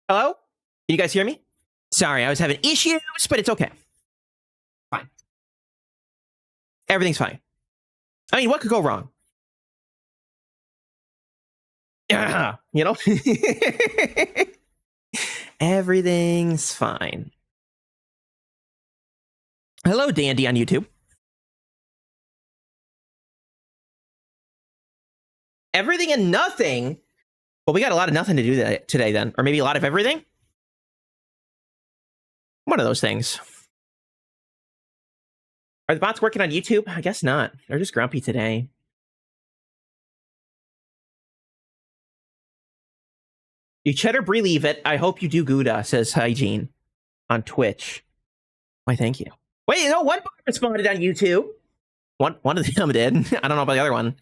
Hello? Can you guys hear me? Sorry, I was having issues, but it's okay. Fine. Everything's fine. I mean, what could go wrong? You know? Everything's fine. Hello, Dandy on YouTube. Everything and nothing? Well, we got a lot of nothing to do today then. Or maybe a lot of everything? One of those things. Are the bots working on YouTube? I guess not. They're just grumpy today. You cheddar believe it. I hope you do Gouda, says Hygiene on Twitch. Why, thank you. Wait, you know, one bot responded on YouTube. One of them did. I don't know about the other one.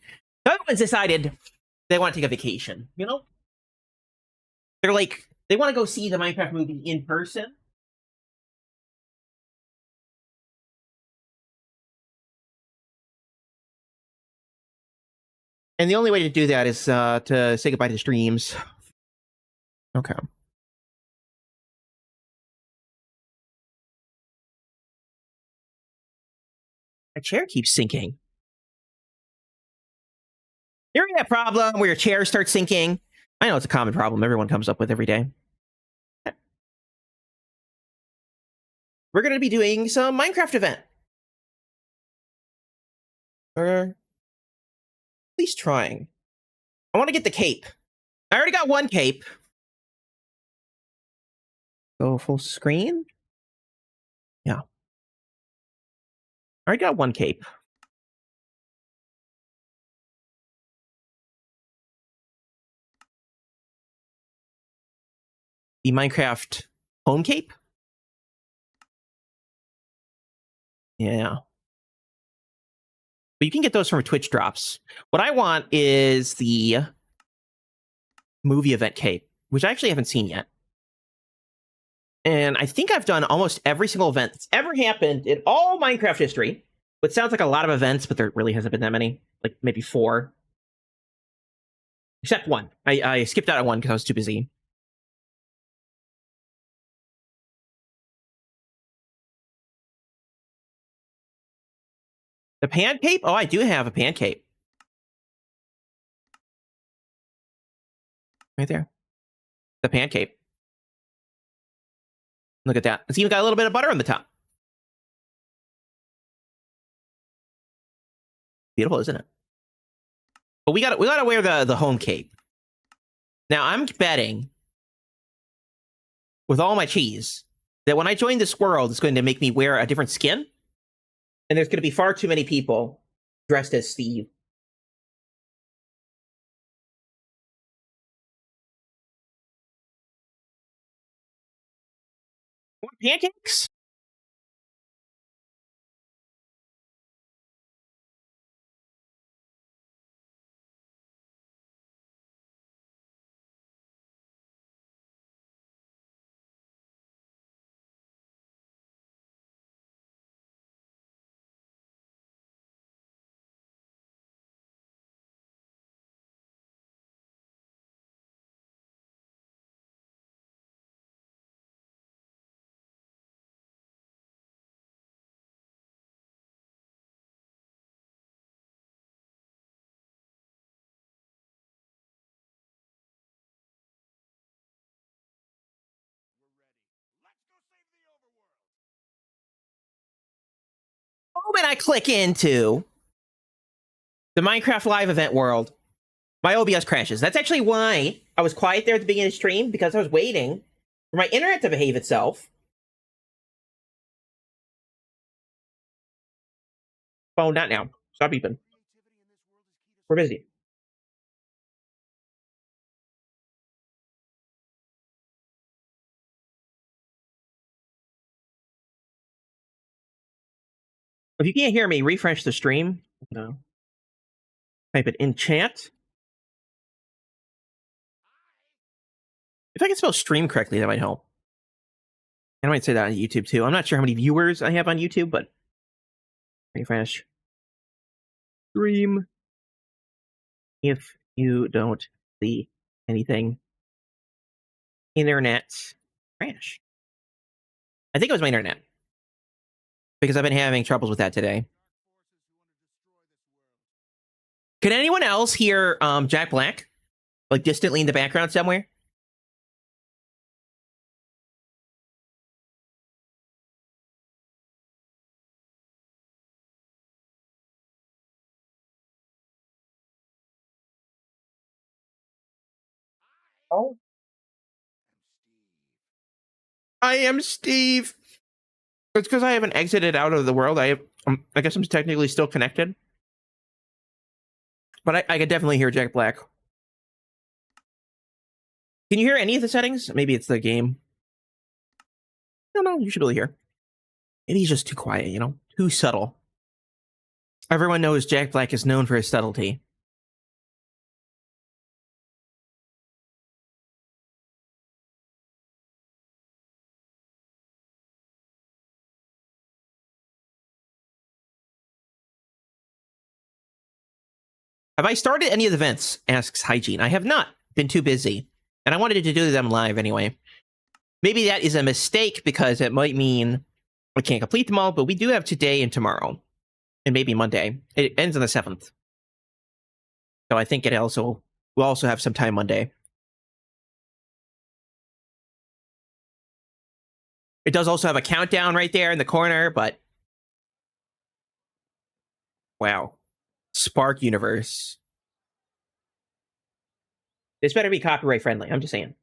The other one's decided they want to take a vacation, you know? They're like, they want to go see the Minecraft movie in person. And the only way to do that is to say goodbye to streams. Okay. My chair keeps sinking. Hearing that problem where your chair starts sinking? I know it's a common problem everyone comes up with every day. We're going to be doing some Minecraft event. Or at least trying. I want to get the cape. I already got one cape. Go full screen? Yeah. I already got one cape. The Minecraft home cape? Yeah. But you can get those from Twitch drops. What I want is the movie event cape, which I actually haven't seen yet. And I think I've done almost every single event that's ever happened in all Minecraft history. Which sounds like a lot of events, but there really hasn't been that many. Like maybe 4. Except one. I skipped out on one because I was too busy. The pan cape? Oh, I do have a pan cape. Right there. The pan cape. Look at that. It's even got a little bit of butter on the top. Beautiful, isn't it? But we gotta wear the home cape. Now I'm betting with all my cheese that when I join this world, it's going to make me wear a different skin. And there's going to be far too many people dressed as Steve. Want pancakes? The moment I click into the Minecraft live event world, my OBS crashes. That's actually why I was quiet there at the beginning of the stream, because I was waiting for my internet to behave itself. Phone, not now. Stop beeping. We're busy. If you can't hear me, refresh the stream. No. Type it in chat. If I can spell stream correctly, that might help. I might say that on YouTube too. I'm not sure how many viewers I have on YouTube, but refresh stream if you don't see anything. internet crash. I think it was my internet. Because I've been having troubles with that today. Can anyone else hear Jack Black? Like distantly in the background somewhere? Oh. I am Steve. It's because I haven't exited out of the world. I guess I'm technically still connected. But I could definitely hear Jack Black. Can you hear any of the settings? Maybe it's the game. No, you should be able to hear. Maybe he's just too quiet, you know? Too subtle. Everyone knows Jack Black is known for his subtlety. Have I started any of the events? Asks Hygiene. I have not. Been too busy. And I wanted to do them live anyway. Maybe that is a mistake because it might mean we can't complete them all, but we do have today and tomorrow. And maybe Monday. It ends on the 7th. So I think we'll also have some time Monday. It does also have a countdown right there in the corner, but... Wow. Spark Universe. This better be copyright friendly, I'm just saying.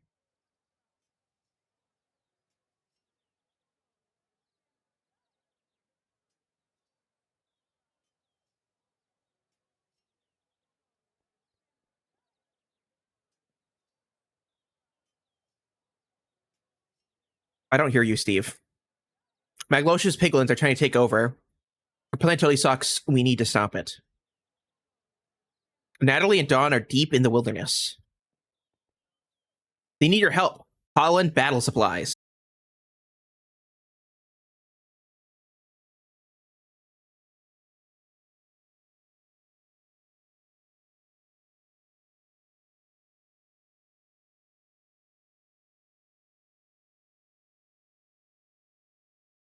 I don't hear you, Steve. Maglocious piglins are trying to take over. Potentially sucks. We need to stop it. Natalie and Dawn are deep in the wilderness. They need your help. Holland battle supplies.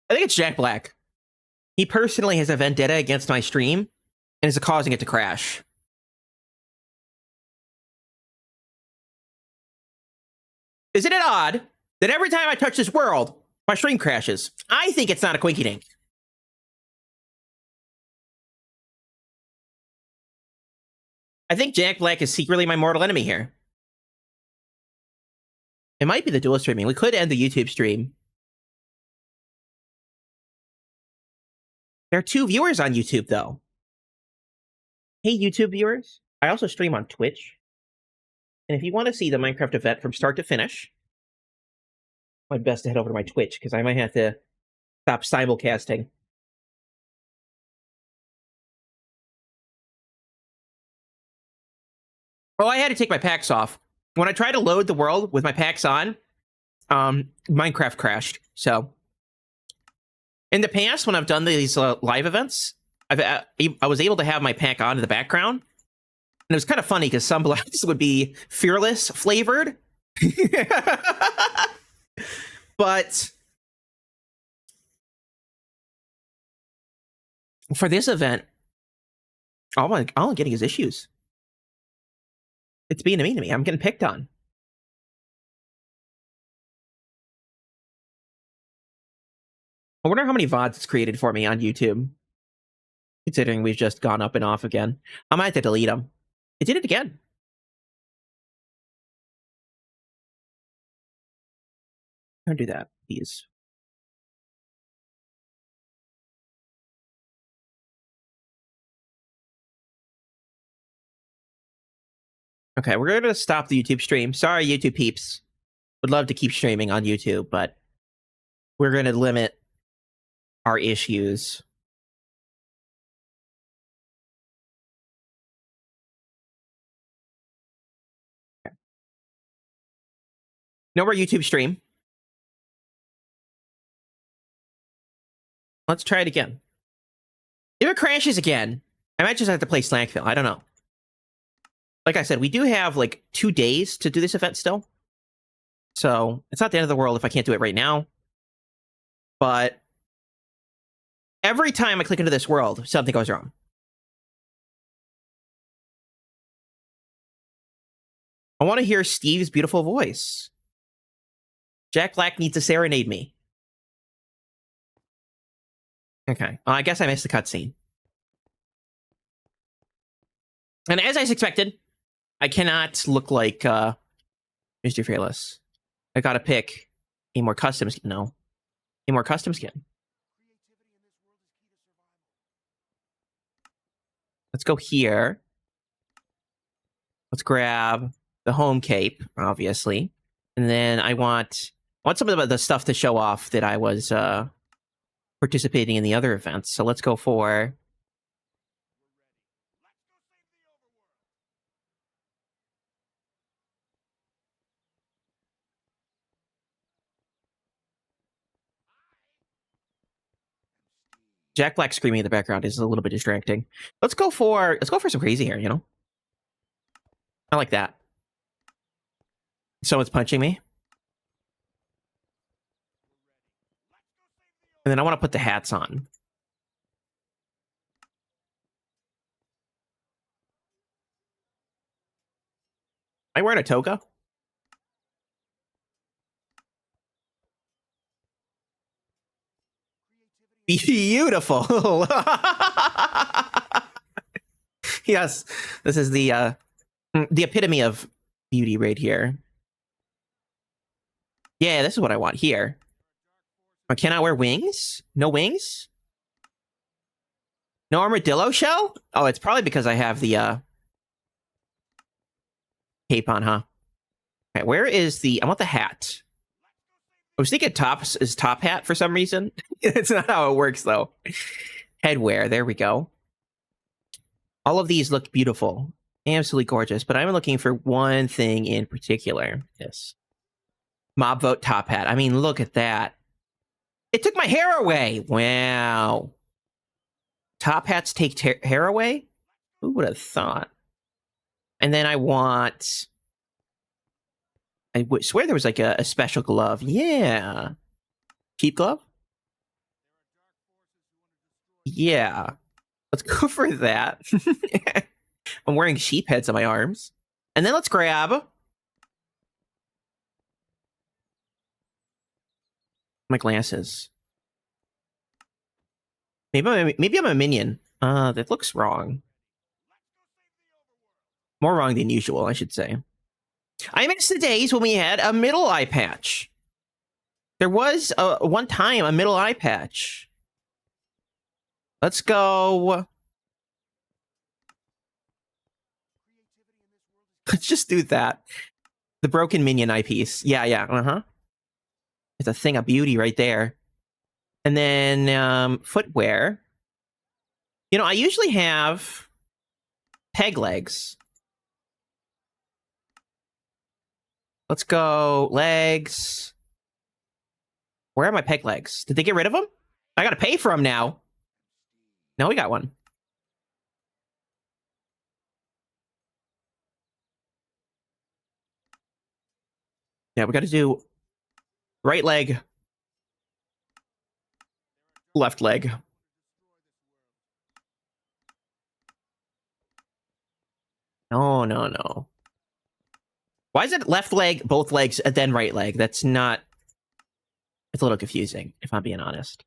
I think it's Jack Black. He personally has a vendetta against my stream and is causing it to crash. Isn't it odd that every time I touch this world, my stream crashes? I think it's not a quinky dink. I think Jack Black is secretly my mortal enemy here. It might be the dual streaming. We could end the YouTube stream. There are 2 viewers on YouTube, though. Hey, YouTube viewers. I also stream on Twitch. And if you want to see the Minecraft event from start to finish, my best to head over to my Twitch, because I might have to stop simulcasting. Oh, I had to take my packs off. When I tried to load the world with my packs on, Minecraft crashed. So, in the past, when I've done these live events, I was able to have my pack on in the background. And it was kind of funny because some blacks would be Fearless flavored. But for this event, all I'm getting is issues. It's being mean to me. I'm getting picked on. I wonder how many VODs it's created for me on YouTube. Considering we've just gone up and off again. I might have to delete them. It did it again. Don't do that, please. Okay, we're going to stop the YouTube stream. Sorry, YouTube peeps. Would love to keep streaming on YouTube, but we're going to limit our issues. Okay. No more YouTube stream. Let's try it again. If it crashes again, I might just have to play Slackville. I don't know. Like I said, we do have like 2 days to do this event still. So it's not the end of the world if I can't do it right now. But every time I click into this world, something goes wrong. I want to hear Steve's beautiful voice. Jack Black needs to serenade me. Okay. Well, I guess I missed the cutscene. And as I expected, I cannot look like Mr. Fearless. I gotta pick a more custom skin. No. A more custom skin. Let's go here. Let's grab the home cape, obviously. And then I want some of the stuff to show off that I was participating in the other events. So let's go for... Jack Black screaming in the background is a little bit distracting. Let's go for some crazy hair, you know? I like that. Someone's punching me. And then I want to put the hats on. Am I wearing a toga? Beautiful. Yes, this is the epitome of beauty right here. Yeah, this is what I want here. Can I wear wings? No wings? No armadillo shell? Oh, it's probably because I have the cape on, huh? Okay, where is the... I want the hat. I was thinking tops is top hat for some reason. It's not how it works, though. Headwear, there we go. All of these look beautiful. Absolutely gorgeous, but I'm looking for one thing in particular. Yes. Mob vote top hat. I mean, look at that. It took my hair away. Wow. Top hats take hair away? Who would have thought? And then I want... I would swear there was like a special glove. Yeah. Cheap glove? Yeah. Let's go for that. I'm wearing sheep heads on my arms. And then let's grab... my glasses. Maybe I'm a minion. That looks wrong. More wrong than usual, I should say. I miss the days when we had a middle eye patch. There was one time a middle eye patch. Let's go. Let's just do that. The broken minion eyepiece. Yeah. Uh-huh. It's a thing of beauty right there. And then footwear. You know, I usually have peg legs. Let's go legs. Where are my peg legs? Did they get rid of them? I gotta pay for them now. No, we got one. Yeah, we gotta do right leg, left leg. No. Why is it left leg, both legs, and then right leg? That's not... It's a little confusing, if I'm being honest.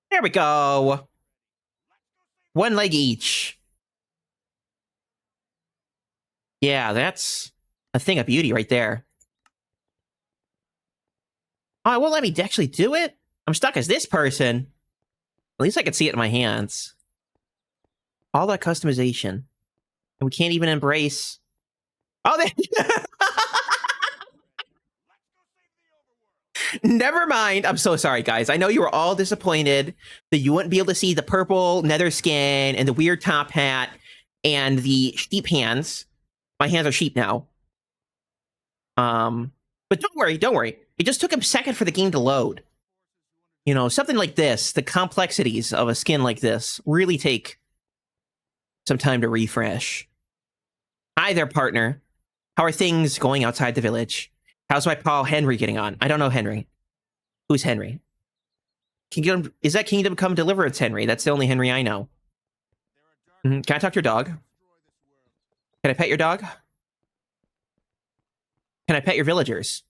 There we go. One leg each. Yeah, that's a thing of beauty right there. Oh, it won't let me actually do it? I'm stuck as this person. At least I can see it in my hands. All that customization. And we can't even embrace... Oh, Never mind. I'm so sorry, guys. I know you were all disappointed that you wouldn't be able to see the purple nether skin and the weird top hat and the sheep hands. My hands are sheep now. But don't worry. It just took a second for the game to load. You know, something like this, the complexities of a skin like this really take some time to refresh. Hi there, partner. How are things going outside the village? How's my pal Henry getting on? I don't know Henry. Who's Henry? Is that Kingdom Come Deliverance Henry? That's the only Henry I know. Can I talk to your dog? Can I pet your dog? Can I pet your villagers?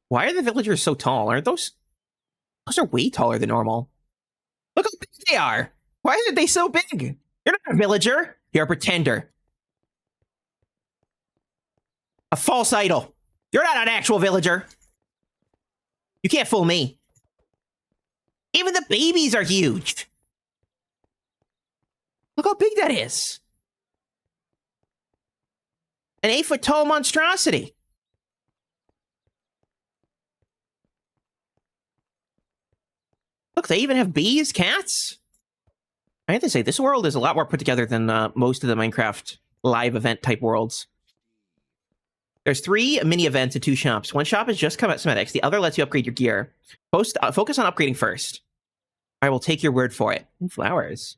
Why are the villagers so tall? Aren't those... Those are way taller than normal. Look how big they are! Why are they so big? You're not a villager. You're a pretender. A false idol. You're not an actual villager. You can't fool me. Even the babies are huge. Look how big that is. An 8-foot tall monstrosity. Look, they even have bees, cats. I have to say, this world is a lot more put together than most of the Minecraft live event type worlds. There's 3 mini events and 2 shops. One shop is just cosmetics. The other lets you upgrade your gear. Focus on upgrading first. I will take your word for it. Ooh, flowers.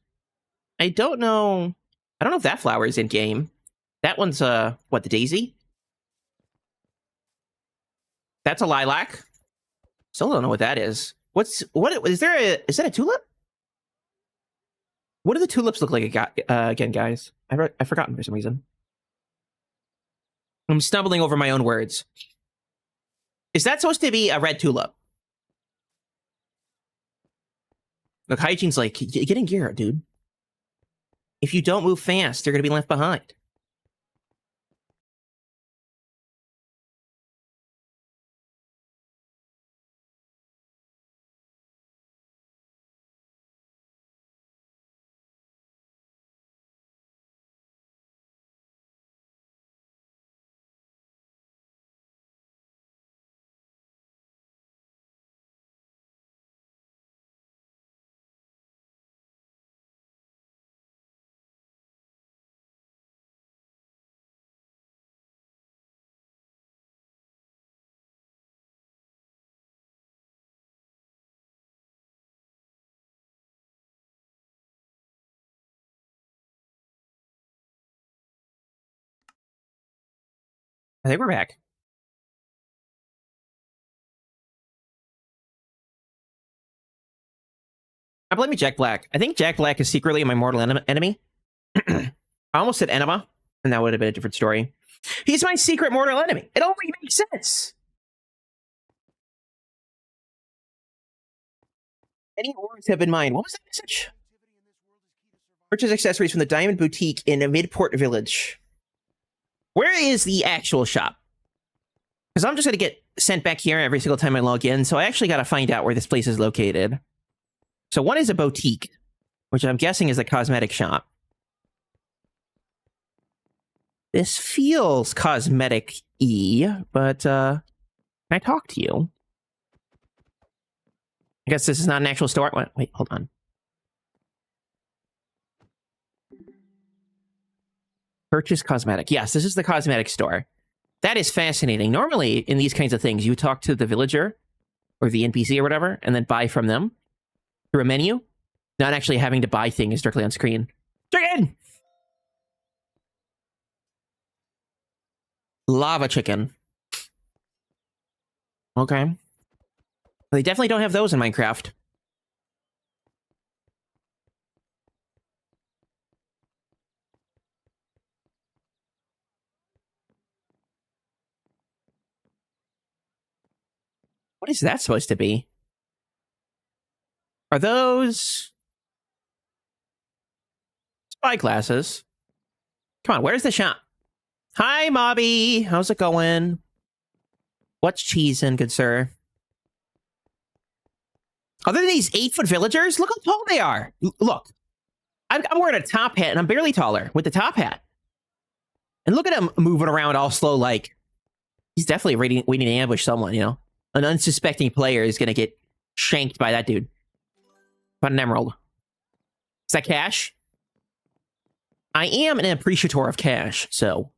I don't know if that flower is in game. That one's what, the daisy? That's a lilac. Still don't know what that is. Is that a tulip? What do the tulips look like again, guys? I've forgotten for some reason. I'm stumbling over my own words. Is that supposed to be a red tulip? Look, Hygiene's like, get in gear, dude. If you don't move fast, you're going to be left behind. I think we're back. I blame Jack Black. I think Jack Black is secretly my mortal enemy. I almost said enema, and that would have been a different story. He's my secret mortal enemy. It only makes sense. Any ores have been mined. What was that message? Purchase accessories from the Diamond Boutique in a Midport village. Where is the actual shop? Because I'm just going to get sent back here every single time I log in, so I actually got to find out where this place is located. So one is a boutique, which I'm guessing is a cosmetic shop. This feels cosmetic-y, but can I talk to you? I guess this is not an actual store. Wait, hold on. Purchase cosmetic. Yes, this is the cosmetic store. That is fascinating. Normally, in these kinds of things, you talk to the villager or the NPC or whatever, and then buy from them through a menu. Not actually having to buy things directly on screen. Chicken! Lava chicken. Okay. They definitely don't have those in Minecraft. What is that supposed to be? Are those spy glasses? Come on, where's the shop? Hi, Mobby. How's it going? What's cheesing, good sir? Other than these 8-foot villagers, look how tall they are. Look, I'm wearing a top hat, and I'm barely taller with the top hat. And look at him moving around all slow like. He's definitely waiting to ambush someone, you know? An unsuspecting player is going to get shanked by that dude. But an emerald. Is that cash? I am an appreciator of cash, so...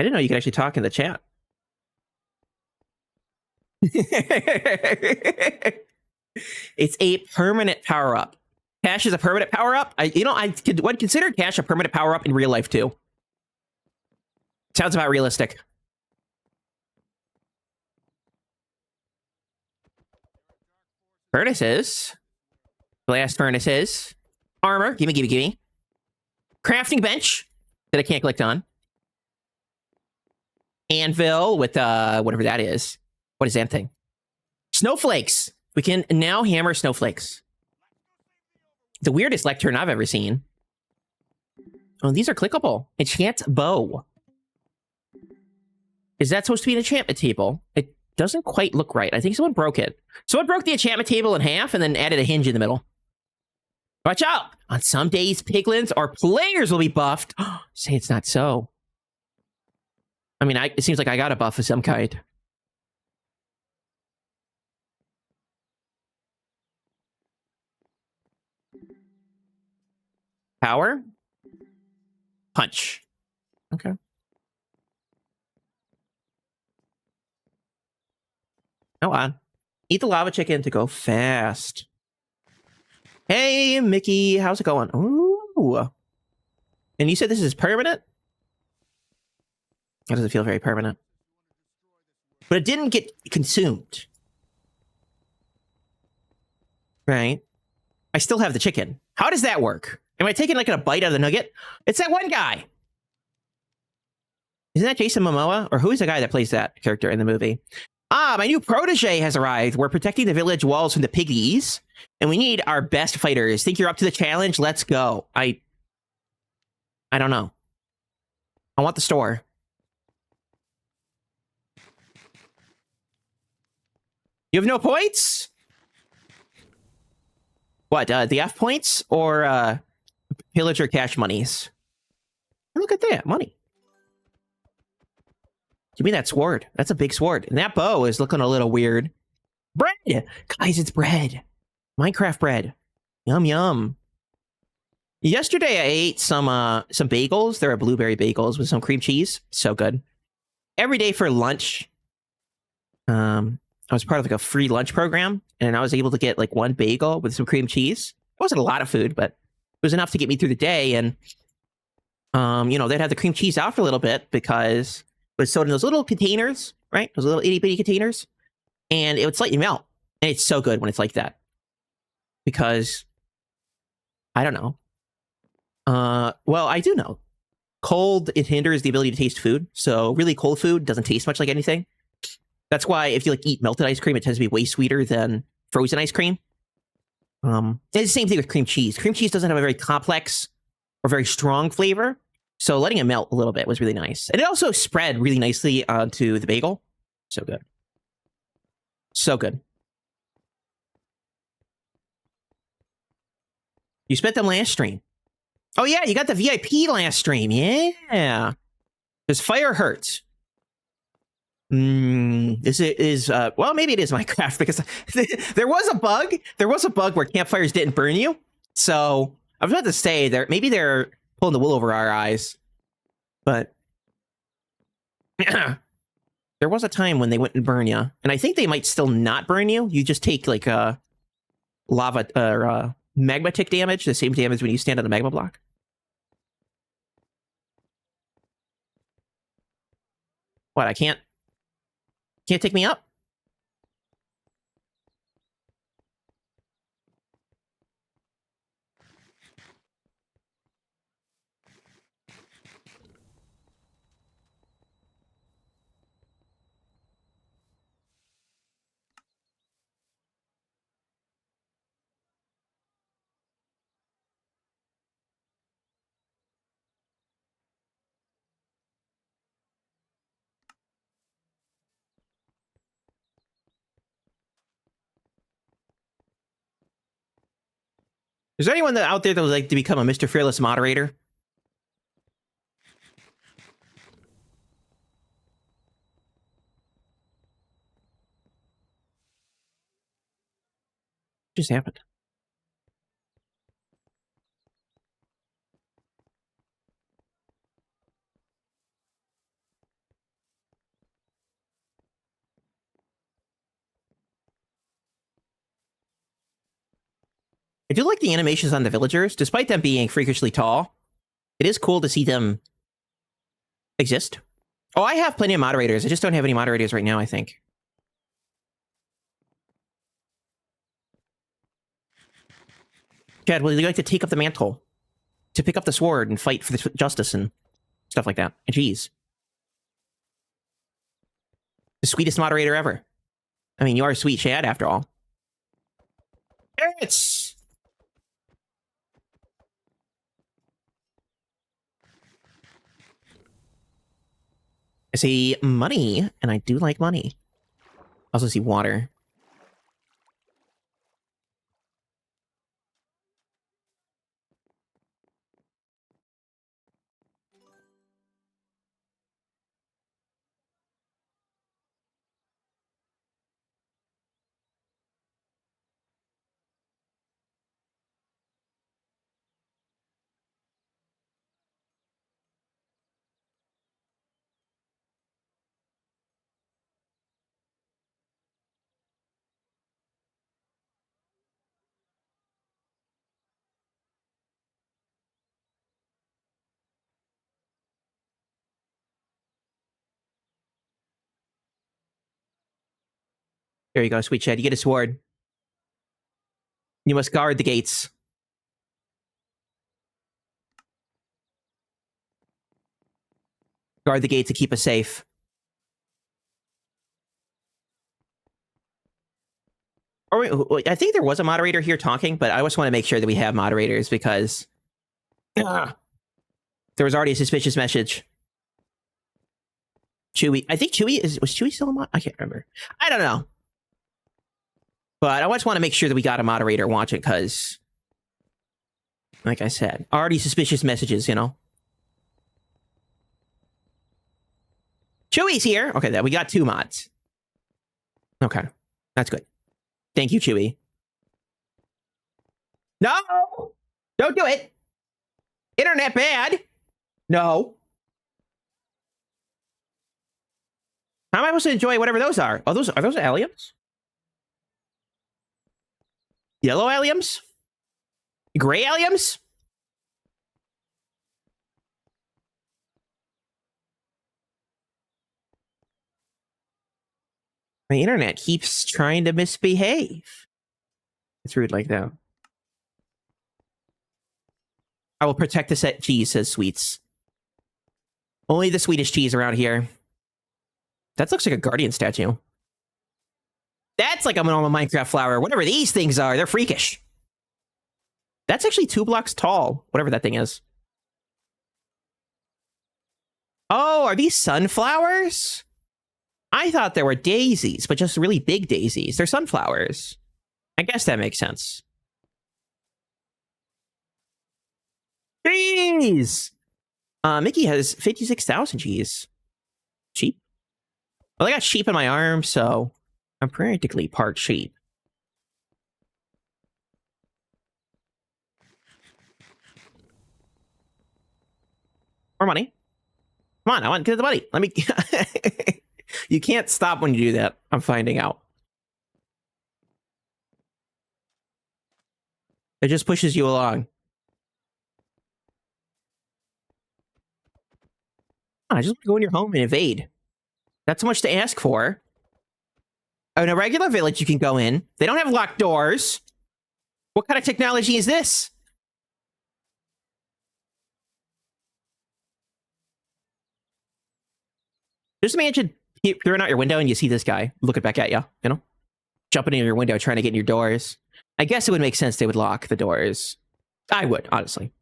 I didn't know you could actually talk in the chat. It's a permanent power-up. Cash is a permanent power-up. I would consider cash a permanent power-up in real life too. Sounds about realistic. Furnaces. Blast furnaces. Armor. Gimme, gimme, gimme. Crafting bench that I can't click on. Anvil with whatever that is. What is that thing? Snowflakes. We can now hammer snowflakes. The weirdest lectern I've ever seen. Oh, these are clickable. Enchant bow. Is that supposed to be an enchantment table? It doesn't quite look right. I think someone broke it. Someone broke the enchantment table in half and then added a hinge in the middle. Watch out! On some days, piglins or players will be buffed. Say it's not so. I mean, it seems like I got a buff of some kind. Power? Punch. Okay. Go on. Eat the lava chicken to go fast. Hey, Mickey. How's it going? Ooh. And you said this is permanent? That doesn't feel very permanent. But it didn't get consumed. Right. I still have the chicken. How does that work? Am I taking like a bite out of the nugget? It's that one guy. Isn't that Jason Momoa? Or who's the guy that plays that character in the movie? Ah, my new protege has arrived. We're protecting the village walls from the piggies. And we need our best fighters. Think you're up to the challenge? Let's go. I don't know. I want the store. You have no points? What, the F points? Or pillager cash monies? Look at that, money. Give me that sword. That's a big sword. And that bow is looking a little weird. Bread! Guys, it's bread. Minecraft bread. Yum, yum. Yesterday, I ate some bagels. There are blueberry bagels with some cream cheese. So good. Every day for lunch, I was part of like a free lunch program, and I was able to get like one bagel with some cream cheese. It wasn't a lot of food, but it was enough to get me through the day. And, you know, they'd have the cream cheese out for a little bit because it was sold in those little containers, right? Those little itty bitty containers. And it would slightly melt. And it's so good when it's like that. Because, I don't know. Well, I do know. Cold, it hinders the ability to taste food. So really cold food doesn't taste much like anything. That's why if you like eat melted ice cream, it tends to be way sweeter than frozen ice cream. It's the same thing with cream cheese. Cream cheese doesn't have a very complex or very strong flavor. So letting it melt a little bit was really nice. And it also spread really nicely onto the bagel. So good. So good. You spent them last stream. Oh yeah, you got the VIP last stream. Yeah. Because fire hurts. This is well, maybe it is Minecraft because there was a bug. There was a bug where campfires didn't burn you. So I was about to say maybe they're pulling the wool over our eyes. But there was a time when they wouldn't burn you. And I think they might still not burn you. You just take like lava or magma tick damage, the same damage when you stand on a magma block. What, I can't take me up? Is there anyone out there that would like to become a MrFearless moderator? What just happened? I do like the animations on the villagers, despite them being freakishly tall. It is cool to see them exist. Oh, I have plenty of moderators. I just don't have any moderators right now, I think. Chad, would you like to take up the mantle? To pick up the sword and fight for the justice and stuff like that? And jeez. The sweetest moderator ever. I mean, you are sweet, Chad, after all. Carrots! I see money, and I do like money. I also see water. There you go, sweet Chad. You get a sword. You must guard the gates. Guard the gates to keep us safe. I think there was a moderator here talking, but I just want to make sure that we have moderators because there was already a suspicious message. Chewy. I think Chewy was Chewy still a mod? I can't remember. I don't know. But I just want to make sure that we got a moderator watching because, like I said, already suspicious messages, you know? Chewy's here. Okay, we got 2 mods. Okay, that's good. Thank you, Chewy. No! Don't do it! Internet bad! No. How am I supposed to enjoy whatever those are? Are those alliums? Yellow alliums? Gray alliums? My internet keeps trying to misbehave. It's rude like that. I will protect the set cheese, says Sweets. Only the Swedish cheese around here. That looks like a guardian statue. That's like a normal Minecraft flower. Whatever these things are, they're freakish. That's actually 2 blocks tall, whatever that thing is. Oh, are these sunflowers? I thought there were daisies, but just really big daisies. They're sunflowers. I guess that makes sense. Jeez! Mickey has 56,000 G's. Sheep? Well, I got sheep in my arm, so I'm practically part sheep. More money. Come on, I want to get the money. Let me... You can't stop when you do that. I'm finding out. It just pushes you along. I just want to go in your home and invade. Not so much to ask for. In a regular village you can go in. They don't have locked doors. What kind of technology is this? Just imagine throwing out your window and you see this guy looking back at you, you know? Jumping in your window, trying to get in your doors. I guess it would make sense they would lock the doors. I would, honestly.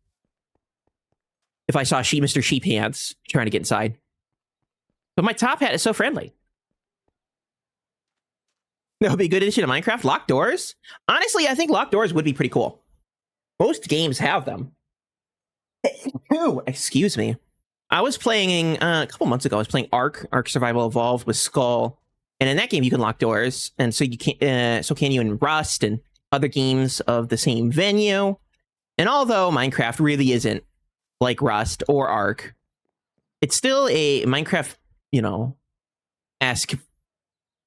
If I saw Mr. Sheep Hands trying to get inside. But my top hat is so friendly. That would be a good addition to Minecraft. Locked doors? Honestly, I think locked doors would be pretty cool. Most games have them. Oh, excuse me. I was playing, a couple months ago, I was playing Ark Survival Evolved with Sköll. And in that game, you can lock doors. And so you can, so can you in Rust and other games of the same venue. And although Minecraft really isn't like Rust or Ark, it's still a Minecraft, you know, esque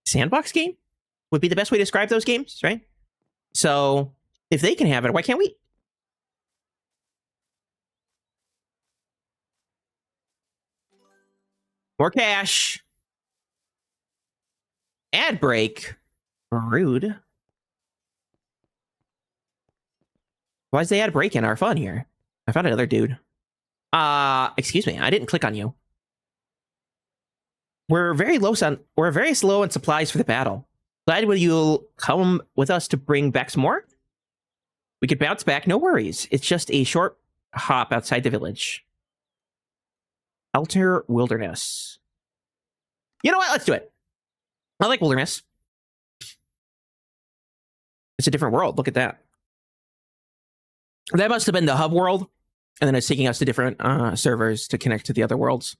sandbox game would be the best way to describe those games, right? So If they can have it, why can't we? More cash. Ad break. Rude. Why is the ad break in our fun here? I found another dude. Excuse me. I didn't click on you. We're very slow on supplies for the battle. Glad will you come with us to bring back some more? We could bounce back, no worries. It's just a short hop outside the village. Alter Wilderness. You know what? Let's do it. I like Wilderness. It's a different world. Look at that. That must have been the hub world. And then it's taking us to different servers to connect to the other worlds.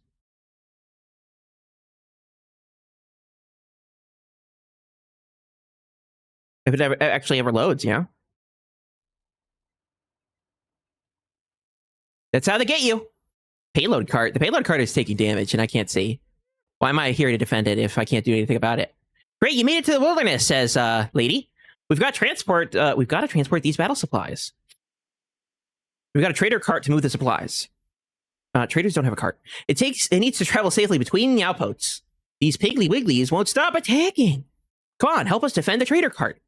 If it actually ever loads, yeah. That's how they get you. Payload cart. The payload cart is taking damage, and I can't see. Why am I here to defend it if I can't do anything about it? Great, you made it to the wilderness, says lady. We've got transport. We've got to transport these battle supplies. We've got a trader cart to move the supplies. Traders don't have a cart. It needs to travel safely between the outposts. These Piggly Wigglies won't stop attacking. Come on, help us defend the trader cart.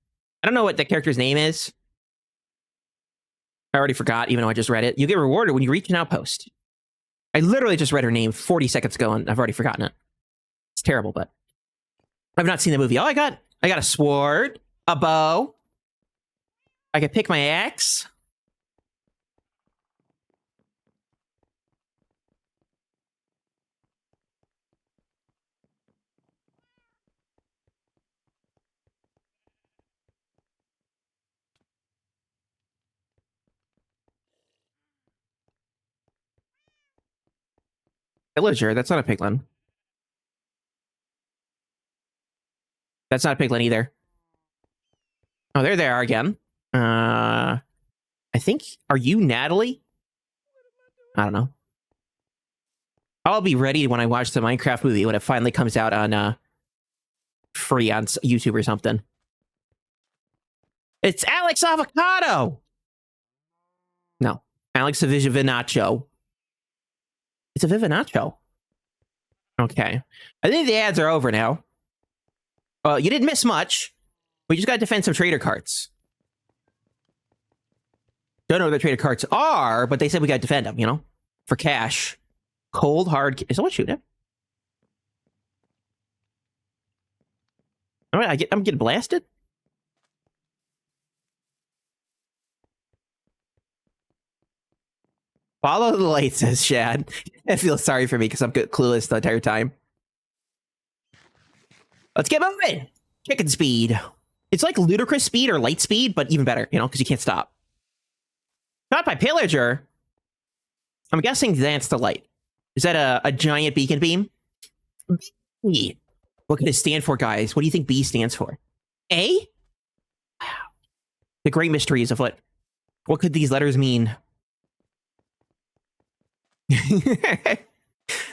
I don't know what the character's name is. I already forgot, even though I just read it. You get rewarded when you reach an outpost. I literally just read her name 40 seconds ago, and I've already forgotten it. It's terrible, but I've not seen the movie. Oh, I got a sword, a bow. I can pick my axe. Villager, that's not a piglin. That's not a piglin either. Oh, there they are again. I think, are you Natalie? I don't know. I'll be ready when I watch the Minecraft movie when it finally comes out on free on YouTube or something. It's Alex Avocado! No, Alex Vivinacho. It's a Vivinacho. Okay. I think the ads are over now. You didn't miss much. We just got to defend some trader carts. Don't know what the trader carts are, but they said we got to defend them, you know? For cash. Cold, hard... Is someone shooting him? All right, I'm getting blasted? Follow the light, says Shad. I feel sorry for me because I'm clueless the entire time. Let's get moving! Chicken speed. It's like ludicrous speed or light speed, but even better, you know, because you can't stop. Not by pillager. I'm guessing that's the light. Is that a giant beacon beam? B. What could it stand for, guys? What do you think B stands for? A? Wow. The great mystery is afoot. What could these letters mean?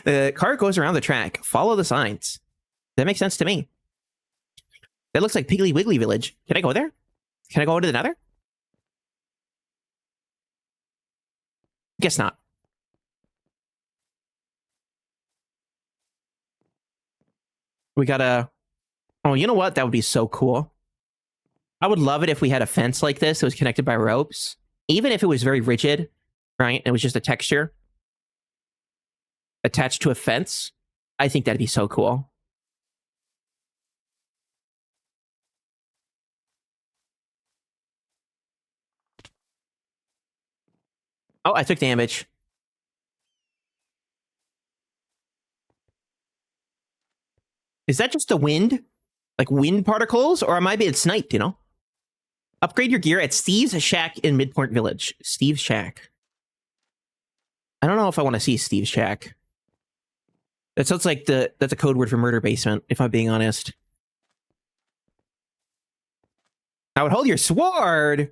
The car goes around the track. Follow the signs. That makes sense to me. That looks like Piggly Wiggly Village. Can I go there? Can I go into the nether? Guess not. We gotta... Oh, you know what? That would be so cool. I would love it if we had a fence like this that was connected by ropes. Even if it was very rigid, right? It was just a texture attached to a fence. I think that'd be so cool. Oh, I took damage. Is that just the wind? Like wind particles? Or am I being sniped, you know? Upgrade your gear at Steve's Shack in Midport Village. Steve's Shack. I don't know if I want to see Steve's Shack. That sounds like that's a code word for murder basement, if I'm being honest. I would hold your sword.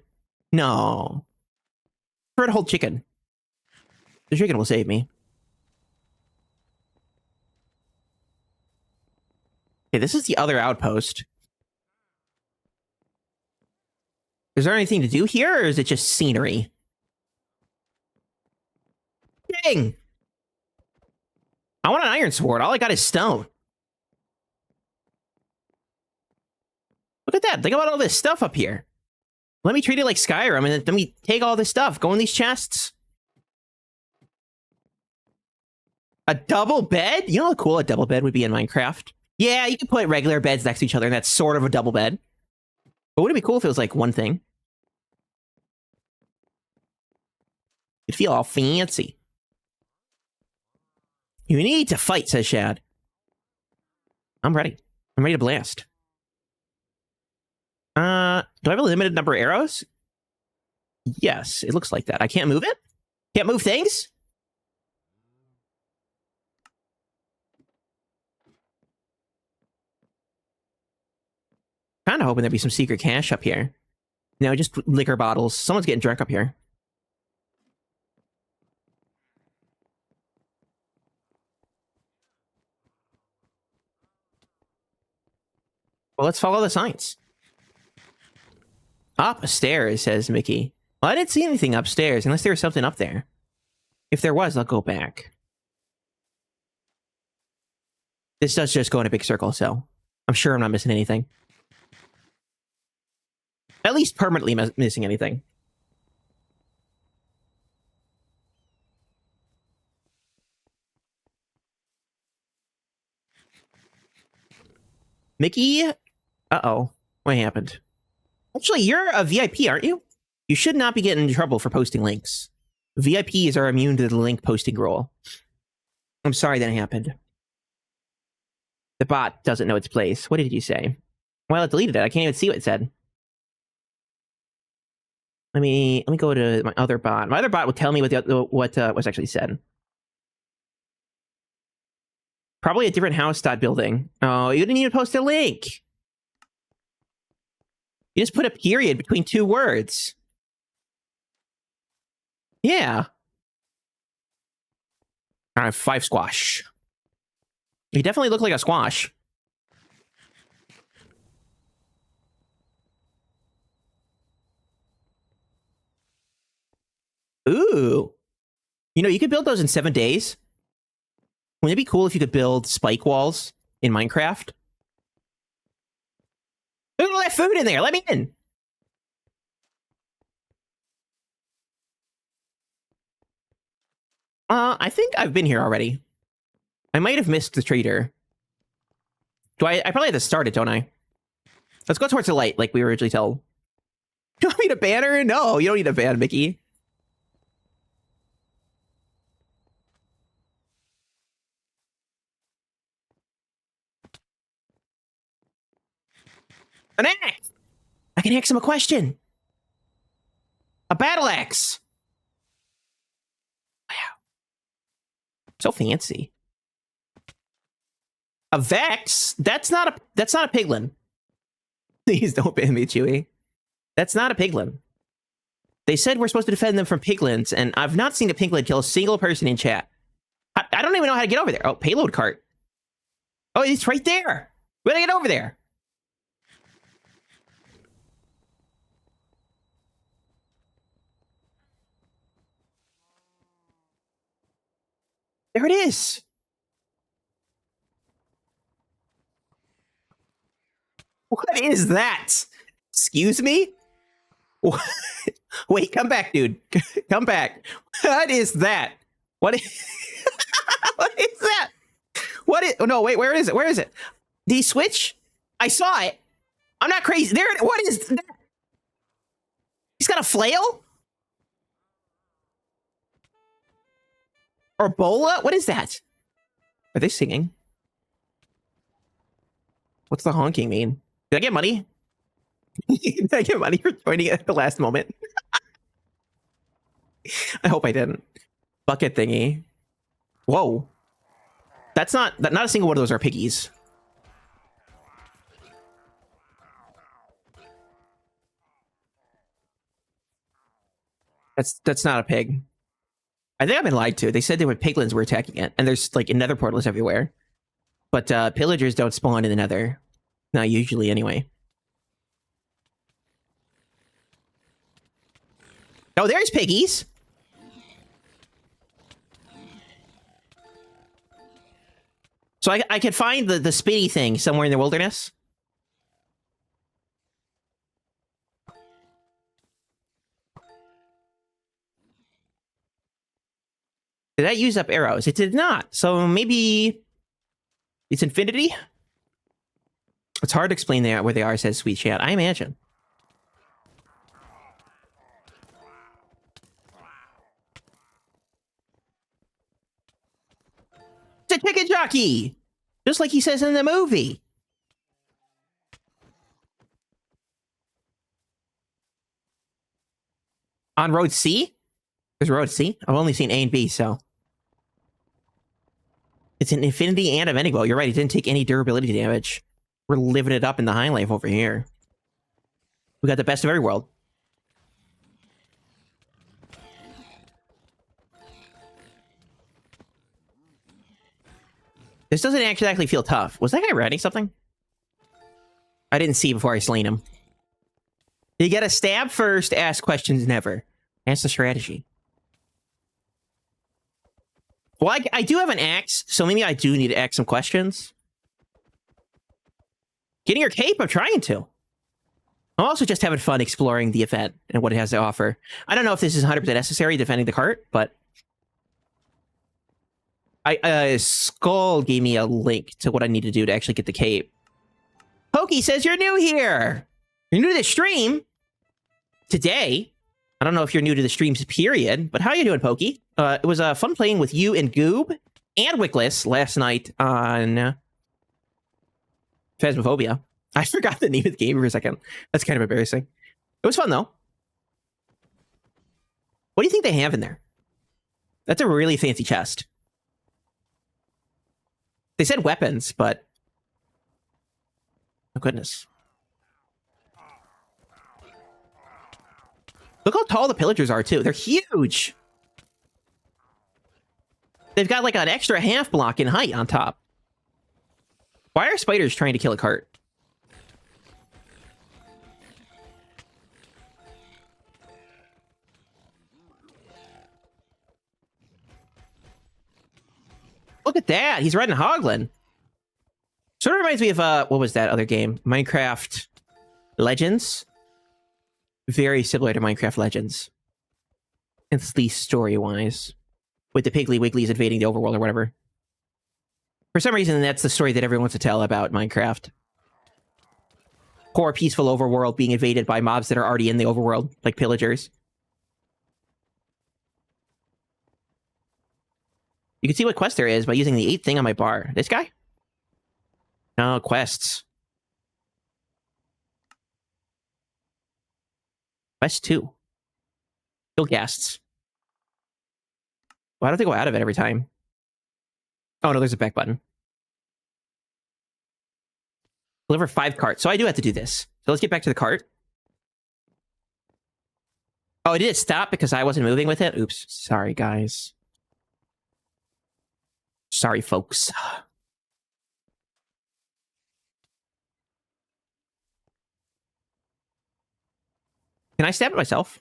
No. I prefer to hold chicken. The chicken will save me. Okay, this is the other outpost. Is there anything to do here, or is it just scenery? Dang! I want an iron sword. All I got is stone. Look at that. Think about all this stuff up here. Let me treat it like Skyrim, and let me take all this stuff. Go in these chests. A double bed? You know how cool a double bed would be in Minecraft? Yeah, you could put regular beds next to each other, and that's sort of a double bed. But wouldn't it be cool if it was like one thing? You'd feel all fancy. You need to fight, says Shad. I'm ready. I'm ready to blast. Do I have a limited number of arrows? Yes, it looks like that. I can't move it? Can't move things? Kind of hoping there'd be some secret cache up here. No, just liquor bottles. Someone's getting drunk up here. Well, let's follow the signs. Upstairs, says Mickey. Well, I didn't see anything upstairs, unless there was something up there. If there was, I'll go back. This does just go in a big circle, so I'm sure I'm not missing anything. At least permanently missing anything. Mickey? Uh-oh. What happened? Actually, you're a VIP, aren't you? You should not be getting in trouble for posting links. VIPs are immune to the link posting rule. I'm sorry that happened. The bot doesn't know its place. What did you say? Well, it deleted it. I can't even see what it said. Let me go to my other bot. My other bot will tell me what was actually said. Probably a different house building. Oh, you didn't need to post a link. You just put a period between two words. Yeah. All right, 5 squash. You definitely look like a squash. Ooh. You know, you could build those in 7 days. Wouldn't it be cool if you could build spike walls in Minecraft? Look at all that food in there. Let me in. I think I've been here already. I might have missed the trader. I probably have to start it, don't I? Let's go towards the light, like we were originally told. You want me to ban her? No, you don't need to ban Mickey. An axe! I can ask him a question. A battle axe! Wow. So fancy. A Vex? That's not a piglin. Please don't ban me, Chewy. That's not a piglin. They said we're supposed to defend them from piglins, and I've not seen a piglin kill a single person in chat. I don't even know how to get over there. Oh, payload cart. Oh, it's right there. Where do I get over there? There it is. What is that? Excuse me? Wait, come back, dude. Come back. What is that? What is, what is that? What is... Oh, no, wait, where is it? Where is it? Did he switch? I saw it. I'm not crazy. There. What is that? He's got a flail? Or bola? What is that? Are they singing? What's the honking mean? Did I get money? Did I get money for joining at the last moment? I hope I didn't. Bucket thingy. Whoa. That's not a single one of those are piggies. That's not a pig. I think I've been lied to. They said there were piglins were attacking it, and there's like nether portals everywhere. But pillagers don't spawn in the nether. Not usually, anyway. Oh, there's piggies. So I could find the spitty thing somewhere in the wilderness. Did that use up arrows? It did not. So maybe it's infinity? It's hard to explain where they are, says Sweet Chat. I imagine. It's a chicken jockey! Just like he says in the movie. On Road C? There's Road C? I've only seen A and B, so. It's an infinity and a Metzboy. You're right, it didn't take any durability damage. We're living it up in the high life over here. We got the best of every world. This doesn't actually feel tough. Was that guy riding something? I didn't see before I slain him. You gotta stab first, ask questions never. That's the strategy. Well, I do have an axe, so maybe I do need to ask some questions. Getting your cape, I'm trying to. I'm also just having fun exploring the event and what it has to offer. I don't know if this is 100% necessary defending the cart, but... Sköll gave me a link to what I need to do to actually get the cape. Pokey says you're new here! You're new to the stream? Today? I don't know if you're new to the streams, period, but how you doing, Pokey? It was fun playing with you and Goob and Wickless last night on Phasmophobia. I forgot the name of the game for a second. That's kind of embarrassing. It was fun, though. What do you think they have in there? That's a really fancy chest. They said weapons, but... oh, goodness. Look how tall the pillagers are, too. They're huge! They've got, like, an extra half block in height on top. Why are spiders trying to kill a cart? Look at that! He's riding Hoglin. Sort of reminds me of, what was that other game? Minecraft Legends? Very similar to Minecraft Legends. At least story-wise. With the Piggly Wigglies invading the overworld or whatever. For some reason, that's the story that everyone wants to tell about Minecraft. Poor, peaceful overworld being invaded by mobs that are already in the overworld, like pillagers. You can see what quest there is by using the 8th thing on my bar. This guy? No, quests. Quest 2. Kill guests. Why don't they go out of it every time? Oh, no, there's a back button. Deliver 5 carts. So I do have to do this. So let's get back to the cart. Oh, did it stop because I wasn't moving with it? Oops. Sorry, guys. Sorry, folks. Can I stab it myself?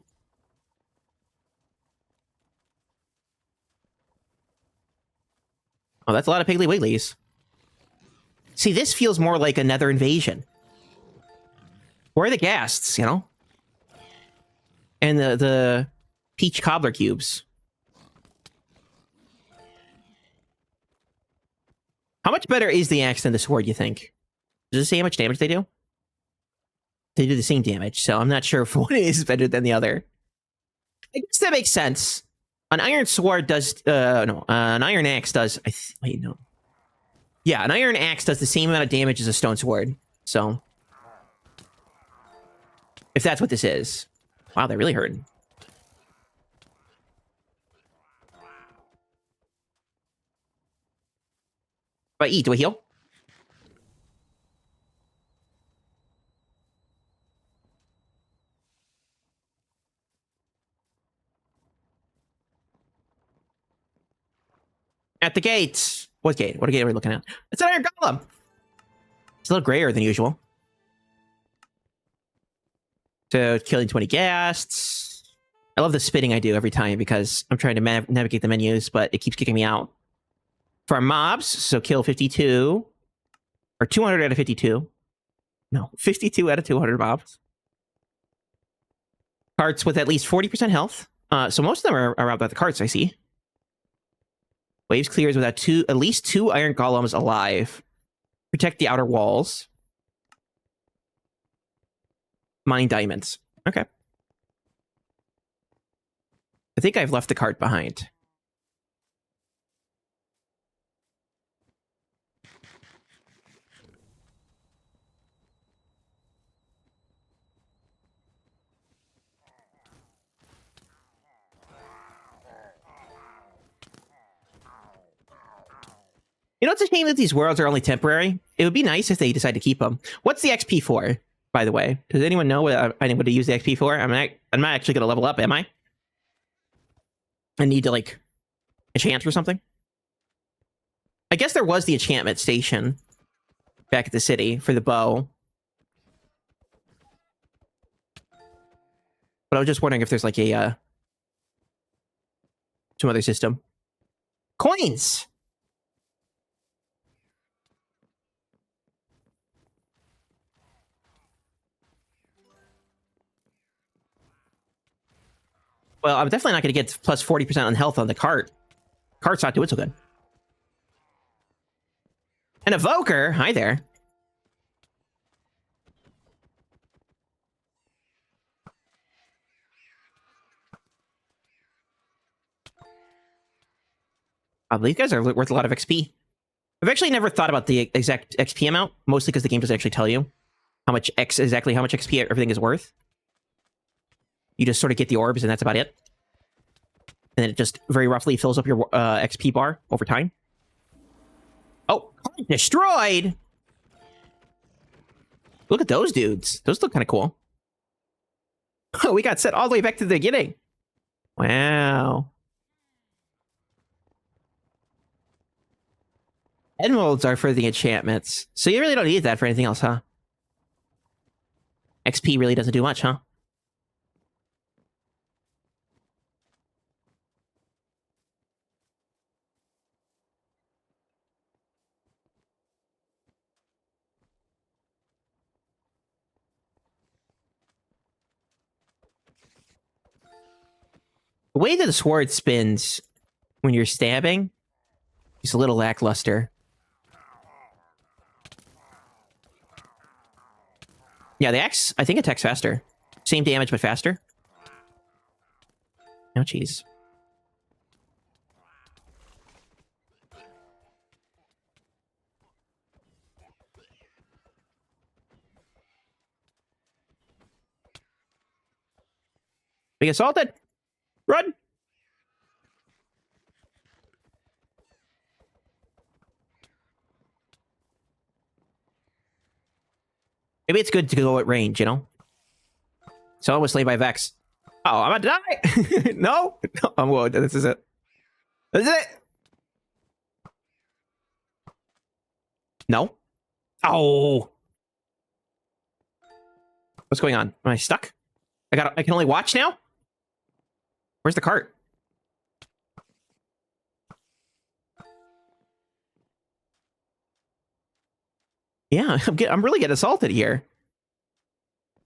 Oh, that's a lot of Piggly Wigglies. See, this feels more like another invasion. Where are the ghasts, you know? And the peach cobbler cubes. How much better is the axe than the sword, you think? Does it say how much damage they do? They do the same damage, so I'm not sure if one is better than the other. I guess that makes sense. An iron sword does... no, an iron axe does... wait, no. Yeah, an iron axe does the same amount of damage as a stone sword. So... if that's what this is. Wow, that really hurt. If I eat, do I heal? At the gate. What gate? What gate are we looking at? It's an iron golem. It's a little grayer than usual. So killing 20 ghasts. I love the spitting I do every time because I'm trying to navigate the menus, but it keeps kicking me out. For our mobs, so kill 52, or 200 out of 52. No, 52 out of 200 mobs. Carts with at least 40% health. So most of them are around the carts, I see. Waves clears without at least 2 iron golems alive. Protect the outer walls. Mine diamonds. Okay. I think I've left the cart behind. You know, it's a shame that these worlds are only temporary. It would be nice if they decide to keep them. What's the XP for, by the way? Does anyone know what I need to use the XP for? I'm not actually going to level up, am I? I need to, like, enchant or something? I guess there was the enchantment station back at the city for the bow. But I was just wondering if there's, like, a, some other system. Coins! Well, I'm definitely not going to get plus 40% on health on the cart. Cart's not doing so good. An evoker! Hi there. These guys are worth a lot of XP. I've actually never thought about the exact XP amount, mostly because the game doesn't actually tell you how much exactly how much XP everything is worth. You just sort of get the orbs, and that's about it. And then it just very roughly fills up your XP bar over time. Oh, destroyed! Look at those dudes. Those look kind of cool. Oh, we got set all the way back to the beginning. Wow. Emeralds are for the enchantments. So you really don't need that for anything else, huh? XP really doesn't do much, huh? The way that the sword spins when you're stabbing is a little lackluster. Yeah, the axe, I think, attacks faster. Same damage, but faster. Oh, jeez. We assaulted! Run! Maybe it's good to go at range, you know? So I was slain by Vex. Oh, I'm gonna die! No! No, I'm wood. This is it. This is it! No. Oh! What's going on? Am I stuck? I can only watch now? Where's the cart? Yeah, I'm really getting assaulted here.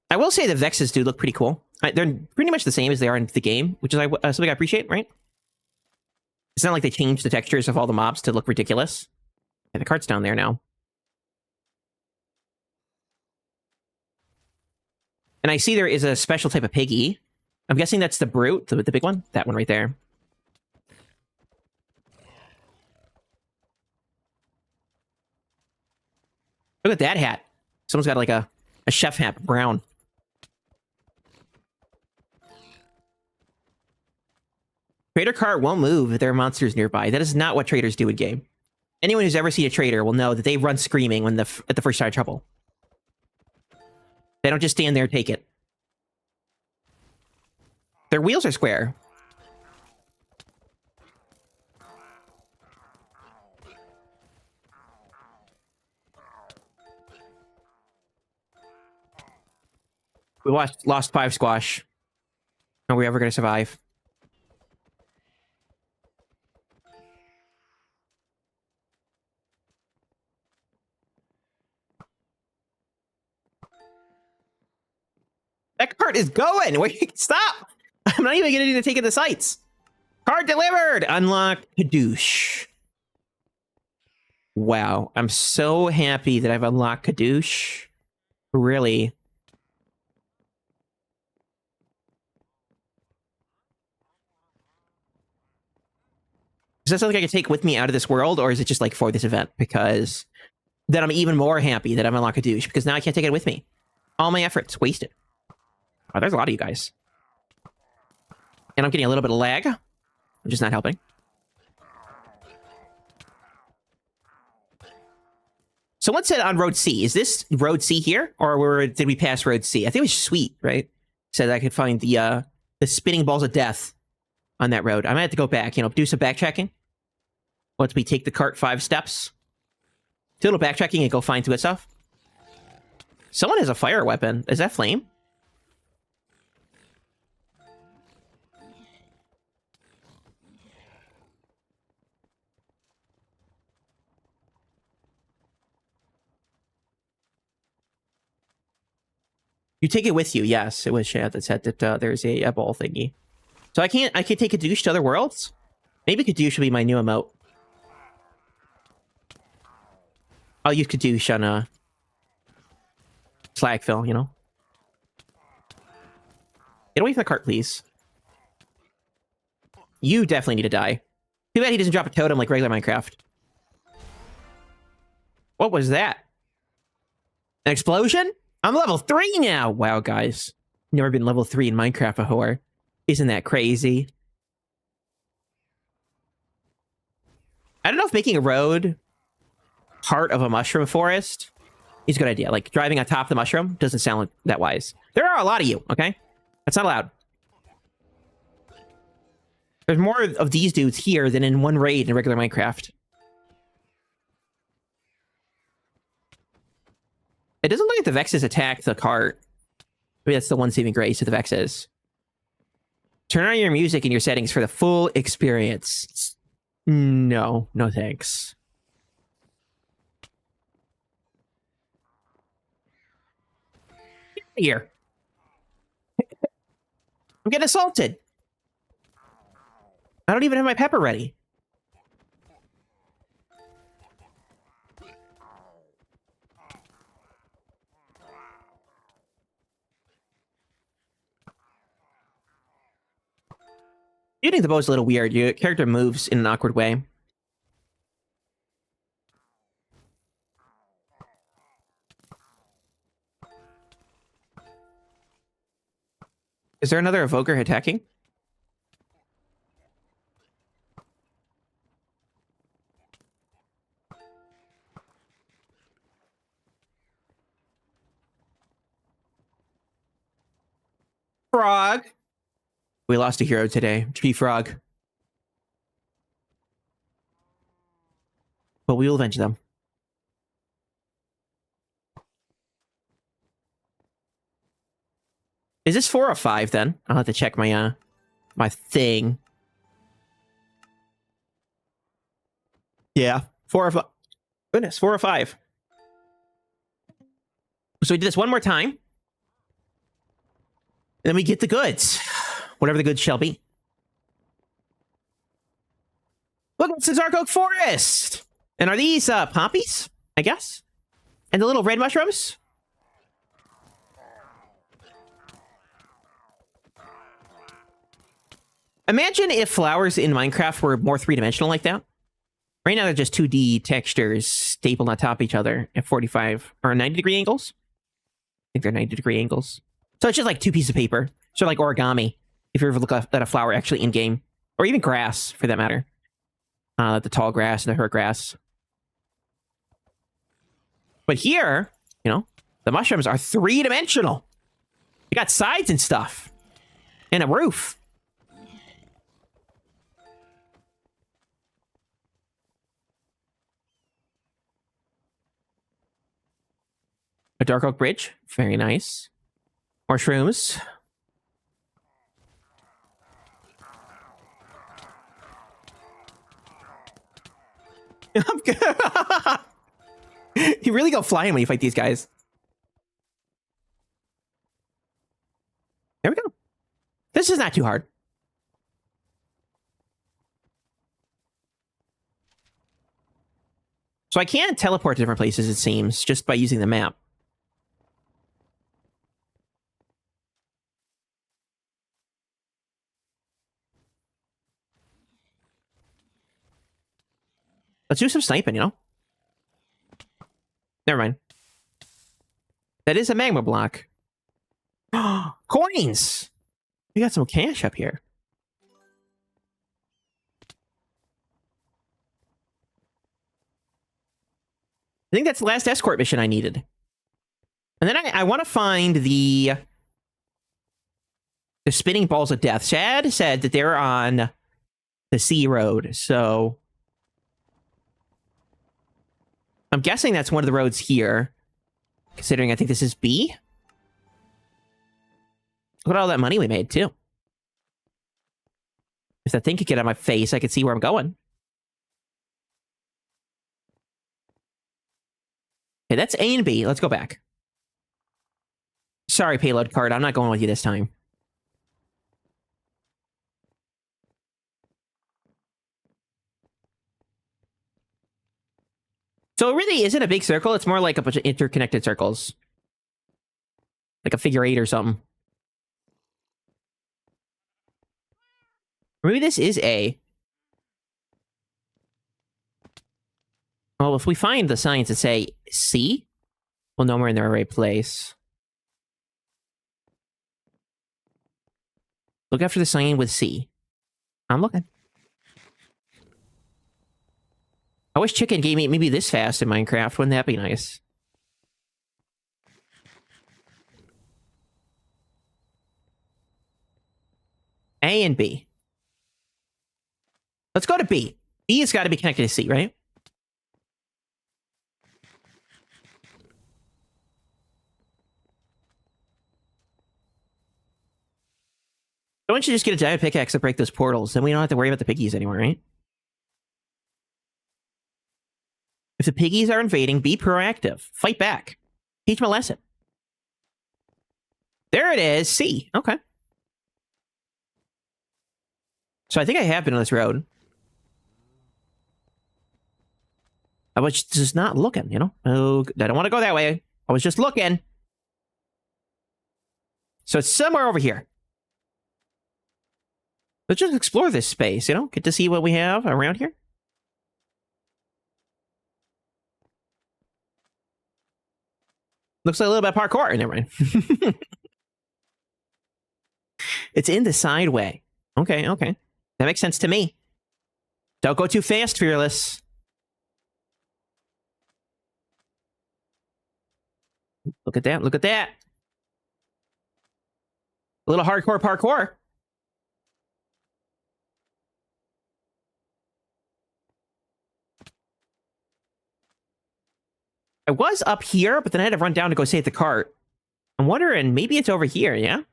I will say the Vexes do look pretty cool. They're pretty much the same as they are in the game, which is something I appreciate, right? It's not like they changed the textures of all the mobs to look ridiculous. Yeah, the cart's down there now. And I see there is a special type of piggy. I'm guessing that's the brute, the big one. That one right there. Look at that hat. Someone's got like a chef hat, brown. Trader cart won't move if there are monsters nearby. That is not what traders do in game. Anyone who's ever seen a trader will know that they run screaming when at the first sign of trouble. They don't just stand there and take it. Their wheels are square. We lost 5 squash. Are we ever going to survive? That cart is going! Wait, stop! I'm not even going to take it to sites. Card delivered! Unlock Kadoosh. Wow, I'm so happy that I've unlocked Kadoosh. Really. Is that something I can take with me out of this world, or is it just like for this event? Because then I'm even more happy that I've unlocked Kadoosh, because now I can't take it with me. All my efforts wasted. Oh, there's a lot of you guys. And I'm getting a little bit of lag, which is not helping. Someone said on Road C. Is this Road C here? Or did we pass Road C? I think it was Sweet, right? Said I could find the spinning balls of death on that road. I might have to go back, you know, do some backtracking. Once we take the cart 5 steps. Do a little backtracking and go find good stuff. Someone has a fire weapon. Is that flame? You take it with you. Yes, it was Shad that said that there's a ball thingy. So I can take Kadoosh to other worlds? Maybe Kadoosh will be my new emote. I'll use Kadoosh on Slagfill, you know? Get away from the cart, please. You definitely need to die. Too bad he doesn't drop a totem like regular Minecraft. What was that? An explosion? I'm level 3 now! Wow, guys. Never been level 3 in Minecraft before. Isn't that crazy? I don't know if making a road part of a mushroom forest is a good idea. Like, driving on top of the mushroom doesn't sound that wise. There are a lot of you, okay? That's not allowed. There's more of these dudes here than in one raid in regular Minecraft. It doesn't look like the Vexes attacked the cart. Maybe that's the one saving grace of the Vexes. Turn on your music and your settings for the full experience. No, no thanks. Get out of here. I'm getting assaulted. I don't even have my pepper ready. Shooting the bow is a little weird. Your character moves in an awkward way. Is there another evoker attacking? Frog! We lost a hero today. Tree Frog. But we will avenge them. Is this 4 or 5 then? I'll have to check my my thing. Yeah, 4 or 5. Goodness, 4 or 5. So we do this one more time. And then we get the goods. Whatever the goods shall be. Look, it's the Dark Oak Forest! And are these poppies? I guess? And the little red mushrooms? Imagine if flowers in Minecraft were more three-dimensional like that. Right now they're just 2D textures stapled on top of each other at 45 or 90-degree angles. I think they're 90-degree angles. So it's just like 2 pieces of paper. Sort of like origami, if you ever look at a flower actually in-game. Or even grass, for that matter. The tall grass and the hurt grass. But here, you know, the mushrooms are 3-dimensional. They got sides and stuff. And a roof. A dark oak bridge. Very nice. More shrooms. I'm good. You really go flying when you fight these guys. There we go. This is not too hard. So I can teleport to different places, it seems, just by using the map. Let's do some sniping, you know? Never mind. That is a magma block. Coins! We got some cash up here. I think that's the last escort mission I needed. And then I want to find the spinning balls of death. Shad said that they're on the sea road, so I'm guessing that's one of the roads here. Considering I think this is B. Look at all that money we made, too. If that thing could get out of my face, I could see where I'm going. Okay, that's A and B. Let's go back. Sorry, payload card. I'm not going with you this time. So it really isn't a big circle. It's more like a bunch of interconnected circles. Like a figure 8 or something. Maybe this is A. Well, if we find the signs that say C, we'll know we're in the right place. Look after the sign with C. I'm looking. I wish chicken gave me maybe this fast in Minecraft. Wouldn't that be nice? A and B. Let's go to B. B has got to be connected to C, right? Don't you just get a giant pickaxe to break those portals? Then we don't have to worry about the piggies anymore, right? If the piggies are invading, be proactive. Fight back. Teach them a lesson. There it is. C. Okay. So I think I have been on this road. I was just not looking, you know? Oh, I don't want to go that way. I was just looking. So it's somewhere over here. Let's just explore this space, you know? Get to see what we have around here. Looks like a little bit of parkour. Never mind. It's in the sideway. Okay, okay. That makes sense to me. Don't go too fast, Fearless. Look at that, look at that. A little hardcore parkour. I was up here, but then I had to run down to go save the cart. I'm wondering, maybe it's over here, yeah? I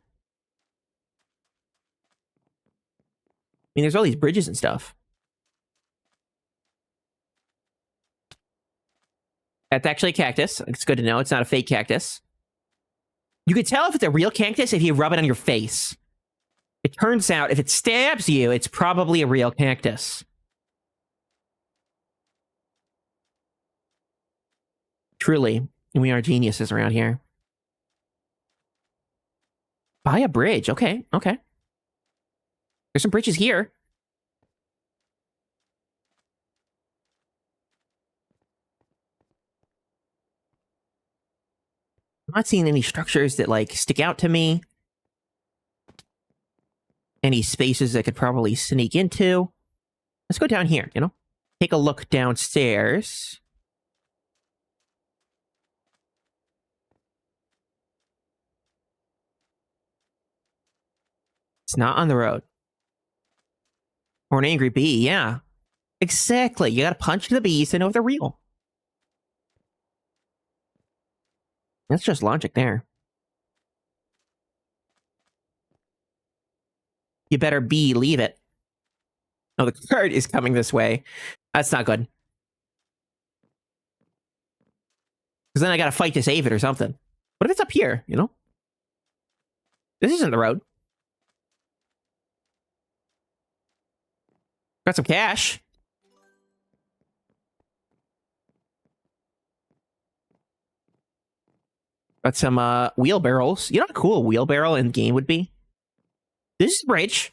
mean, there's all these bridges and stuff. That's actually a cactus. It's good to know. It's not a fake cactus. You can tell if it's a real cactus if you rub it on your face. It turns out, if it stabs you, it's probably a real cactus. Truly, we are geniuses around here. Buy a bridge. Okay, okay. There's some bridges here. I'm not seeing any structures that, like, stick out to me. Any spaces that could probably sneak into. Let's go down here, you know? Take a look downstairs. It's not on the road. Or an angry bee, yeah. Exactly. You gotta punch the bees to know if they're real. That's just logic there. You better believe it. Oh, the cart is coming this way. That's not good. Because then I gotta fight to save it or something. What if it's up here, you know? This isn't the road. Got some cash. Got some wheelbarrows. You know how cool a wheelbarrow in game would be? This is the bridge.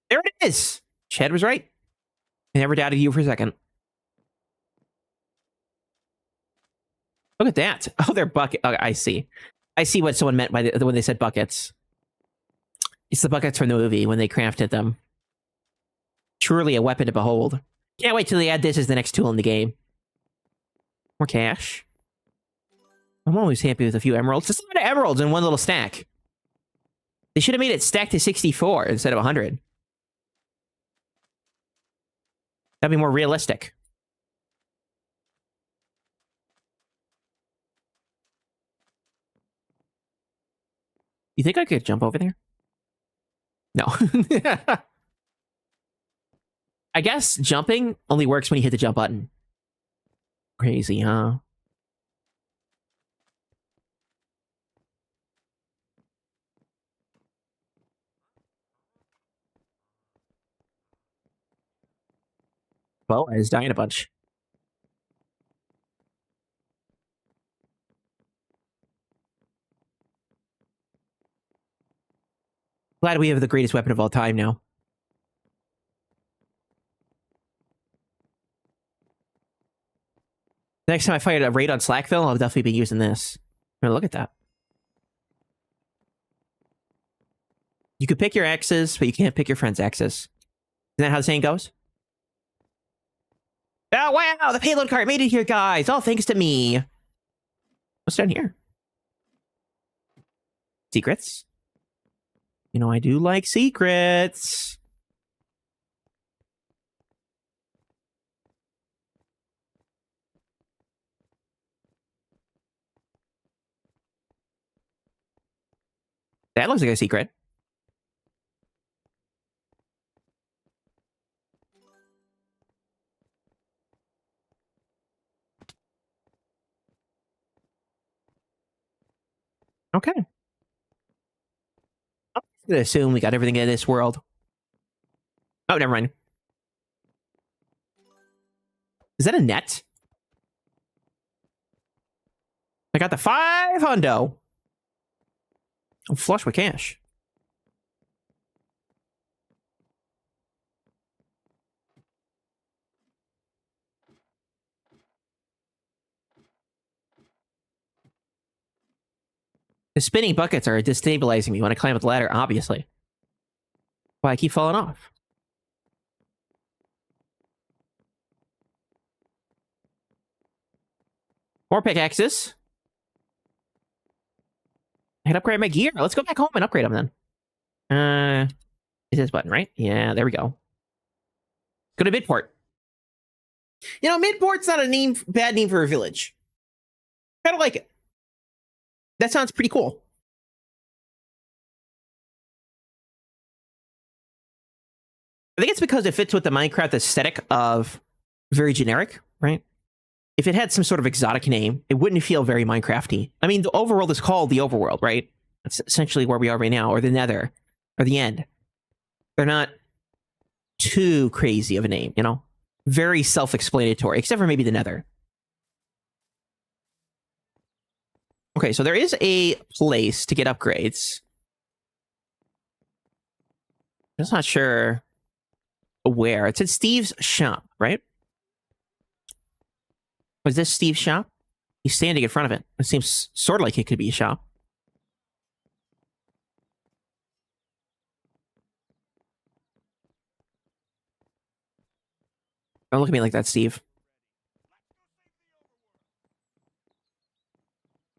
There it is. Chad was right. I never doubted you for a second. Look at that. Oh, they're bucket. Oh, I see. I see what someone meant by when they said buckets. It's the buckets from the movie when they crafted them. Truly a weapon to behold. Can't wait till they add this as the next tool in the game. More cash. I'm always happy with a few emeralds. Just a lot of emeralds in one little stack. They should have made it stack to 64 instead of 100. That'd be more realistic. You think I could jump over there? No. I guess jumping only works when you hit the jump button. Crazy, huh? Well, I was dying a bunch. Glad we have the greatest weapon of all time now. Next time I fight a raid on Slackville, I'll definitely be using this. Look at that. You could pick your exes, but you can't pick your friend's exes. Isn't that how the saying goes? Oh, wow! The payload cart made it here, guys! All thanks to me! What's down here? Secrets? You know, I do like secrets. That looks like a secret. Okay. I'm gonna assume we got everything in this world. Oh, never mind. Is that a net? I got the 500. I'm flush with cash. The spinning buckets are destabilizing me when I climb up the ladder, obviously. Why I keep falling off. More pickaxes. I can upgrade my gear. Let's go back home and upgrade them then. Is this button, right? Yeah, there we go. Go to Midport. You know, Midport's not a bad name for a village. Kind of like it. That sounds pretty cool. I think it's because it fits with the Minecraft aesthetic of very generic, right? If it had some sort of exotic name, it wouldn't feel very Minecrafty. I mean, the overworld is called the overworld, right? That's essentially where we are right now, or the nether, or the end. They're not too crazy of a name, you know? Very self-explanatory, except for maybe the nether. Okay, so there is a place to get upgrades. I'm just not sure where. It's at Steve's shop, right? Was this Steve's shop? He's standing in front of it. It seems sort of like it could be a shop. Don't look at me like that, Steve.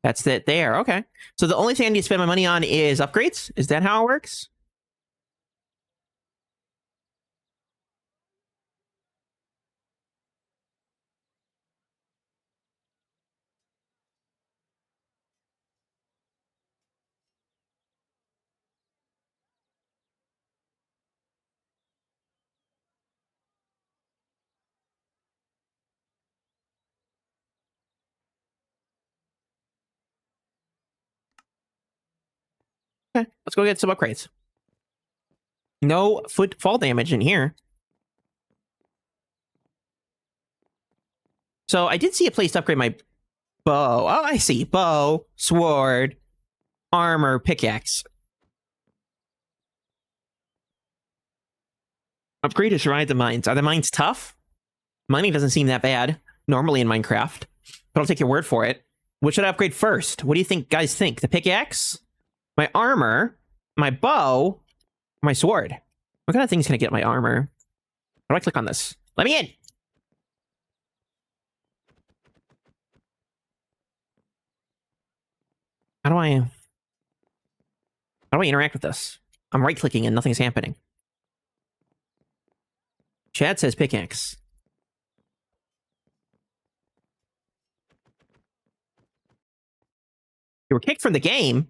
That's it there. Okay. So the only thing I need to spend my money on is upgrades? Is that how it works? Okay, let's go get some upgrades. No fall damage in here. So I did see a place to upgrade my bow. Oh, I see. Bow, sword, armor, pickaxe. Upgrade to survive the mines. Are the mines tough? Mining doesn't seem that bad normally in Minecraft, but I'll take your word for it. What should I upgrade first? What do you think, guys think? The pickaxe, my armor, my bow, my sword? What kind of thing's gonna get my armor? How do I click on this? Let me in! How do I interact with this? I'm right-clicking and nothing's happening. Chad says pickaxe. You were kicked from the game?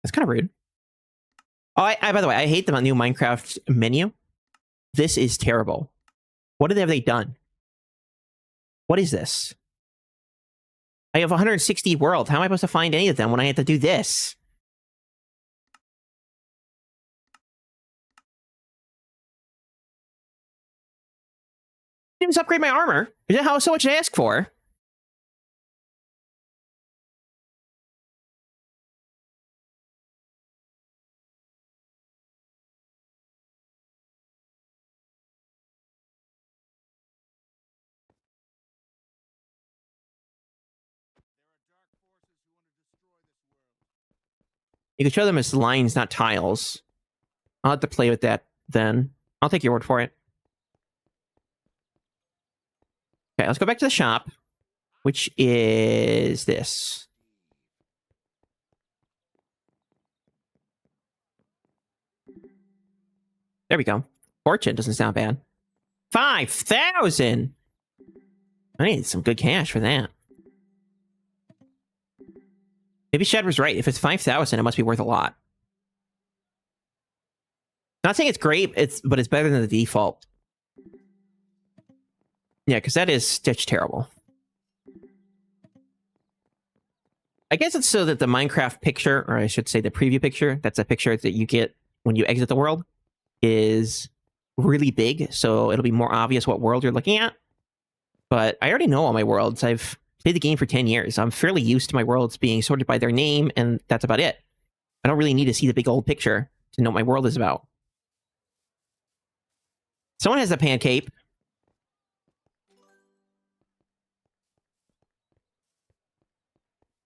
That's kind of rude. Oh, by the way, I hate the new Minecraft menu. This is terrible. What have they done? What is this? I have 160 worlds. How am I supposed to find any of them when I have to do this? Just upgrade my armor. Is that how so much to ask for? You could show them as lines, not tiles. I'll have to play with that then. I'll take your word for it. Okay, let's go back to the shop, which is this. There we go. Fortune doesn't sound bad. 5,000! I need some good cash for that. Maybe Shad was right. If it's 5,000, it must be worth a lot. Not saying it's great, but it's better than the default. Yeah, because that is just terrible. I guess it's so that the Minecraft picture, or I should say the preview picture, that's a picture that you get when you exit the world, is really big, so it'll be more obvious what world you're looking at. But I already know all my worlds. I've played the game for 10 years. I'm fairly used to my worlds being sorted by their name, and that's about it. I don't really need to see the big old picture to know what my world is about. Someone has a pancake.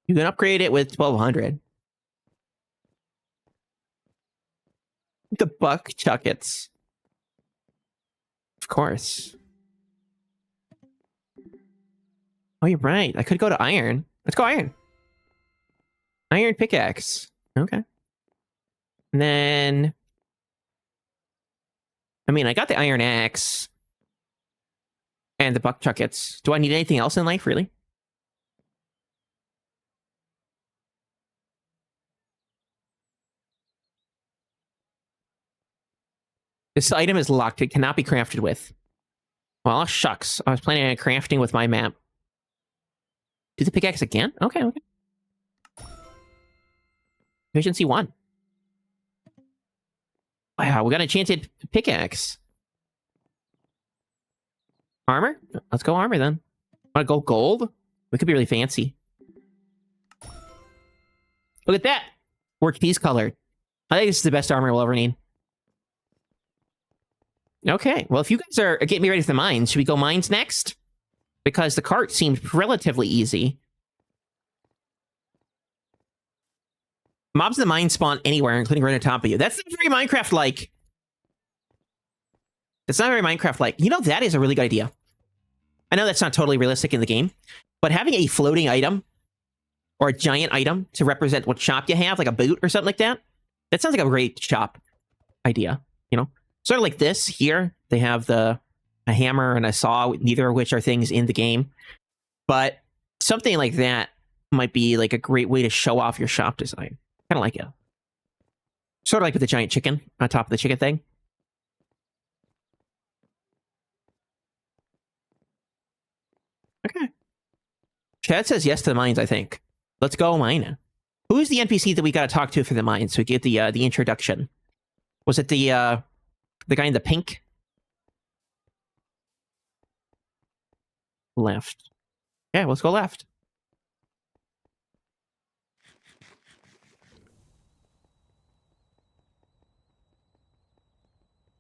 You can upgrade it with 1,200. The buck chuckets. Of course. Oh, you're right. I could go to iron. Let's go iron. Iron pickaxe. Okay. And then... I mean, I got the iron axe. And the buck chuckets. Do I need anything else in life, really? This item is locked. It cannot be crafted with. Well, shucks. I was planning on crafting with my map. Do the pickaxe again? Okay, okay. Efficiency 1. Wow, we got an enchanted pickaxe. Armor? Let's go armor then. Want to go gold? We could be really fancy. Look at that! Work piece colored. I think this is the best armor we'll ever need. Okay, well, if you guys are getting me ready for the mines, should we go mines next? Because the cart seemed relatively easy. Mobs in the mine spawn anywhere, including right on top of you. That's not very Minecraft-like. It's not very Minecraft-like. You know, that is a really good idea. I know that's not totally realistic in the game, but having a floating item or a giant item to represent what shop you have, like a boot or something like that, that sounds like a great shop idea, you know? Sort of like this here. They have a hammer and a saw, neither of which are things in the game. But something like that might be like a great way to show off your shop design. Kind of like it. Sort of like with the giant chicken on top of the chicken thing. Okay. Chad says yes to the mines, I think. Let's go mine. Who's the NPC that we got to talk to for the mines? So we get the introduction. Was it the guy in the pink? Left. Yeah, let's go left.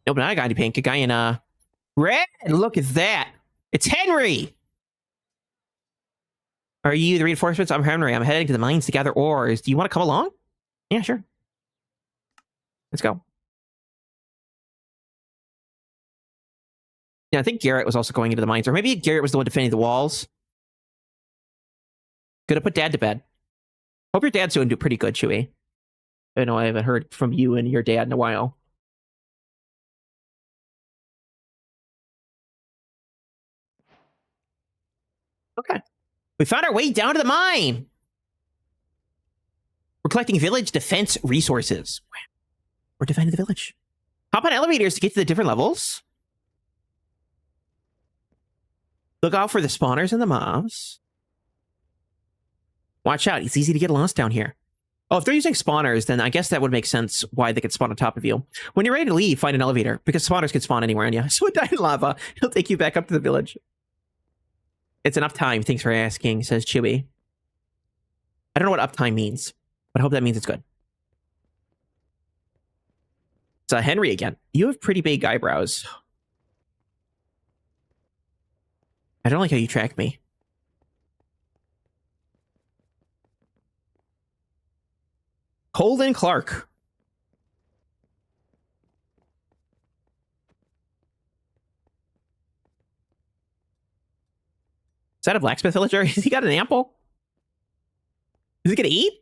Nope, not a guy in pink. A guy in red. Look at that. It's Henry. Are you the reinforcements? I'm Henry. I'm heading to the mines to gather ores. Do you want to come along? Yeah, sure. Let's go. Yeah, I think Garrett was also going into the mines. Or maybe Garrett was the one defending the walls. Gonna put Dad to bed. Hope your dad's doing pretty good, Chewy. I know I haven't heard from you and your dad in a while. Okay. We found our way down to the mine. We're collecting village defense resources. We're defending the village. Hop on elevators to get to the different levels. Look out for the spawners and the mobs. Watch out. It's easy to get lost down here. Oh, if they're using spawners, then I guess that would make sense why they could spawn on top of you. When you're ready to leave, find an elevator, because spawners can spawn anywhere on you. So it died in lava. It'll take you back up to the village. It's enough time. Thanks for asking, says Chewy. I don't know what uptime means, but I hope that means it's good. It's Henry again. You have pretty big eyebrows. I don't like how you track me. Colden Clark. Is that a blacksmith villager? Has he got an apple? Is he gonna eat?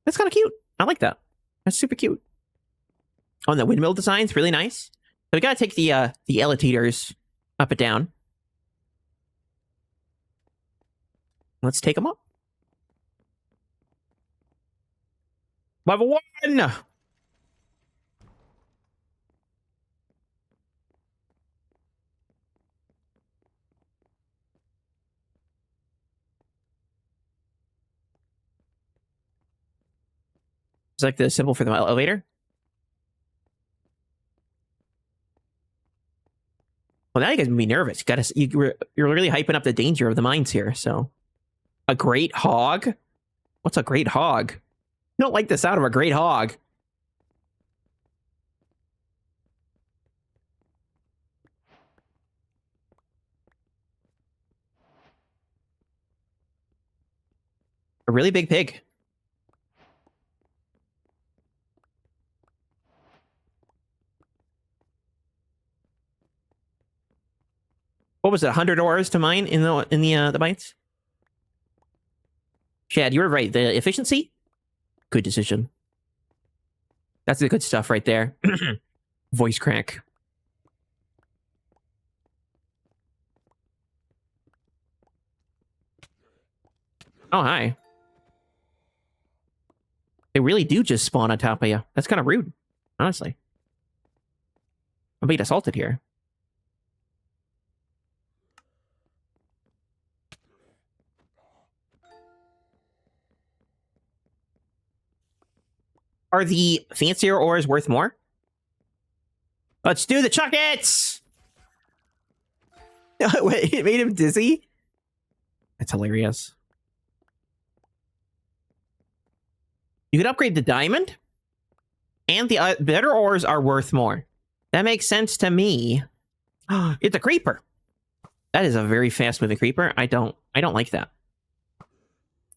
That's kind of cute. I like that. That's super cute. Oh, and the windmill design's really nice. So we gotta take the elevators up and down. Let's take them up. Level 1! It's like the symbol for the elevator. Well, now you guys can be nervous. You're really hyping up the danger of the mines here. So, a great hog. What's a great hog? I don't like the sound of a great hog. A really big pig. What was it? 100 ores to mine in the mines? Chad, you were right. The efficiency? Good decision. That's the good stuff right there. Voice crack. Oh, hi. They really do just spawn on top of you. That's kind of rude, honestly. I'm being assaulted here. Are the fancier ores worth more? Let's do the chuckets! Wait, it made him dizzy? That's hilarious. You can upgrade the diamond, and the better ores are worth more. That makes sense to me. It's a creeper. That is a very fast-moving creeper. I don't like that.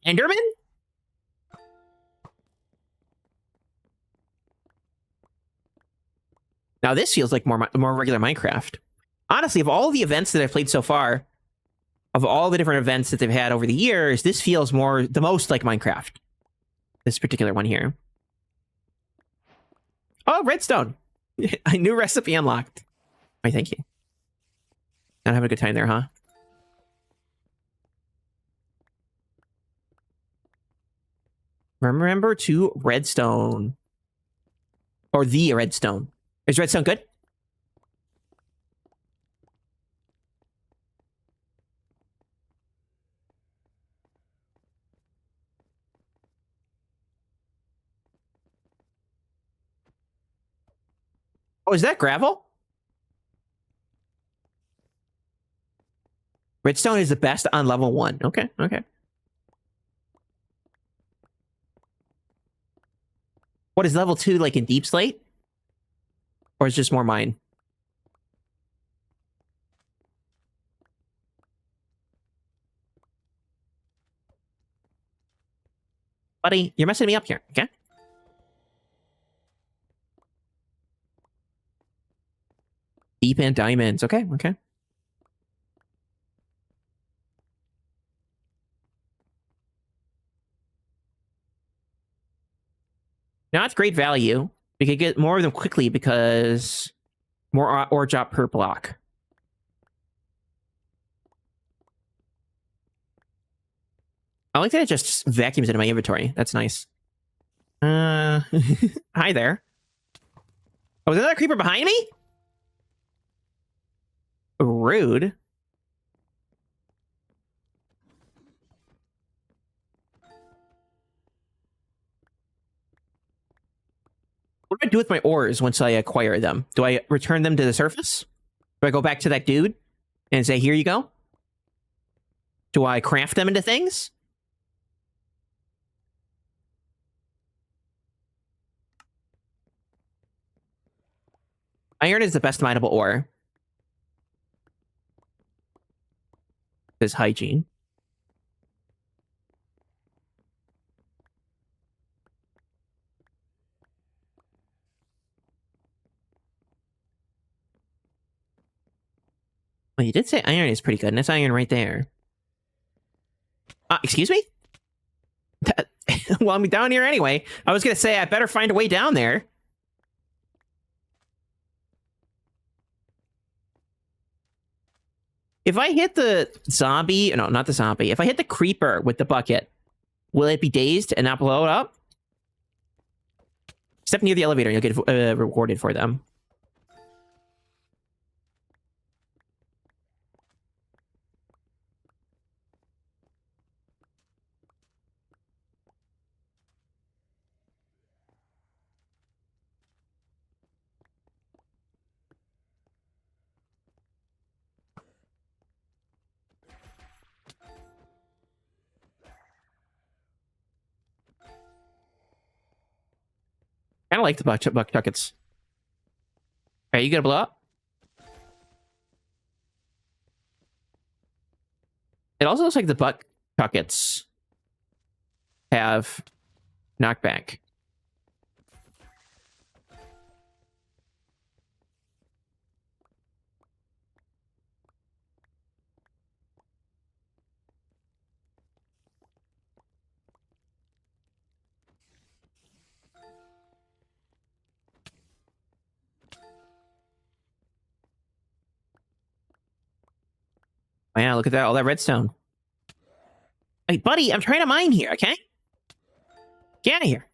Enderman? Now this feels like more regular Minecraft. Honestly, of all the events that I've played so far, of all the different events that they've had over the years, this feels the most like Minecraft. This particular one here. Oh, redstone. A new recipe unlocked. Why, thank you. Not having a good time there, huh? Remember to redstone. Or the redstone. Is redstone good? Oh, is that gravel? Redstone is the best on level 1. Okay, okay. What is level 2 like in Deep Slate? Or is it just more mine? Buddy, you're messing me up here, okay? Deep in diamonds. Okay, okay. Now it's great value. We could get more of them quickly because more ore drop per block. I like that it just vacuums into my inventory. That's nice. Hi there. Oh, is there another creeper behind me? Rude. What do I do with my ores once I acquire them? Do I return them to the surface? Do I go back to that dude and say, here you go? Do I craft them into things? Iron is the best mineable ore. Says hygiene. Well, you did say iron is pretty good, and it's iron right there. Excuse me? Well, I'm down here anyway. I was going to say I better find a way down there. If I hit the zombie... No, not the zombie. If I hit the creeper with the bucket, will it be dazed and not blow it up? Step near the elevator and you'll get rewarded for them. I don't like the buck buckets. Are you gonna blow up? It also looks like the buck buckets have knockback. Oh, yeah, look at that. All that redstone. Hey, buddy, I'm trying to mine here, okay? Get out of here.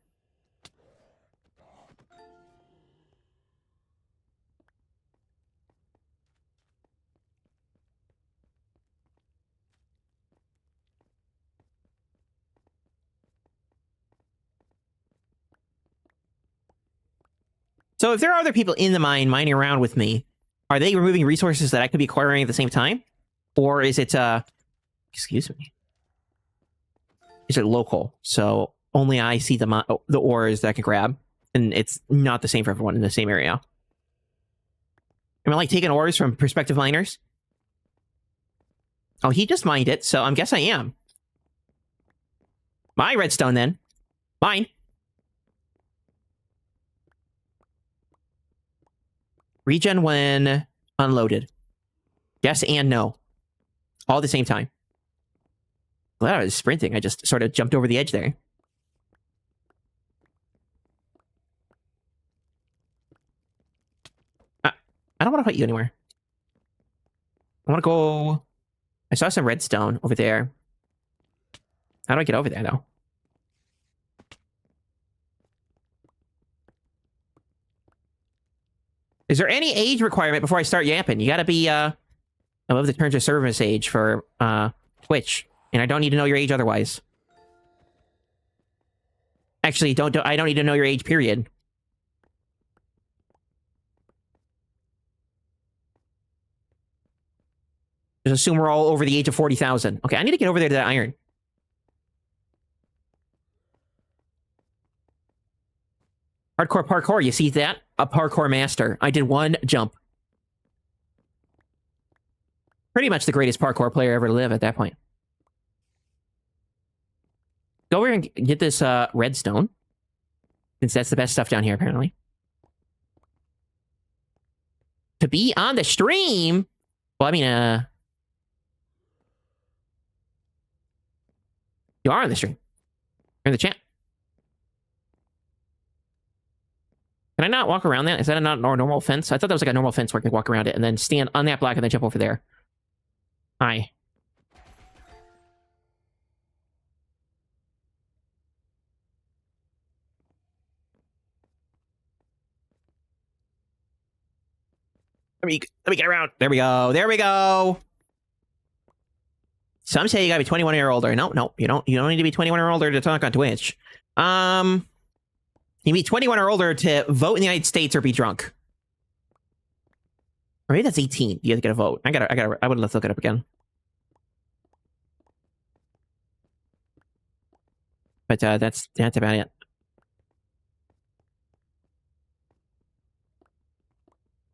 So if there are other people in the mine mining around with me, are they removing resources that I could be acquiring at the same time? Or is it, excuse me. Is it local? So only I see the ores that I can grab, and it's not the same for everyone in the same area. Am I like taking ores from prospective miners? Oh, he just mined it, so I guess I am. My redstone, then. Mine. Regen when unloaded. Yes and no. All at the same time. Glad I was sprinting. I just sort of jumped over the edge there. I don't want to fight you anywhere. I want to go... I saw some redstone over there. How do I get over there, though? Is there any age requirement before I start yapping? You gotta be, above the terms of service age for, Twitch. And I don't need to know your age otherwise. Actually, I don't need to know your age, period. Just assume we're all over the age of 40,000. Okay, I need to get over there to that iron. Hardcore parkour, you see that? A parkour master. I did one jump. Pretty much the greatest parkour player ever to live at that point. Go over and get this redstone. Since that's the best stuff down here, apparently. To be on the stream? Well, I mean, you are on the stream. You're in the chat. Can I not walk around that? Is that not a normal fence? I thought that was like a normal fence where I could walk around it and then stand on that block and then jump over there. Hi. Let me get around. There we go. There we go. Some say you gotta be 21 or older. No, you don't need to be 21 or older to talk on Twitch. You need 21 or older to vote in the United States or be drunk. Or maybe that's 18. You have to get a vote. I would let's look it up again. But that's about it.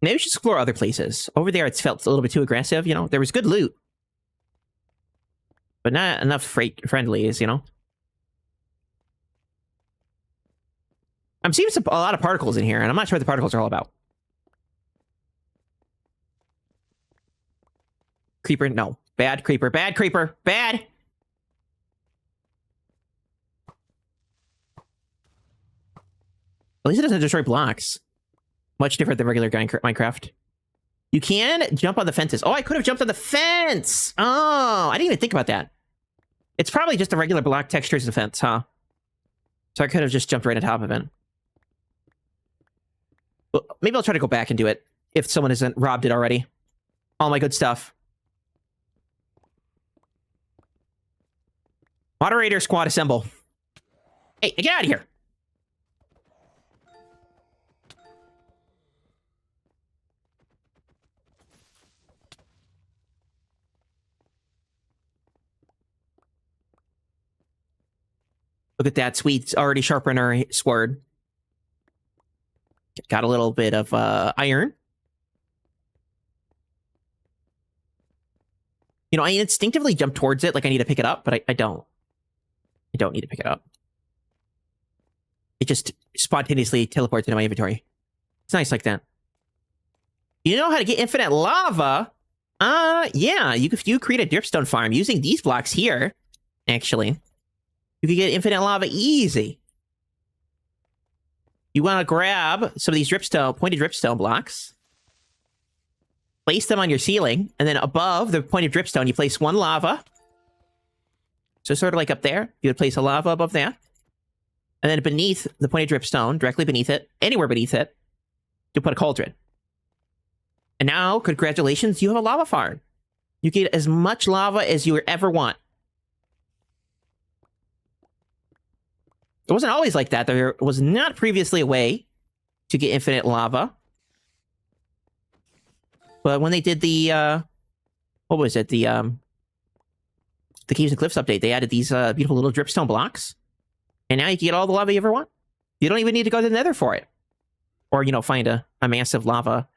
Maybe we should explore other places. Over there, it's felt a little bit too aggressive, you know? There was good loot. But not enough friendlies, you know? I'm seeing a lot of particles in here, and I'm not sure what the particles are all about. Creeper, no. Bad creeper, bad creeper, bad! At least it doesn't destroy blocks. Much different than regular Minecraft. You can jump on the fences. Oh, I could have jumped on the fence! Oh, I didn't even think about that. It's probably just a regular block texture as a fence, huh? So I could have just jumped right on top of it. Well, maybe I'll try to go back and do it if someone hasn't robbed it already. All my good stuff. Moderator squad assemble. Hey, get out of here. Look at that sweet, already sharpened our sword. Got a little bit of iron. You know, I instinctively jump towards it like I need to pick it up, but I don't. I don't need to pick it up. It just spontaneously teleports into my inventory. It's nice like that. You know how to get infinite lava? Yeah. If you create a dripstone farm using these blocks here, actually, you can get infinite lava easy. You want to grab some of these pointed dripstone blocks, place them on your ceiling, and then above the pointed dripstone, you place one lava. So sort of like up there, you would place a lava above that. And then beneath the pointed dripstone, directly beneath it, anywhere beneath it, you put a cauldron. And now, congratulations, you have a lava farm. You get as much lava as you ever want. It wasn't always like that. There was not previously a way to get infinite lava. But when they did the, what was it? The Caves and Cliffs update, they added these beautiful little dripstone blocks. And now you can get all the lava you ever want. You don't even need to go to the nether for it. Or, you know, find a massive lava.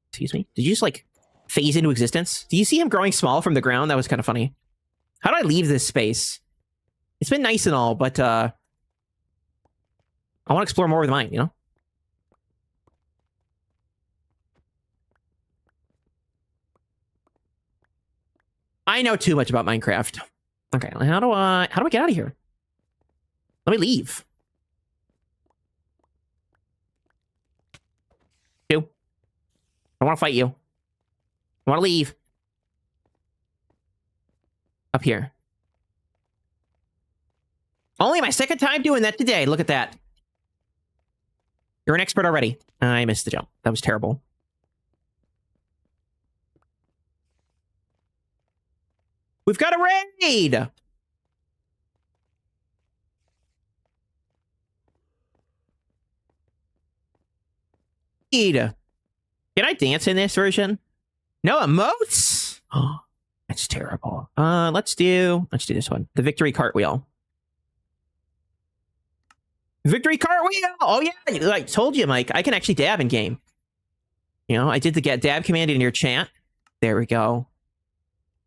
Excuse me. Did you just, like, phase into existence? Do you see him growing small from the ground? That was kind of funny. How do I leave this space? It's been nice and all, but, I want to explore more with mine, you know? I know too much about Minecraft. Okay, how do I get out of here? Let me leave. You. I want to fight you. I want to leave. Up here. Only my second time doing that today. Look at that. You're an expert already. I missed the jump. That was terrible. We've got a raid! Can I dance in this version? No emotes? That's terrible. Let's do this one. The victory cartwheel. Victory cartwheel! Oh yeah, I told you, Mike. I can actually dab in game. You know, I did the get dab command in your chat. There we go.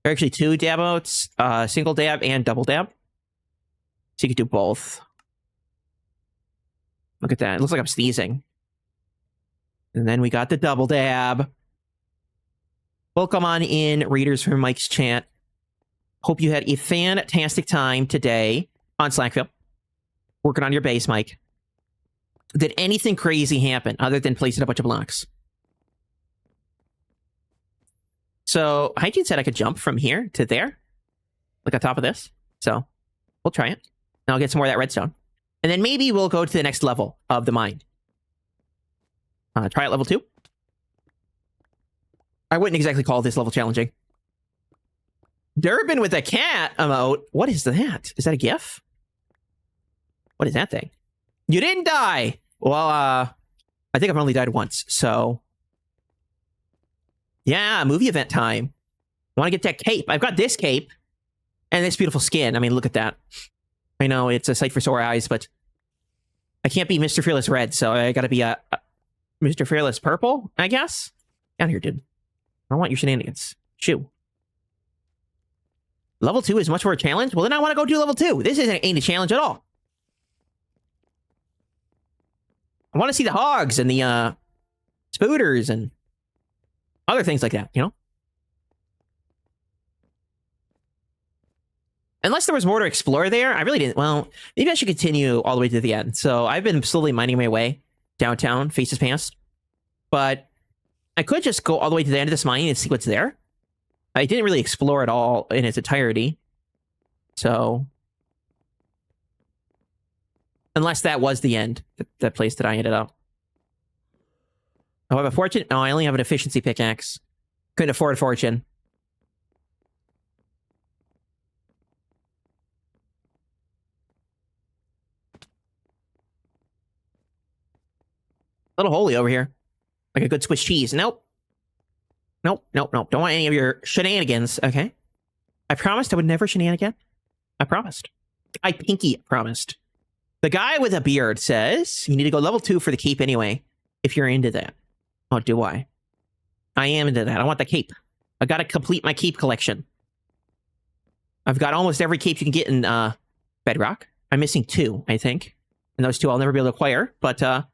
There are actually 2 dab modes, single dab and double dab. So you can do both. Look at that. It looks like I'm sneezing. And then we got the double dab. Welcome on in, readers from Mike's chat. Hope you had a fantastic time today on Slackville. Working on your base, Mike. Did anything crazy happen other than placing a bunch of blocks? So, Hygiene said I could jump from here to there. Like on top of this. So, we'll try it. And I'll get some more of that redstone. And then maybe we'll go to the next level of the mine. Try it level 2. I wouldn't exactly call this level challenging. Durbin with a cat emote. What is that? Is that a GIF? What is that thing? You didn't die! Well, I think I've only died once, so... Yeah, movie event time. I want to get that cape. I've got this cape. And this beautiful skin. I mean, look at that. I know it's a sight for sore eyes, but... I can't be Mr. Fearless red, so I gotta be a Mr. Fearless purple, I guess? Get out here, dude. I don't want your shenanigans. Shoo. Level 2 is much more a challenge? Well, then I want to go do level 2. This ain't a challenge at all. I want to see the hogs and the spooters and other things like that, you know? Unless there was more to explore there, I really didn't. Well, maybe I should continue all the way to the end. So I've been slowly mining my way downtown, faces past. But I could just go all the way to the end of this mine and see what's there. I didn't really explore it all in its entirety. So... Unless that was the end, that place that I ended up. Oh, I have a fortune? No, I only have an efficiency pickaxe. Couldn't afford a fortune. Little holy over here. Like a good Swiss cheese. Nope. Nope, nope, nope. Don't want any of your shenanigans, okay? I promised I would never shenanigan. I promised. I pinky promised. The guy with a beard says, you need to go level 2 for the cape anyway, if you're into that. Oh, do I? I am into that. I want the cape. I gotta complete my cape collection. I've got almost every cape you can get in Bedrock. I'm missing 2, I think. And those 2 I'll never be able to acquire, but I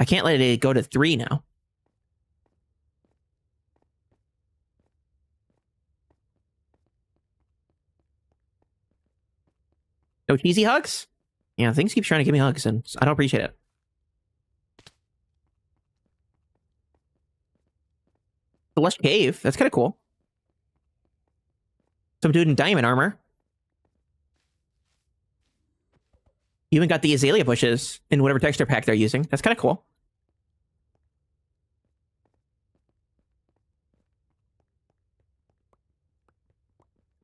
can't let it go to 3 now. No cheesy hugs? Yeah, things keep trying to give me hugs, and I don't appreciate it. The Lush Cave. That's kind of cool. Some dude in diamond armor. You even got the azalea bushes in whatever texture pack they're using. That's kind of cool.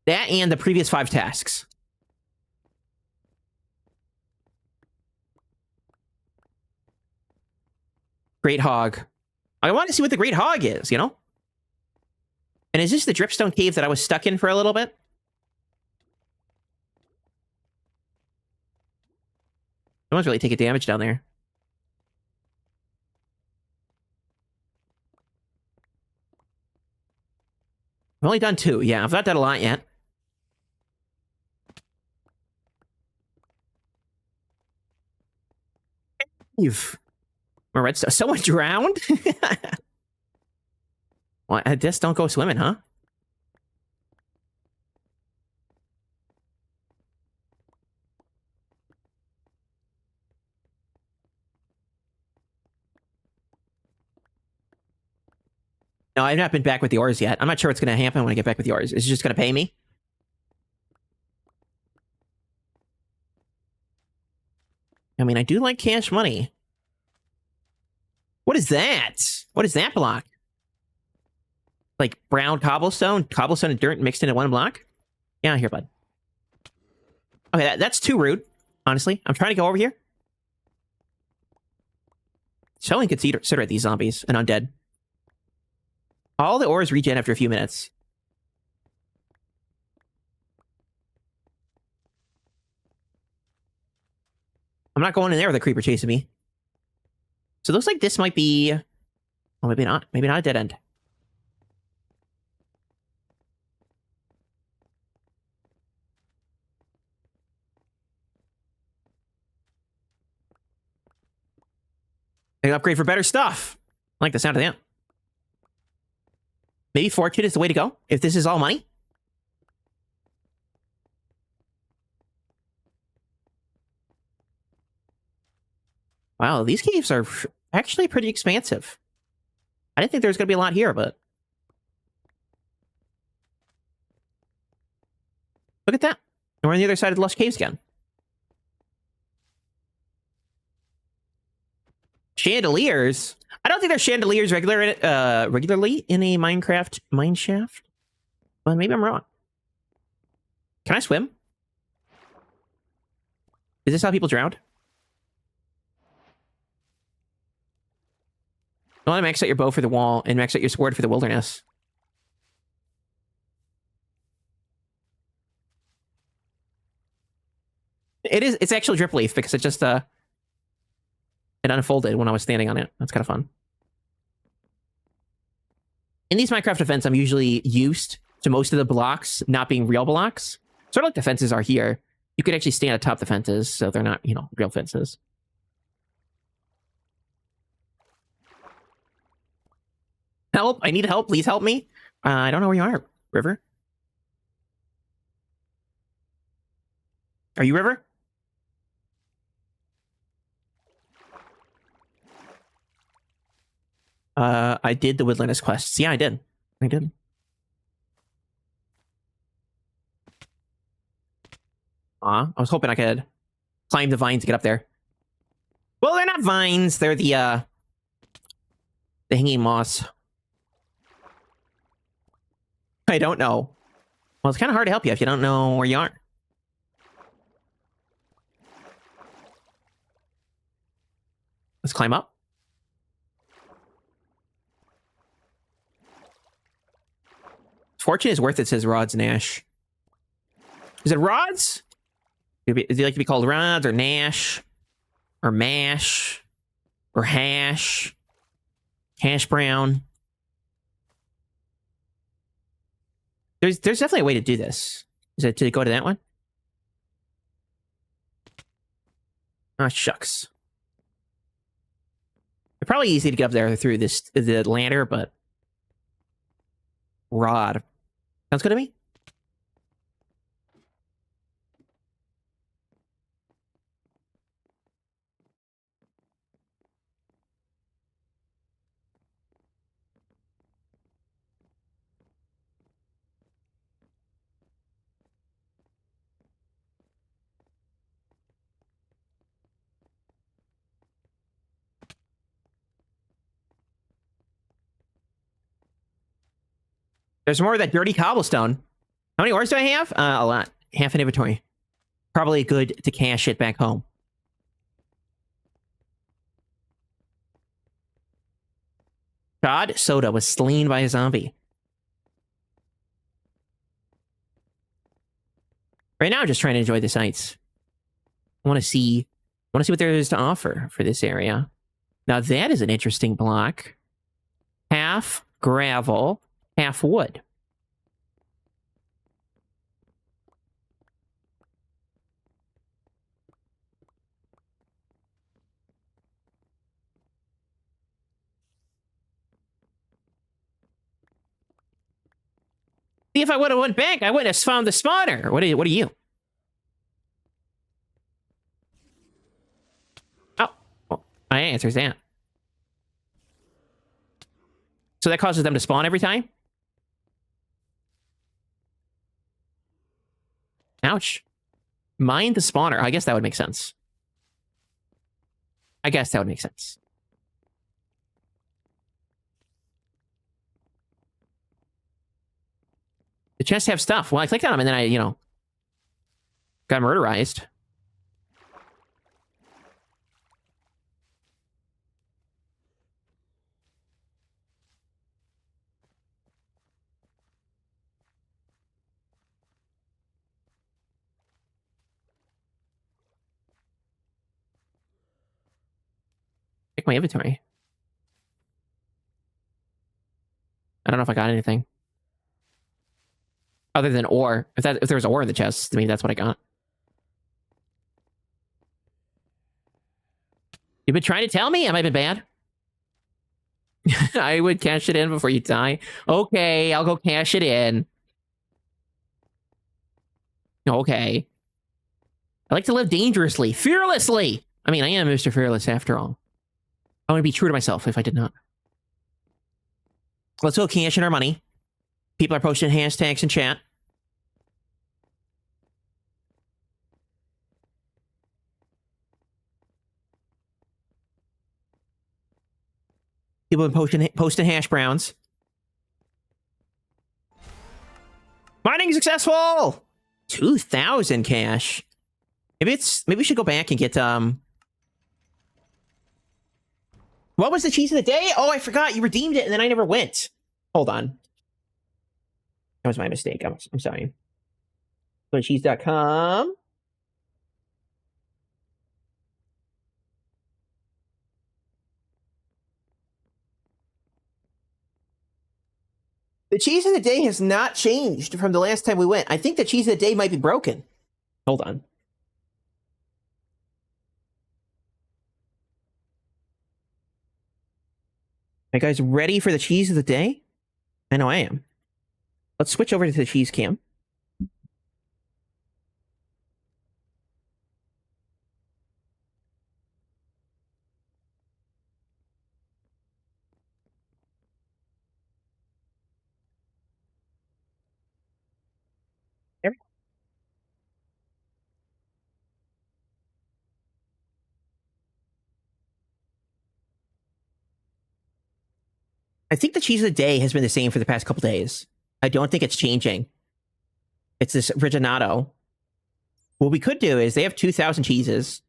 That and the previous 5 tasks. Great Hog. I want to see what the Great Hog is, you know? And is this the dripstone cave that I was stuck in for a little bit? No one's really taking damage down there. I've only done 2. Yeah, I've not done a lot yet. Redstone. Someone drowned? Well, I just don't go swimming, huh? No, I've not been back with the ores yet. I'm not sure what's going to happen when I get back with the ores. Is it just going to pay me? I mean, I do like cash money. What is that? What is that block? Like brown cobblestone? Cobblestone and dirt mixed into one block? Yeah, here, bud. Okay, that's too rude, honestly. I'm trying to go over here. So inconsiderate, these zombies and undead. All the ores regen after a few minutes. I'm not going in there with a creeper chasing me. So it looks like this might be... Well, maybe not. Maybe not a dead end. They upgrade for better stuff. I like the sound of that. Maybe fortune is the way to go, if this is all money. Wow, these caves are actually pretty expansive. I didn't think there was going to be a lot here, but... Look at that. We're on the other side of the Lush Caves again. Chandeliers? I don't think there's chandeliers regularly in a Minecraft mineshaft. Well, maybe I'm wrong. Can I swim? Is this how people drowned? I want to max out your bow for the wall and max out your sword for the wilderness. It's actually drip leaf because it just it unfolded when I was standing on it. That's kind of fun. In these Minecraft events, I'm usually used to most of the blocks not being real blocks. Sort of like the fences are here. You could actually stand atop the fences, so they're not, you know, real fences. Help! I need help. Please help me. I don't know where you are, River. Are you River? I did the Woodlanders quests. Yeah, I did. I did. I was hoping I could climb the vines to get up there. Well, they're not vines. They're the hanging moss. I don't know. Well, it's kind of hard to help you if you don't know where you are. Let's climb up. Fortune is worth it, says Rods Nash. Is it Rods? Does he like to be called Rods or Nash? Or Mash? Or Hash? Hash Brown? There's definitely a way to do this. Is it to go to that one? Oh, shucks. It's probably easy to get up there through the ladder, but... Rod. Sounds good to me. There's more of that dirty cobblestone. How many ores do I have? A lot. Half an inventory. Probably good to cash it back home. God Soda was slain by a zombie. Right now, I'm just trying to enjoy the sights. I want to see what there is to offer for this area. Now, that is an interesting block. Half gravel, half wood. See, if I would have went back, I wouldn't have found the spawner. What are you? Oh, well, my answer's that. So that causes them to spawn every time? Ouch. Mine the spawner. I guess that would make sense. I guess that would make sense. The chests have stuff. Well, I clicked on them and then I, got murderized. Check my inventory. I don't know if I got anything. Other than ore. If there's ore in the chest, I mean, that's what I got. You've been trying to tell me? Have I been bad? I would cash it in before you die. Okay, I'll go cash it in. Okay. I like to live dangerously, fearlessly. I mean, I am Mr. Fearless after all. I want to be true to myself if I did not. Let's go cash in our money. People are posting hashtags in chat. People have been posting hash browns. Mining successful! 2,000 cash. Maybe we should go back and get what was the cheese of the day? Oh, I forgot. You redeemed it and then I never went. Hold on. That was my mistake. I'm sorry. Go to cheese.com. The cheese of the day has not changed from the last time we went. I think the cheese of the day might be broken. Hold on. Are you guys ready for the cheese of the day? I know I am. Let's switch over to the cheese cam. I think the cheese of the day has been the same for the past couple days. I don't think it's changing. It's this Reginato. What we could do is they have 2,000 cheeses.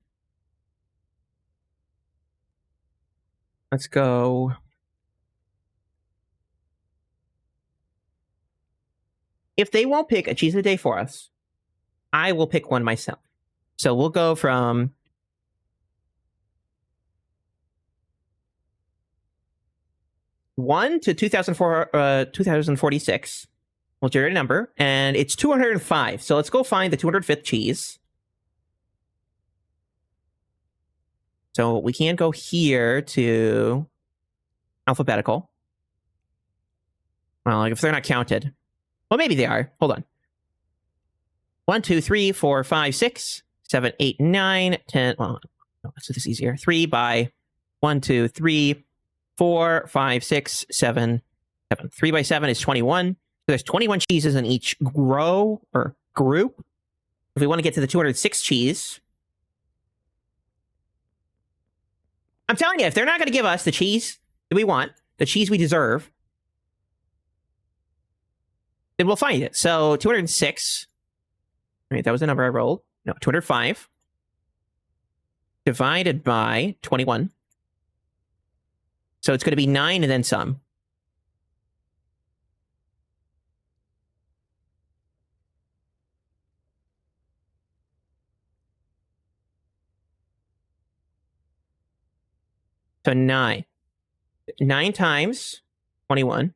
Let's go. If they won't pick a cheese of the day for us, I will pick one myself. So we'll go from one to 2046. We'll generate a number, and it's 205. So let's go find the 205th cheese. So we can go here to alphabetical. Well, like if they're not counted. Well, maybe they are. Hold on. 1, 2, 3, 4, 5, 6, 7, 8, 9, 10. Well, no, let's do this easier. 3 by 1, 2, 3, 4, 5, 6, 7, 7. 3 by 7 is 21. So there's 21 cheeses in each row or group. If we want to get to the 206 cheese, I'm telling you, if they're not going to give us the cheese that we want, the cheese we deserve, then we'll find it. So 206. All right, that was the number I rolled. No, 205 divided by 21. So it's going to be 9 and then some. So 9. 9 times 21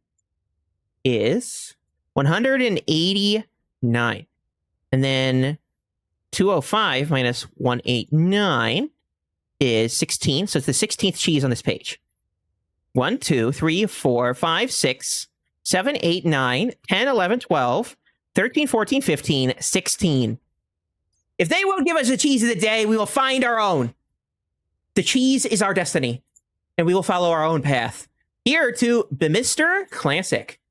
is 189. And then 205 minus 189 is 16. So it's the 16th cheese on this page. 1, 2, 3, 4, 5, 6, 7, 8, 9, 10, 11, 12, 13, 14, 15, 16. If they won't give us the cheese of the day, we will find our own. The cheese is our destiny, and we will follow our own path. Here to Mr. Classic.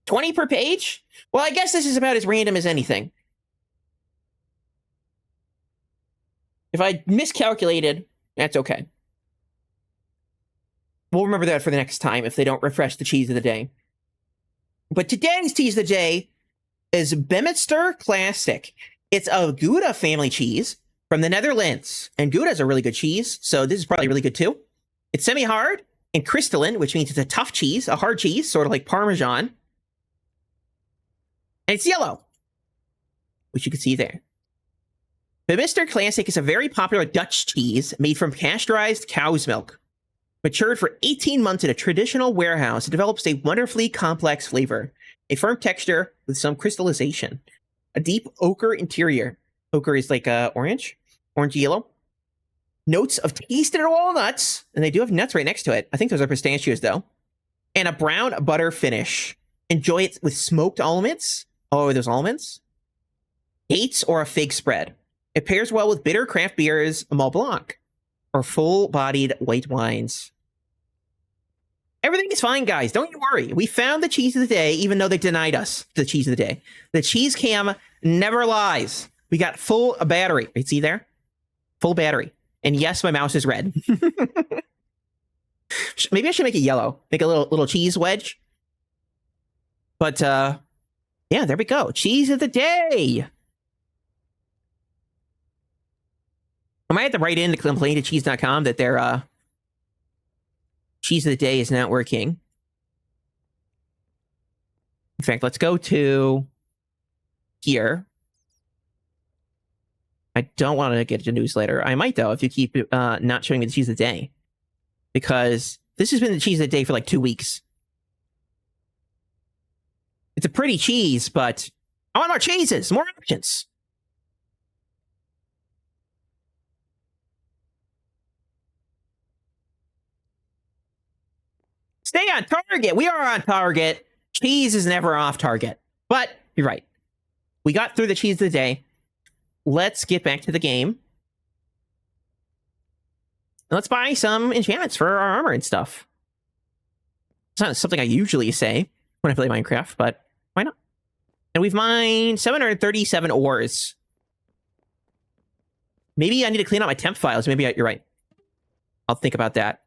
20 per page? Well, I guess this is about as random as anything. If I miscalculated, that's okay. We'll remember that for the next time if they don't refresh the cheese of the day. But today's cheese of the day is Mr. Classic. It's a Gouda family cheese from the Netherlands. And Gouda is a really good cheese, so this is probably really good too. It's semi-hard and crystalline, which means it's a tough cheese, a hard cheese, sort of like Parmesan. And it's yellow, which you can see there. The Mr. Classic is a very popular Dutch cheese made from pasteurized cow's milk. Matured for 18 months in a traditional warehouse, it develops a wonderfully complex flavor, a firm texture with some crystallization, a deep ochre interior. Ochre is like orange yellow. Notes of tasted walnuts, and they do have nuts right next to it. I think those are pistachios though. And a brown butter finish. Enjoy it with smoked almonds. Oh, those almonds? Dates or a fig spread. It pairs well with bitter craft beers, a Mont Blanc, or full-bodied white wines. Everything is fine, guys. Don't you worry. We found the cheese of the day, even though they denied us the cheese of the day. The cheese cam never lies. We got full battery. Right, see there? Full battery. And yes, my mouse is red. Maybe I should make it yellow. Make a little cheese wedge. But, yeah, there we go. Cheese of the day. I might have to write in to complain to cheese.com that their cheese of the day is not working. In fact, let's go to here. I don't want to get a newsletter. I might, though, if you keep not showing me the cheese of the day. Because this has been the cheese of the day for like 2 weeks. It's a pretty cheese, but I want more cheeses, more options. Stay on target. We are on target. Cheese is never off target. But you're right. We got through the cheese of the day. Let's get back to the game. Let's buy some enchantments for our armor and stuff. It's not something I usually say when I play Minecraft, but why not? And we've mined 737 ores. Maybe I need to clean out my temp files. Maybe you're right. I'll think about that.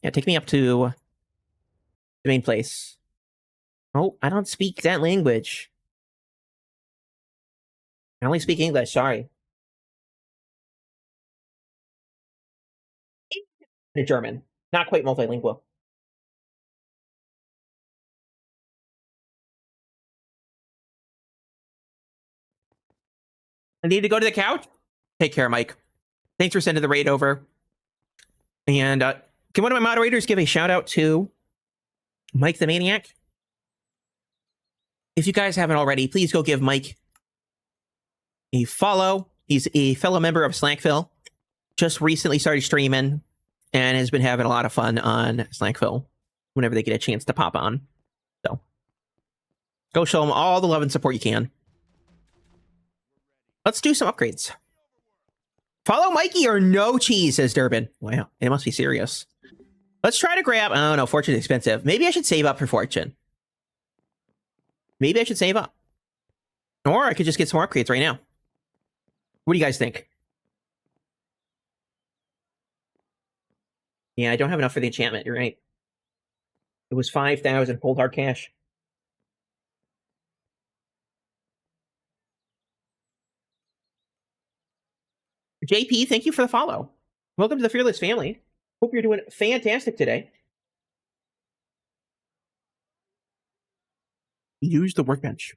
Yeah, take me up to the main place. Oh, I don't speak that language. I only speak English, sorry. In German. Not quite multilingual. I need to go to the couch? Take care, Mike. Thanks for sending the raid over. And can one of my moderators give a shout out to Mike the Maniac? If you guys haven't already, please go give Mike a follow. He's a fellow member of Slackville. Just recently started streaming and has been having a lot of fun on Slackville whenever they get a chance to pop on. So go show him all the love and support you can. Let's do some upgrades. Follow Mikey or no cheese, says Durbin. Wow, it must be serious. Let's try to grab... Oh, no, Fortune's expensive. Maybe I should save up for Fortune. Maybe I should save up. Or I could just get some more upgrades right now. What do you guys think? Yeah, I don't have enough for the enchantment. You're right. It was 5,000 cold hard cash. JP, thank you for the follow. Welcome to the Fearless family. Hope you're doing fantastic today. Use the workbench.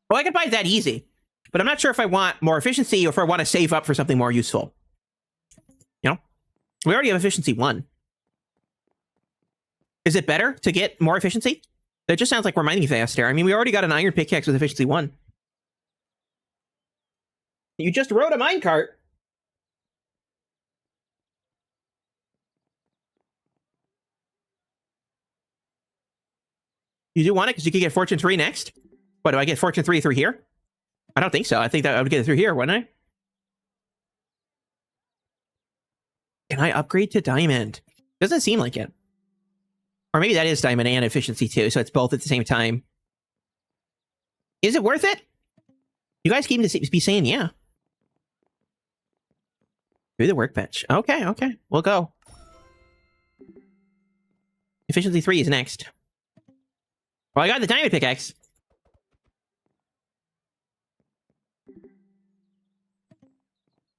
Well, I can buy that easy, but I'm not sure if I want more efficiency or if I want to save up for something more useful. You know, we already have efficiency 1. Is it better to get more efficiency? That just sounds like we're mining faster. I mean, we already got an iron pickaxe with efficiency 1. You just rode a minecart. You do want it because you could get Fortune 3 next? What, do I get Fortune 3 through here? I don't think so. I think that I would get it through here, wouldn't I? Can I upgrade to Diamond? Doesn't seem like it. Or maybe that is Diamond and Efficiency 2, so it's both at the same time. Is it worth it? You guys seem to be saying yeah. Through the workbench. Okay, okay. We'll go. Efficiency 3 is next. Well, I got the diamond pickaxe.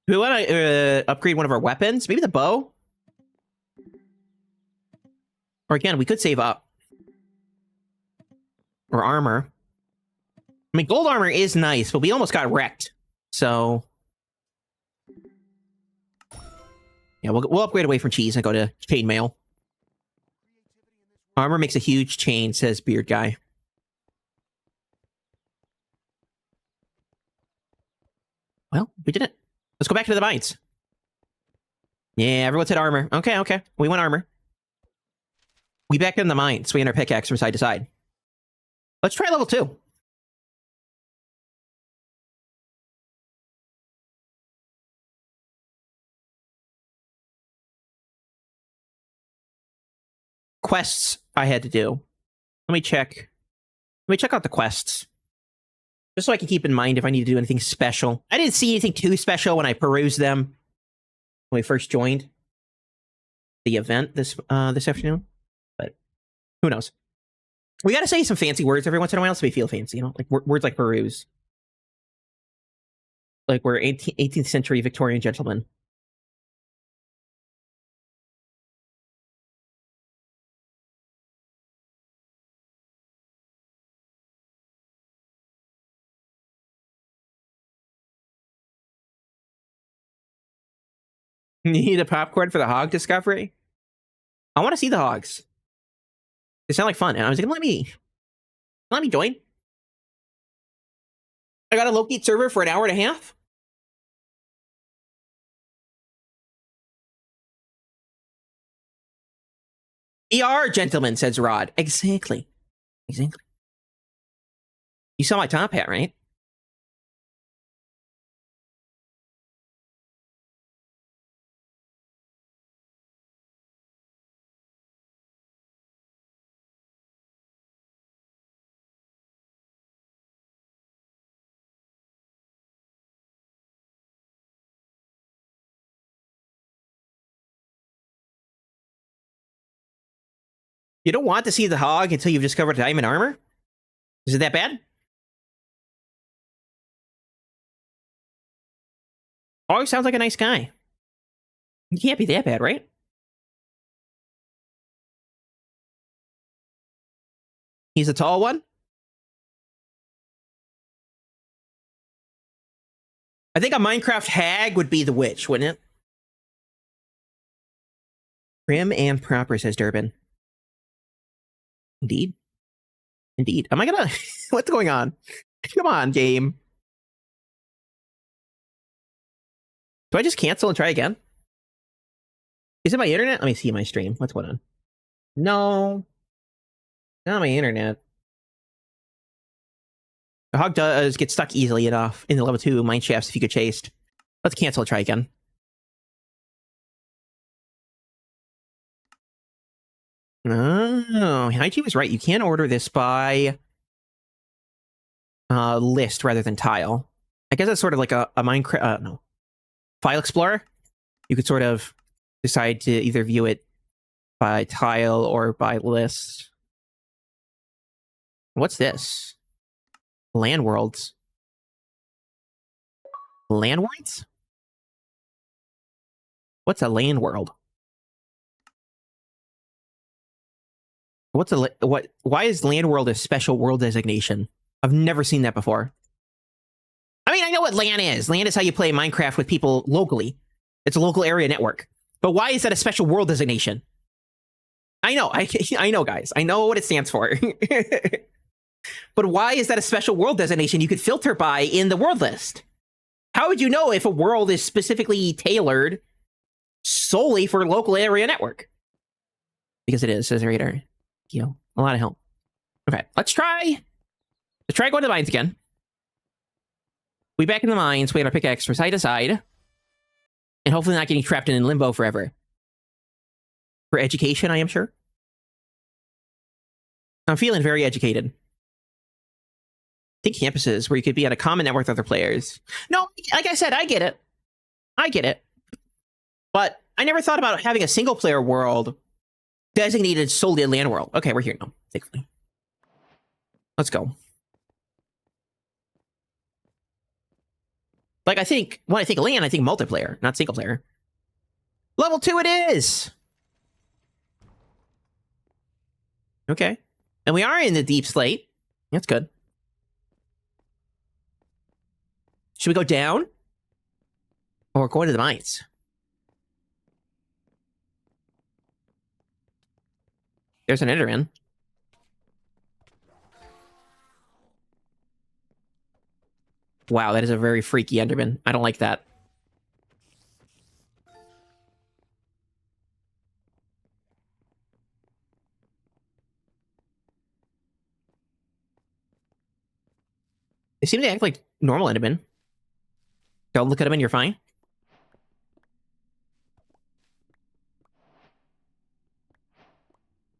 Do we want to upgrade one of our weapons? Maybe the bow? Or again, we could save up. Or armor. I mean, gold armor is nice, but we almost got wrecked. So... yeah, we'll upgrade away from cheese and go to chainmail. Armor makes a huge chain, says Beard Guy. Well, we did it. Let's go back to the mines. Yeah, everyone said armor. Okay, okay. We want armor. We back in the mines. Swinging our pickaxe from side to side. Let's try level 2. Quests I had to do. Let me check. Let me check out the quests. Just so I can keep in mind if I need to do anything special. I didn't see anything too special when I perused them when we first joined the event this afternoon. But who knows? We gotta say some fancy words every once in a while so we feel fancy, you know? Like words like peruse. Like we're 18th century Victorian gentlemen. Need a popcorn for the hog discovery? I want to see the hogs. They sound like fun. And I was like, let me join. I got a locate server for an hour and a half. ER, gentlemen, says Rod. Exactly. Exactly. You saw my top hat, right? You don't want to see the hog until you've discovered diamond armor? Is it that bad? Hog sounds like a nice guy. He can't be that bad, right? He's a tall one? I think a Minecraft hag would be the witch, wouldn't it? Prim and proper, says Durbin. Indeed. Indeed. Am I gonna... What's going on? Come on, game. Do I just cancel and try again? Is it my internet? Let me see my stream. What's going on? No. Not my internet. The hog does get stuck easily enough in the level 2 mine shafts if you get chased. Let's cancel and try again. Oh, Hygie was right. You can order this by list rather than tile. I guess that's sort of like a Minecraft, no. File Explorer. You could sort of decide to either view it by tile or by list. What's this? Land worlds. Land worlds? What's a land world? What's a what? Why is land world a special world designation? I've never seen that before. I mean, I know what LAN is. LAN is how you play Minecraft with people locally. It's a local area network. But why is that a special world designation? I know, I know, guys. I know what it stands for. But why is that a special world designation you could filter by in the world list? How would you know if a world is specifically tailored solely for local area network? Because it is, says Raider. You know, a lot of help. Okay, let's try going to the mines again. We back in the mines, we had our pickaxe from side to side. And hopefully not getting trapped in limbo forever. For education, I am sure. I'm feeling very educated. I think campuses where you could be on a common network with other players. No, like I said, I get it. I get it. But I never thought about having a single player world designated solely a LAN world. Okay, we're here now. Thankfully. Let's go. Like, I think, when I think LAN, I think multiplayer, not single player. Level 2 it is! Okay. And we are in the deep slate. That's good. Should we go down? Or go into the mines? There's an Enderman. Wow, that is a very freaky Enderman. I don't like that. They seem to act like normal Endermen. Don't look at them and you're fine.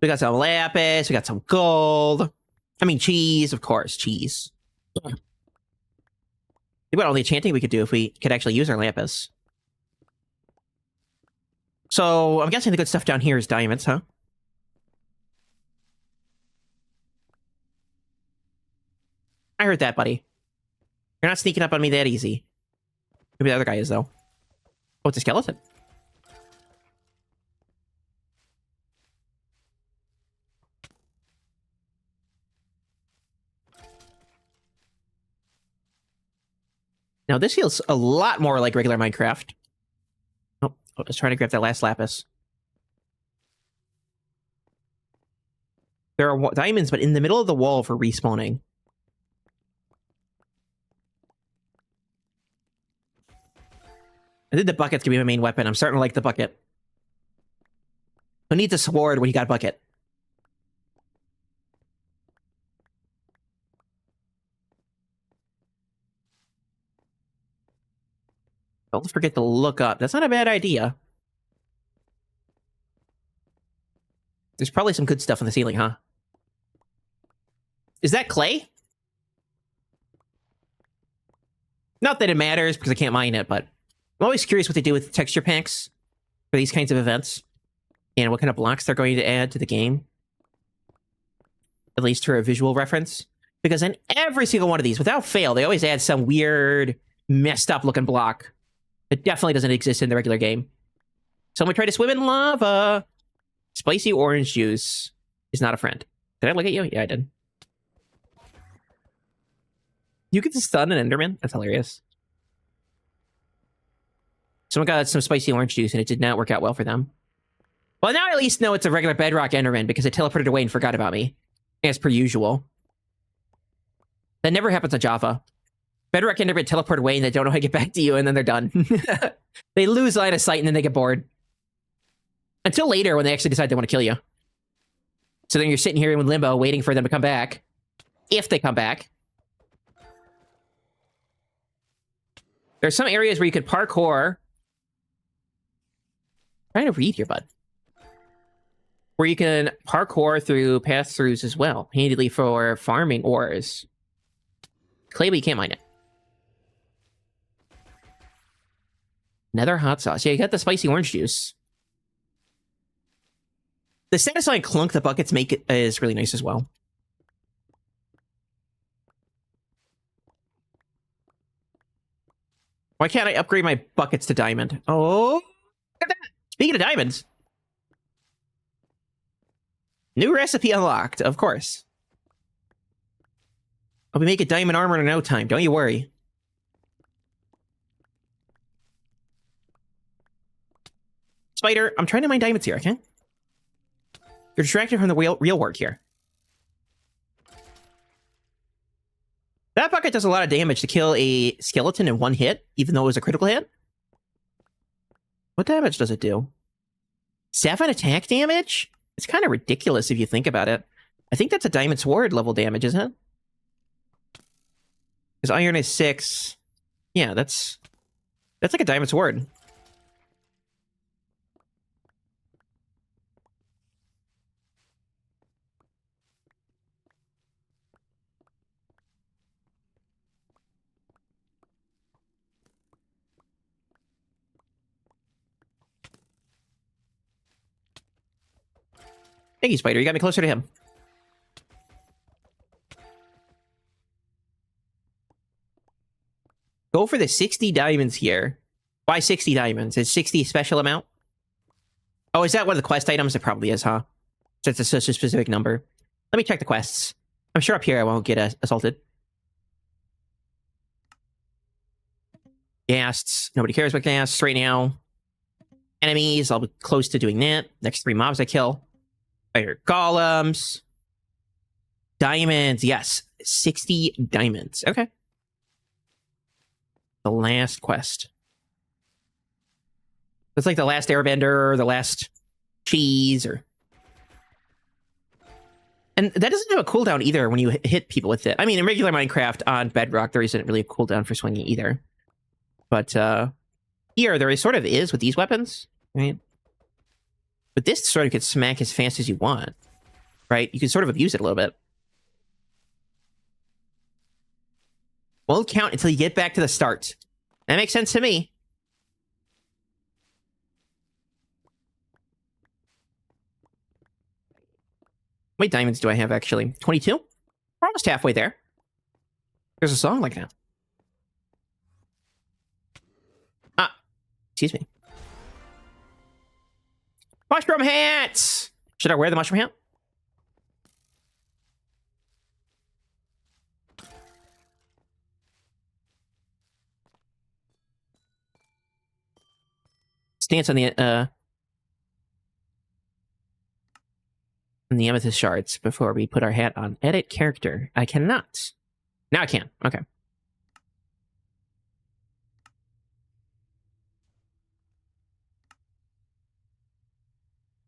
We got some lapis, we got some gold. I mean, cheese, of course, cheese. Think about all the enchanting we could do if we could actually use our lapis. So, I'm guessing the good stuff down here is diamonds, huh? I heard that, buddy. You're not sneaking up on me that easy. Maybe the other guy is, though. Oh, it's a skeleton. Now, this feels a lot more like regular Minecraft. Oh, I was trying to grab that last lapis. There are diamonds, but in the middle of the wall for respawning. I think the bucket's gonna be my main weapon. I'm starting to like the bucket. Who needs a sword when you got a bucket? Don't forget to look up. That's not a bad idea. There's probably some good stuff on the ceiling, huh? Is that clay? Not that it matters, because I can't mine it, but I'm always curious what they do with texture packs for these kinds of events. And what kind of blocks they're going to add to the game. At least for a visual reference. Because in every single one of these, without fail, they always add some weird, messed up looking block. It definitely doesn't exist in the regular game. Someone tried to swim in lava. Spicy orange juice is not a friend. Did I look at you? Yeah, I did. You get to stun an Enderman? That's hilarious. Someone got some spicy orange juice and it did not work out well for them. Well, now I at least know it's a regular bedrock Enderman because it teleported away and forgot about me. As per usual. That never happens on Java. Bedrock Enderman teleport away and they don't know how to get back to you and then they're done. They lose line of sight and then they get bored. Until later when they actually decide they want to kill you. So then you're sitting here in limbo waiting for them to come back. If they come back. There's some areas where you could parkour. I'm trying to read here, bud. Where you can parkour through pass-throughs as well. Handily for farming ores. Clay, but you can't mine it. Nether hot sauce. Yeah, you got the spicy orange juice. The satisfying clunk the buckets make it is really nice as well. Why can't I upgrade my buckets to diamond? Oh, look at that. Speaking of diamonds. New recipe unlocked, of course. I'll be making diamond armor in no time. Don't you worry. Spider, I'm trying to mine diamonds here, okay? You're distracted from the real work here. That bucket does a lot of damage to kill a skeleton in one hit, even though it was a critical hit. What damage does it do? 7 attack damage? It's kind of ridiculous if you think about it. I think that's a diamond sword level damage, isn't it? Because iron is 6. Yeah, that's like a diamond sword. Thank you, Spider. You got me closer to him. Go for the 60 diamonds here. Why 60 diamonds? Is 60 a special amount? Oh, is that one of the quest items? It probably is, huh? Since it's such a specific number. Let me check the quests. I'm sure up here I won't get assaulted. Ghasts. Nobody cares about ghasts right now. Enemies. I'll be close to doing that. Next 3 mobs I kill. Fire golems. Diamonds. Yes. 60 diamonds. Okay. The last quest. It's like the last airbender or the last cheese or... And that doesn't have a cooldown either when you hit people with it. I mean, in regular Minecraft on Bedrock, there isn't really a cooldown for swinging either. But here, there sort of is with these weapons, right? But this sort of could smack as fast as you want, right? You can sort of abuse it a little bit. Won't count until you get back to the start. That makes sense to me. How many diamonds do I have, actually? 22? We're almost halfway there. There's a song like that. Ah. Excuse me. Mushroom hats! Should I wear the mushroom hat? Stance on the amethyst shards before we put our hat on. Edit character. I cannot. Now I can. Okay.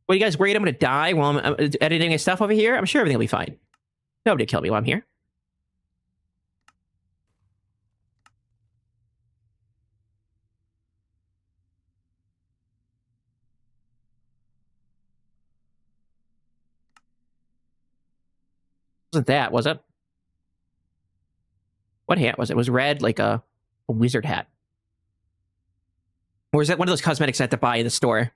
Well, you guys worried I'm going to die while I'm editing my stuff over here? I'm sure everything will be fine. Nobody kill me while I'm here. Wasn't that, was it? What hat was it? It was red, like a wizard hat. Or is that one of those cosmetics I have to buy in the store?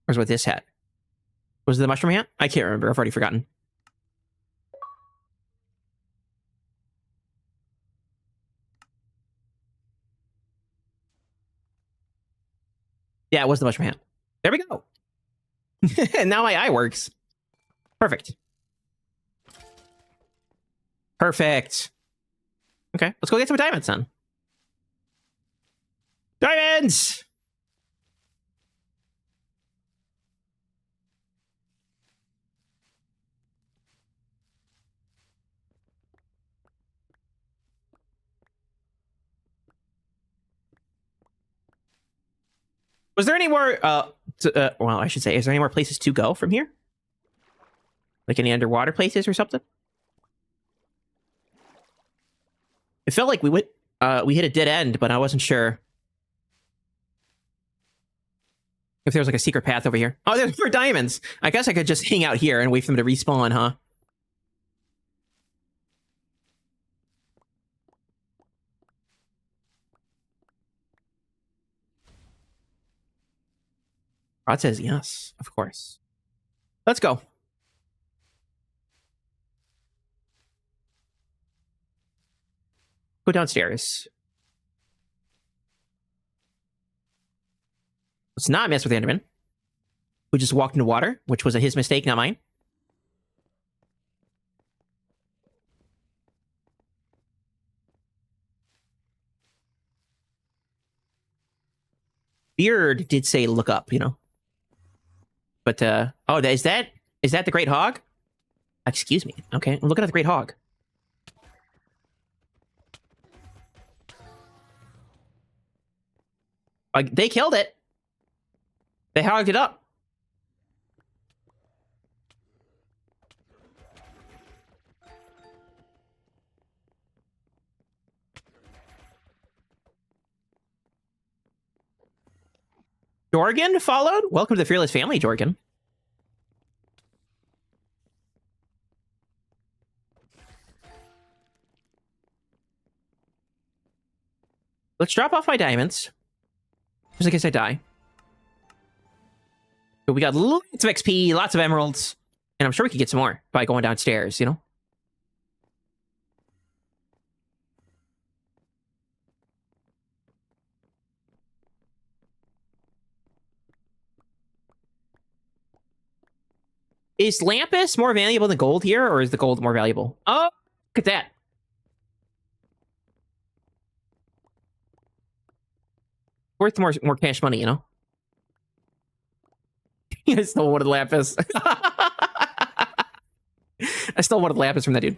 Or is it with this hat? Was it the mushroom hat? I can't remember. I've already forgotten. Yeah, it was the mushroom hat. There we go. And now my eye works. Perfect. Perfect. Okay, let's go get some diamonds then. Diamonds! Was there any more, well, I should say, is there any more places to go from here? Like any underwater places or something? It felt like we hit a dead end, but I wasn't sure if there was like a secret path over here. Oh, there's more diamonds. I guess I could just hang out here and wait for them to respawn, huh? Rod says yes, of course. Let's go. Go downstairs. Let's not mess with Enderman, who just walked into water, which was his mistake, not mine. Beard did say look up, you know. But, oh, is that the Great Hog? Excuse me. Okay, I'm looking at the Great Hog. They killed it. They hogged it up. Jorgen followed? Welcome to the Fearless family, Jorgen. Let's drop off my diamonds. Just in case I die. But we got lots of XP, lots of emeralds. And I'm sure we could get some more by going downstairs, you know? Is lapis more valuable than gold here, or is the gold more valuable? Oh, look at that. Worth more cash money, you know? I still wanted lapis. I still wanted lapis from that dude.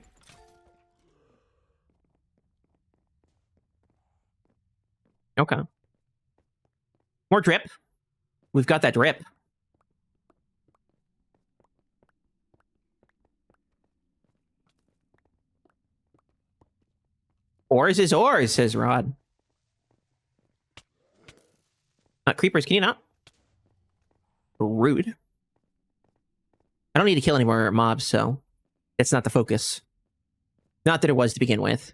Okay. More drip. We've got that drip. Ores is ores, says Rod. Creepers, can you not? Rude. I don't need to kill any more mobs, so that's not the focus. Not that it was to begin with.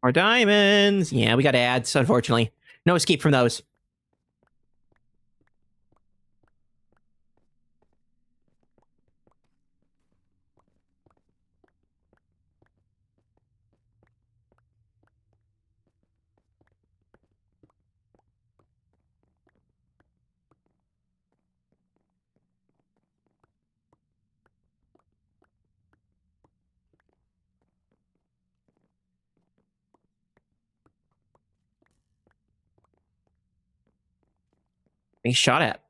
More diamonds. Yeah, we got ads, unfortunately. No escape from those. Being shot at.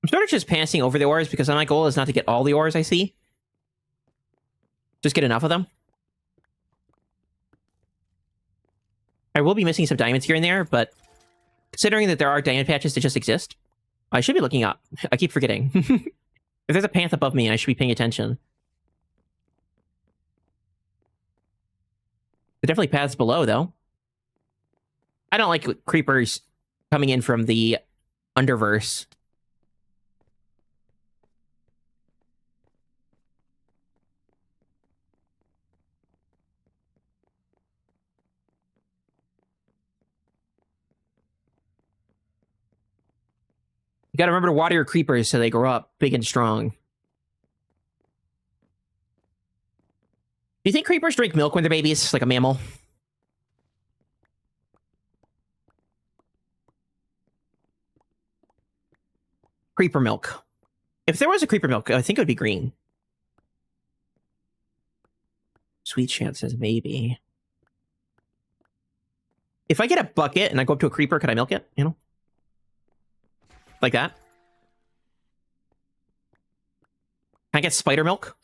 I'm sort of just passing over the ores because my goal is not to get all the ores I see. Just get enough of them. I will be missing some diamonds here and there, but considering that there are diamond patches that just exist, I should be looking up. I keep forgetting. If there's a path above me, I should be paying attention. There are definitely paths below, though. I don't like creepers coming in from the underverse. You gotta remember to water your creepers so they grow up big and strong. Do you think creepers drink milk when they're babies, like a mammal? Creeper milk. If there was a creeper milk, I think it would be green. Sweet chance says maybe. If I get a bucket and I go up to a creeper, could I milk it? You know? Like that? Can I get spider milk?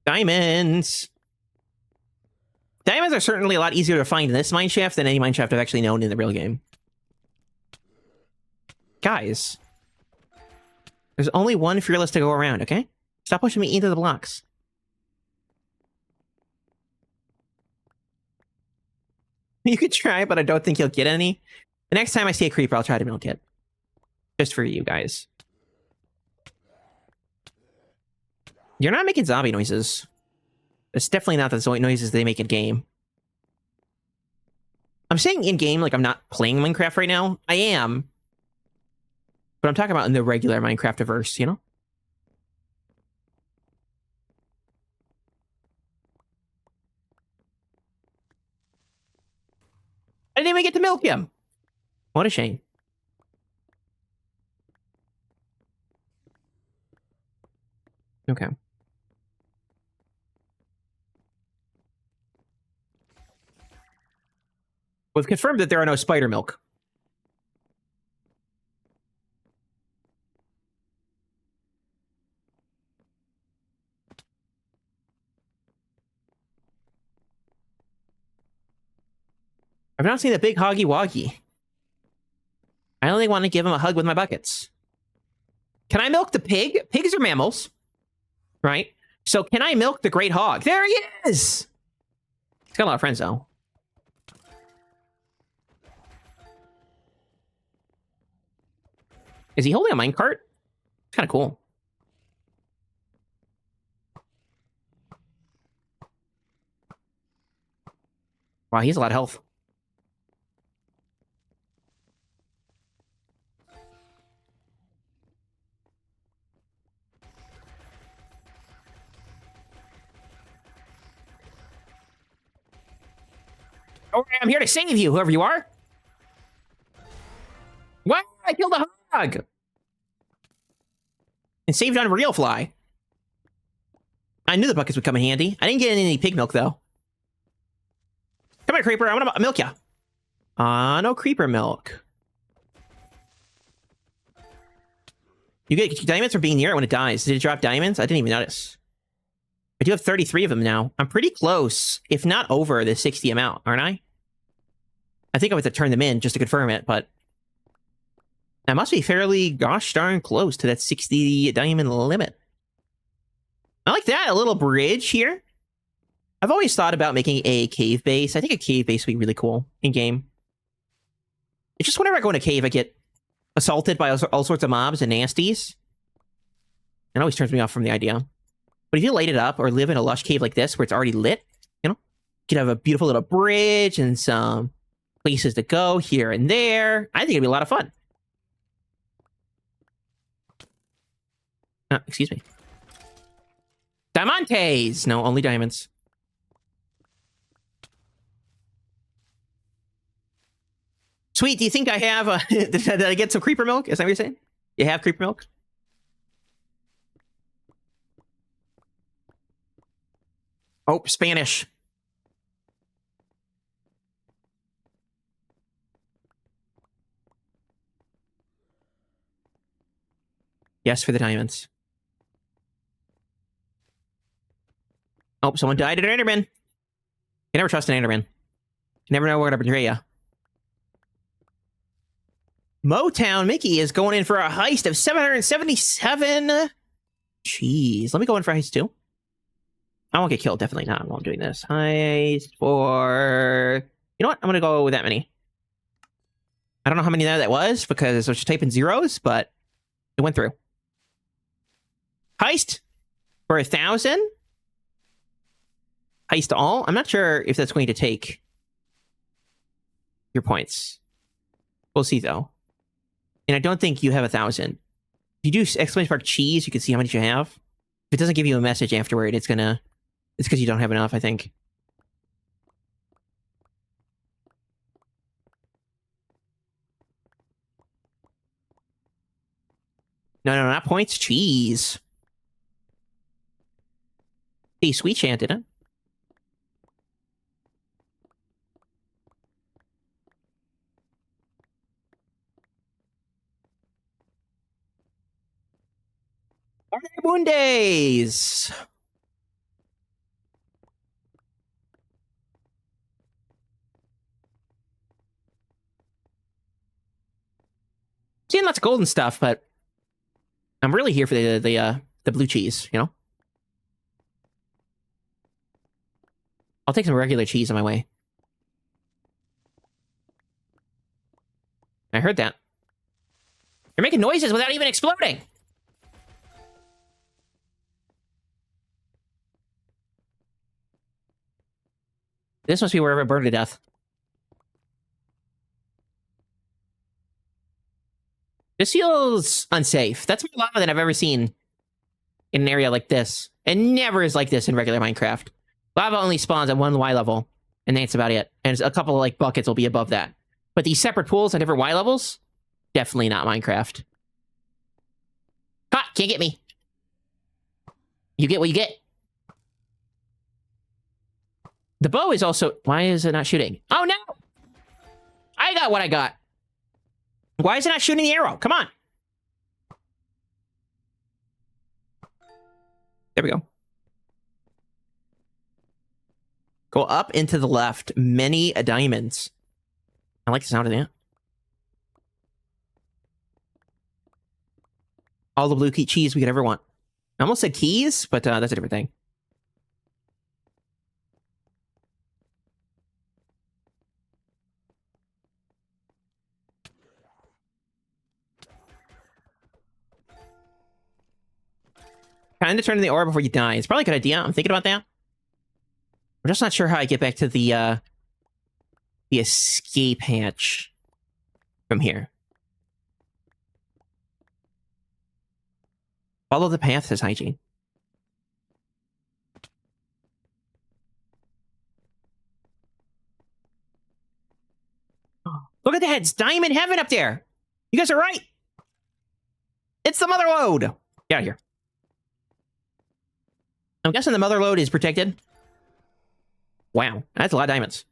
Diamonds! Diamonds are certainly a lot easier to find in this mineshaft than any mineshaft I've actually known in the real game. Guys. There's only one fearless to go around, okay? Stop pushing me into the blocks. You could try, but I don't think you'll get any. The next time I see a creeper, I'll try to milk it. Just for you guys. You're not making zombie noises. It's definitely not the noises they make in game. I'm saying in game like I'm not playing Minecraft right now. I am. But I'm talking about in the regular Minecraft-averse, you know? I didn't even get to milk him. What a shame. Okay. We've confirmed that there are no spider milk. I've not seen the big hoggy woggy. I only want to give him a hug with my buckets. Can I milk the pig? Pigs are mammals, right? So can I milk the great hog? There he is! He's got a lot of friends, though. Is he holding a minecart? It's kind of cool. Wow, he has a lot of health. Oh, I'm here to save you, whoever you are. What? I killed a hog! And saved on real fly. I knew the buckets would come in handy. I didn't get any pig milk, though. Come here, creeper. I want to milk ya. No creeper milk. You get diamonds for being near it when it dies. Did it drop diamonds? I didn't even notice. I do have 33 of them now. I'm pretty close, if not over the 60 amount, aren't I? I think I have to turn them in just to confirm it, but I must be fairly gosh darn close to that 60 diamond limit. I like that, a little bridge here. I've always thought about making a cave base. I think a cave base would be really cool in-game. It's just whenever I go in a cave, I get assaulted by all sorts of mobs and nasties. It always turns me off from the idea. But if you light it up or live in a lush cave like this where it's already lit, you know, you can have a beautiful little bridge and some places to go here and there. I think it'd be a lot of fun. Excuse me. Diamantes! No, only diamonds. Sweet, do you think I have... did I get some creeper milk? Is that what you're saying? You have creeper milk? Oh, Spanish. Yes, for the diamonds. Oh, someone died at an Enderman. You never trust an Enderman. You never know where to betray ya. Motown Mickey is going in for a heist of 777. Jeez. Let me go in for a heist too. I won't get killed. Definitely not while I'm doing this. Heist for... You know what? I'm going to go with that many. I don't know how many that was because I was just typing zeros, but it went through. Heist for 1,000. Heist all. I'm not sure if that's going to take your points. We'll see, though. And I don't think you have 1,000. If you do exclamation mark cheese, you can see how much you have. If it doesn't give you a message afterward, it's gonna... It's because you don't have enough, I think. No, not points. Cheese. Hey, sweet chanted, huh? Mondays. Seeing lots of golden stuff, but I'm really here for the blue cheese, you know? I'll take some regular cheese on my way. I heard that. You're making noises without even exploding! This must be wherever it burned to death. This feels unsafe. That's more lava than I've ever seen in an area like this. It never is like this in regular Minecraft. Lava only spawns at one Y level, and that's about it. And a couple of like buckets will be above that. But these separate pools on different Y levels, definitely not Minecraft. Ha! Can't get me. You get what you get. The bow is also... Why is it not shooting? Oh, no! I got what I got. Why is it not shooting the arrow? Come on. There we go. Go up into the left. Many diamonds. I like the sound of that. All the blue key cheese we could ever want. I almost said keys, but that's a different thing. Kind of turn in the ore before you die. It's probably a good idea. I'm thinking about that. I'm just not sure how I get back to the escape hatch from here. Follow the path, says Hygiene. Look at that! It's diamond heaven up there! You guys are right! It's the mother lode! Get out of here. I'm guessing the mother lode is protected. Wow, that's a lot of diamonds.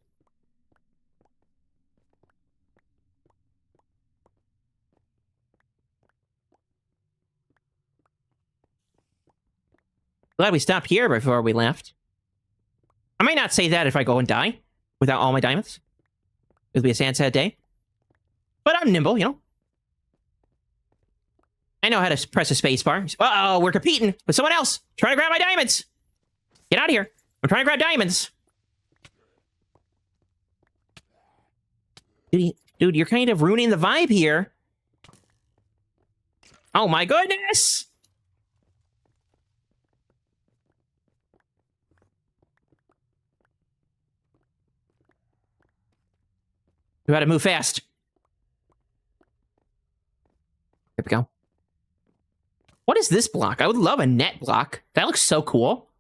Glad we stopped here before we left. I might not say that if I go and die without all my diamonds. It'll be a sad day. But I'm nimble, you know. I know how to press a space bar. Uh-oh, we're competing with someone else. Trying to grab my diamonds. Get out of here. I'm trying to grab diamonds. Dude, you're kind of ruining the vibe here. Oh my goodness! We gotta move fast. Here we go. What is this block? I would love a net block. That looks so cool.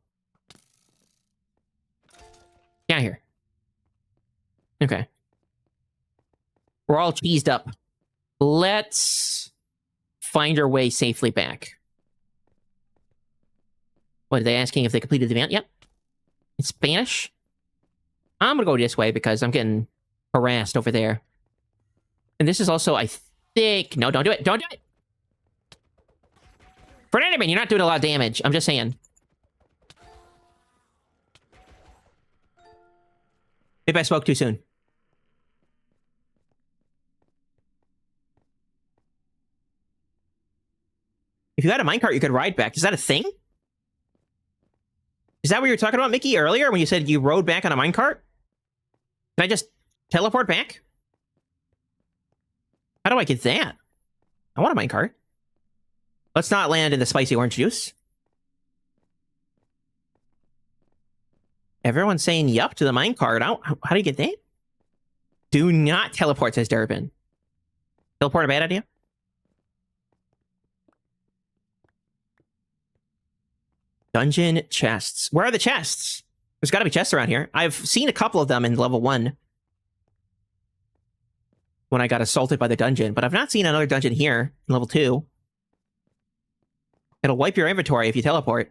Get out of here. Okay. We're all cheesed up. Let's find our way safely back. What, are they asking if they completed the event? Yep. In Spanish? I'm gonna go this way because I'm getting harassed over there. And this is also, I think... No, don't do it. Don't do it! For an enemy, you're not doing a lot of damage. I'm just saying. Maybe I spoke too soon. If you had a minecart, you could ride back. Is that a thing? Is that what you were talking about, Mickey, earlier when you said you rode back on a minecart? Can I just teleport back? How do I get that? I want a minecart. Let's not land in the spicy orange juice. Everyone's saying yup to the minecart. How do you get that? Do not teleport, says Durbin. Teleport a bad idea? Dungeon chests. Where are the chests? There's got to be chests around here. I've seen a couple of them in level 1. When I got assaulted by the dungeon. But I've not seen another dungeon here in level 2. It'll wipe your inventory if you teleport.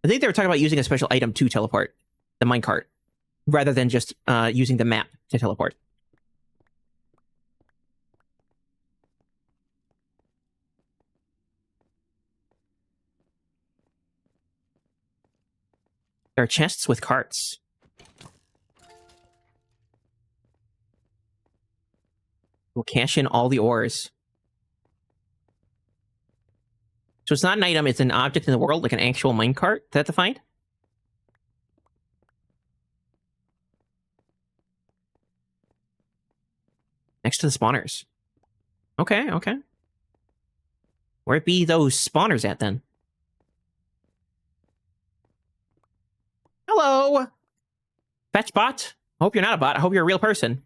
I think they were talking about using a special item to teleport. The minecart. Rather than just using the map to teleport. There are chests with carts. We'll cash in all the ores. So it's not an item, it's an object in the world, like an actual minecart. Is that defined? Next to the spawners. Okay, okay. Where be those spawners at, then? Hello! Fetch bot? I hope you're not a bot. I hope you're a real person.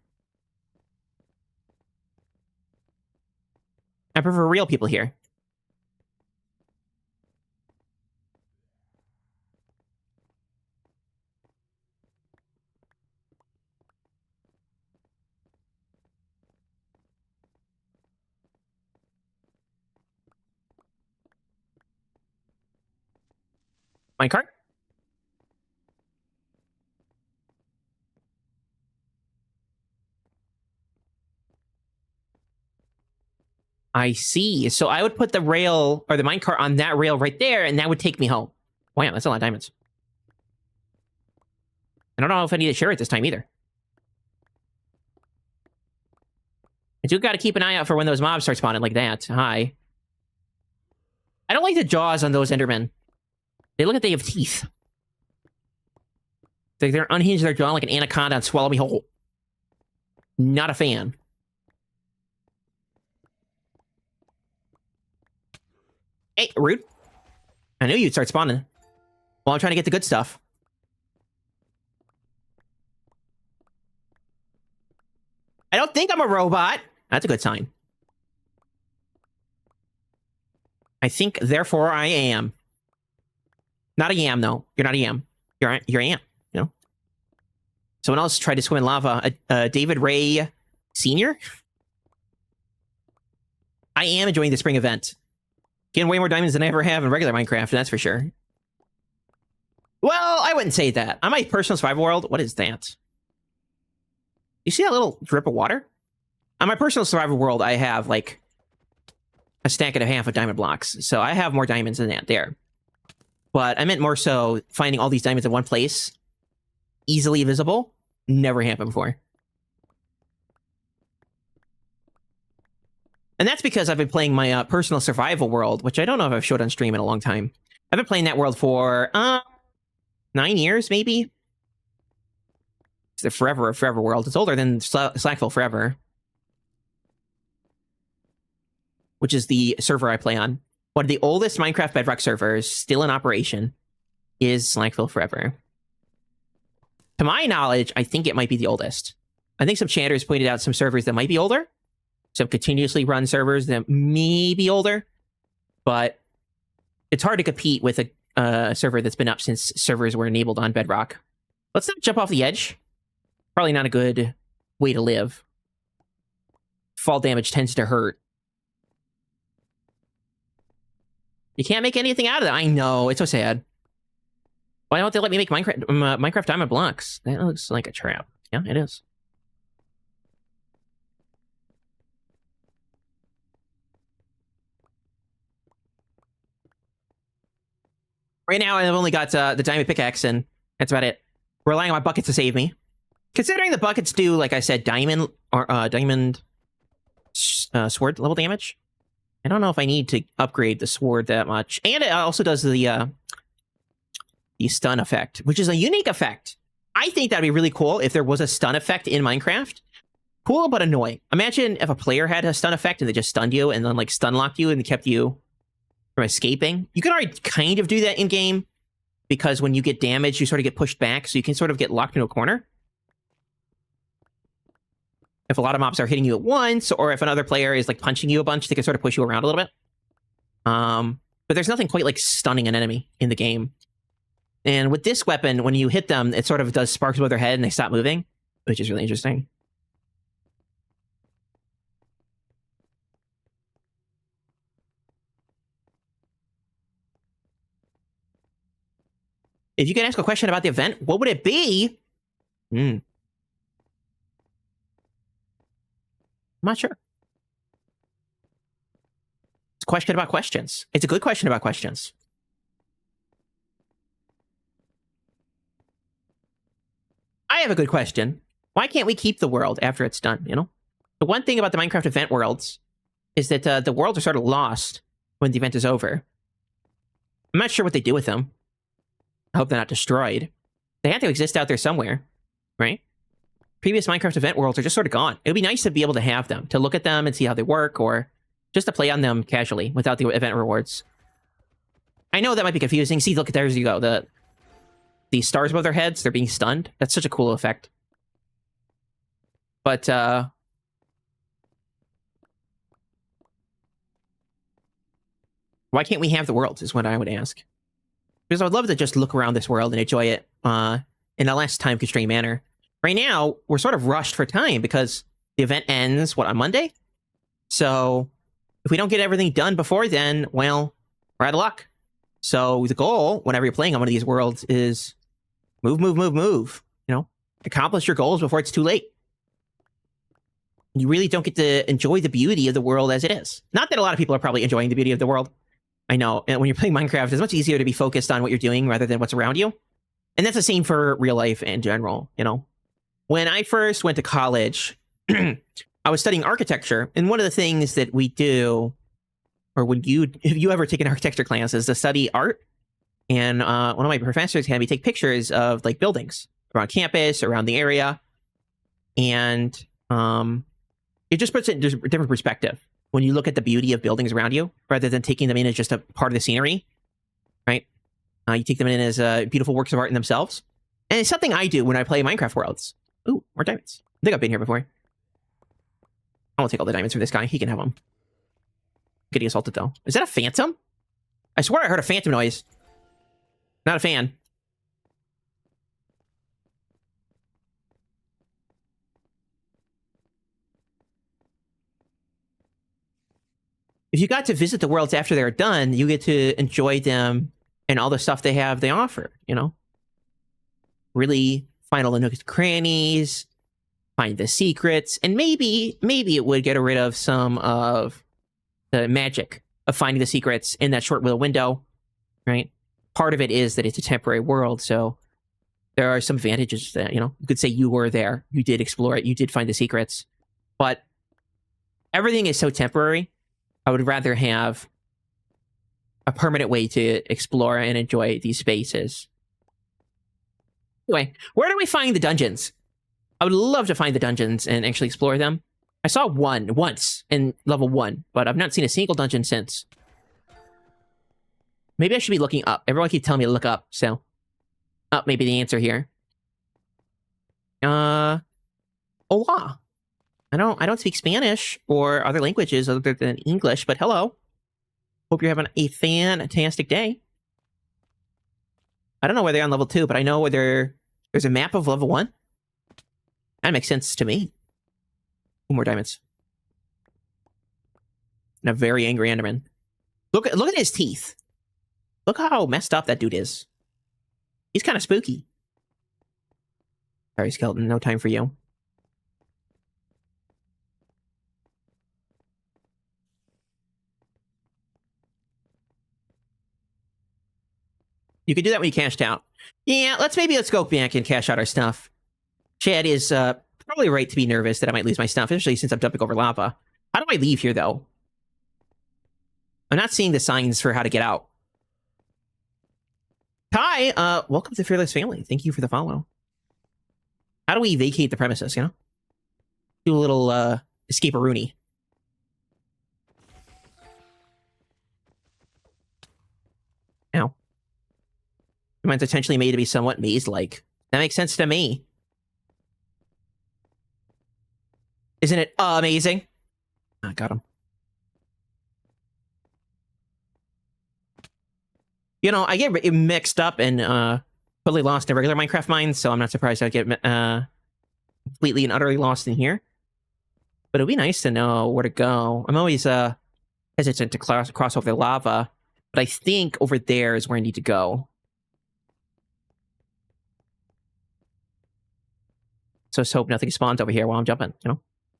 I prefer real people here. Minecart? I see. So I would put the rail, or the minecart on that rail right there, and that would take me home. Wow, that's a lot of diamonds. I don't know if I need to share it this time either. I do got to keep an eye out for when those mobs start spawning like that. Hi. I don't like the jaws on those Endermen. They look like they have teeth. They're unhinged their jaw like an anaconda and swallow me whole. Not a fan. Hey, rude. I knew you'd start spawning. Well, I'm trying to get the good stuff. I don't think I'm a robot. That's a good sign. I think, therefore, I am. Not a yam, though. You're not a yam. You're a yam, you know? Someone else tried to swim in lava. David Ray Sr.? I am enjoying the spring event. Getting way more diamonds than I ever have in regular Minecraft, that's for sure. Well, I wouldn't say that. On my personal survival world, what is that? You see that little drip of water? On my personal survival world, I have, like, a stack and a half of diamond blocks. So I have more diamonds than that there. But I meant more so finding all these diamonds in one place, easily visible, never happened before. And that's because I've been playing my personal survival world, which I don't know if I've showed on stream in a long time. I've been playing that world for 9 years, maybe? It's the forever world. It's older than Slackville Forever, which is the server I play on. One of the oldest Minecraft Bedrock servers still in operation is Slackville Forever. To my knowledge, I think it might be the oldest. I think some chatters pointed out some servers that might be older. Some continuously run servers that may be older. But it's hard to compete with a server that's been up since servers were enabled on Bedrock. Let's not jump off the edge. Probably not a good way to live. Fall damage tends to hurt. You can't make anything out of that. I know. It's so sad. Why don't they let me make Minecraft diamond blocks? That looks like a trap. Yeah, it is. Right now, I've only got the diamond pickaxe, and that's about it. Relying on my buckets to save me. Considering the buckets do, like I said, diamond sword level damage, I don't know if I need to upgrade the sword that much. And it also does the stun effect, which is a unique effect. I think that'd be really cool if there was a stun effect in Minecraft. Cool, but annoying. Imagine if a player had a stun effect and they just stunned you and then like stun locked you and kept you from escaping. You can already kind of do that in game because when you get damaged, you sort of get pushed back, so you can sort of get locked into a corner. If a lot of mobs are hitting you at once, or if another player is like punching you a bunch, they can sort of push you around a little bit. But there's nothing quite like stunning an enemy in the game. And with this weapon, when you hit them, it sort of does sparks above their head and they stop moving, which is really interesting. If you could ask a question about the event, what would it be? I'm not sure. It's a question about questions. It's a good question about questions. I have a good question. Why can't we keep the world after it's done, you know? The one thing about the Minecraft event worlds is that the worlds are sort of lost when the event is over. I'm not sure what they do with them. I hope they're not destroyed. They have to exist out there somewhere, right? Previous Minecraft event worlds are just sort of gone. It would be nice to be able to have them, to look at them and see how they work, or just to play on them casually without the event rewards. I know that might be confusing. See, look, there you go. The stars above their heads, they're being stunned. That's such a cool effect. But, why can't we have the worlds is what I would ask. Because I would love to just look around this world and enjoy it in a less time-constrained manner. Right now, we're sort of rushed for time because the event ends, what, on Monday? So, if we don't get everything done before then, well, we're out of luck. So, the goal, whenever you're playing on one of these worlds, is move. You know, accomplish your goals before it's too late. You really don't get to enjoy the beauty of the world as it is. Not that a lot of people are probably enjoying the beauty of the world. I know, and when you're playing Minecraft, it's much easier to be focused on what you're doing rather than what's around you. And that's the same for real life in general, you know? When I first went to college, I was studying architecture, and one of the things that we do, or if you ever take an architecture class, is to study art. And one of my professors had me take pictures of like buildings around campus, around the area, and it just puts it in a different perspective when you look at the beauty of buildings around you, rather than taking them in as just a part of the scenery, right? You take them in as beautiful works of art in themselves. And it's something I do when I play Minecraft Worlds. Ooh, more diamonds. I think I've been here before. I won't take all the diamonds from this guy. He can have them. Getting assaulted, though. Is that a phantom? I swear I heard a phantom noise. Not a fan. If you got to visit the worlds after they're done, you get to enjoy them and all the stuff they offer, you know? Really find all the nooks and crannies, find the secrets, and maybe it would get rid of some of the magic of finding the secrets in that short little window, right? Part of it is that it's a temporary world, so there are some advantages that, you know, you could say you were there, you did explore it, you did find the secrets, but everything is so temporary. I would rather have a permanent way to explore and enjoy these spaces. Anyway, where do we find the dungeons? I would love to find the dungeons and actually explore them. I saw one once in level 1, but I've not seen a single dungeon since. Maybe I should be looking up. Everyone keeps telling me to look up, so... Up, maybe the answer here. Hola. I don't speak Spanish or other languages other than English, but hello. Hope you're having a fantastic day. I don't know where they're on level 2, but I know where there's a map of level 1. That makes sense to me. 2 more diamonds. And a very angry Enderman. Look at his teeth. Look how messed up that dude is. He's kind of spooky. Sorry, skeleton. No time for you. You can do that when you cashed out. Yeah, let's go back and cash out our stuff. Chad is probably right to be nervous that I might lose my stuff, especially since I'm jumping over lava. How do I leave here, though? I'm not seeing the signs for how to get out. Hi, welcome to the Fearless family. Thank you for the follow. How do we vacate the premises, you know? Do a little escape-a-rooney. Ow. Mine's intentionally made to be somewhat maze-like. That makes sense to me. Isn't it amazing? I got him. You know, I get mixed up and totally lost in regular Minecraft mines, so I'm not surprised I'd get completely and utterly lost in here. But it'd be nice to know where to go. I'm always hesitant to cross over the lava, but I think over there is where I need to go. So let's hope nothing spawns over here while I'm jumping, you know?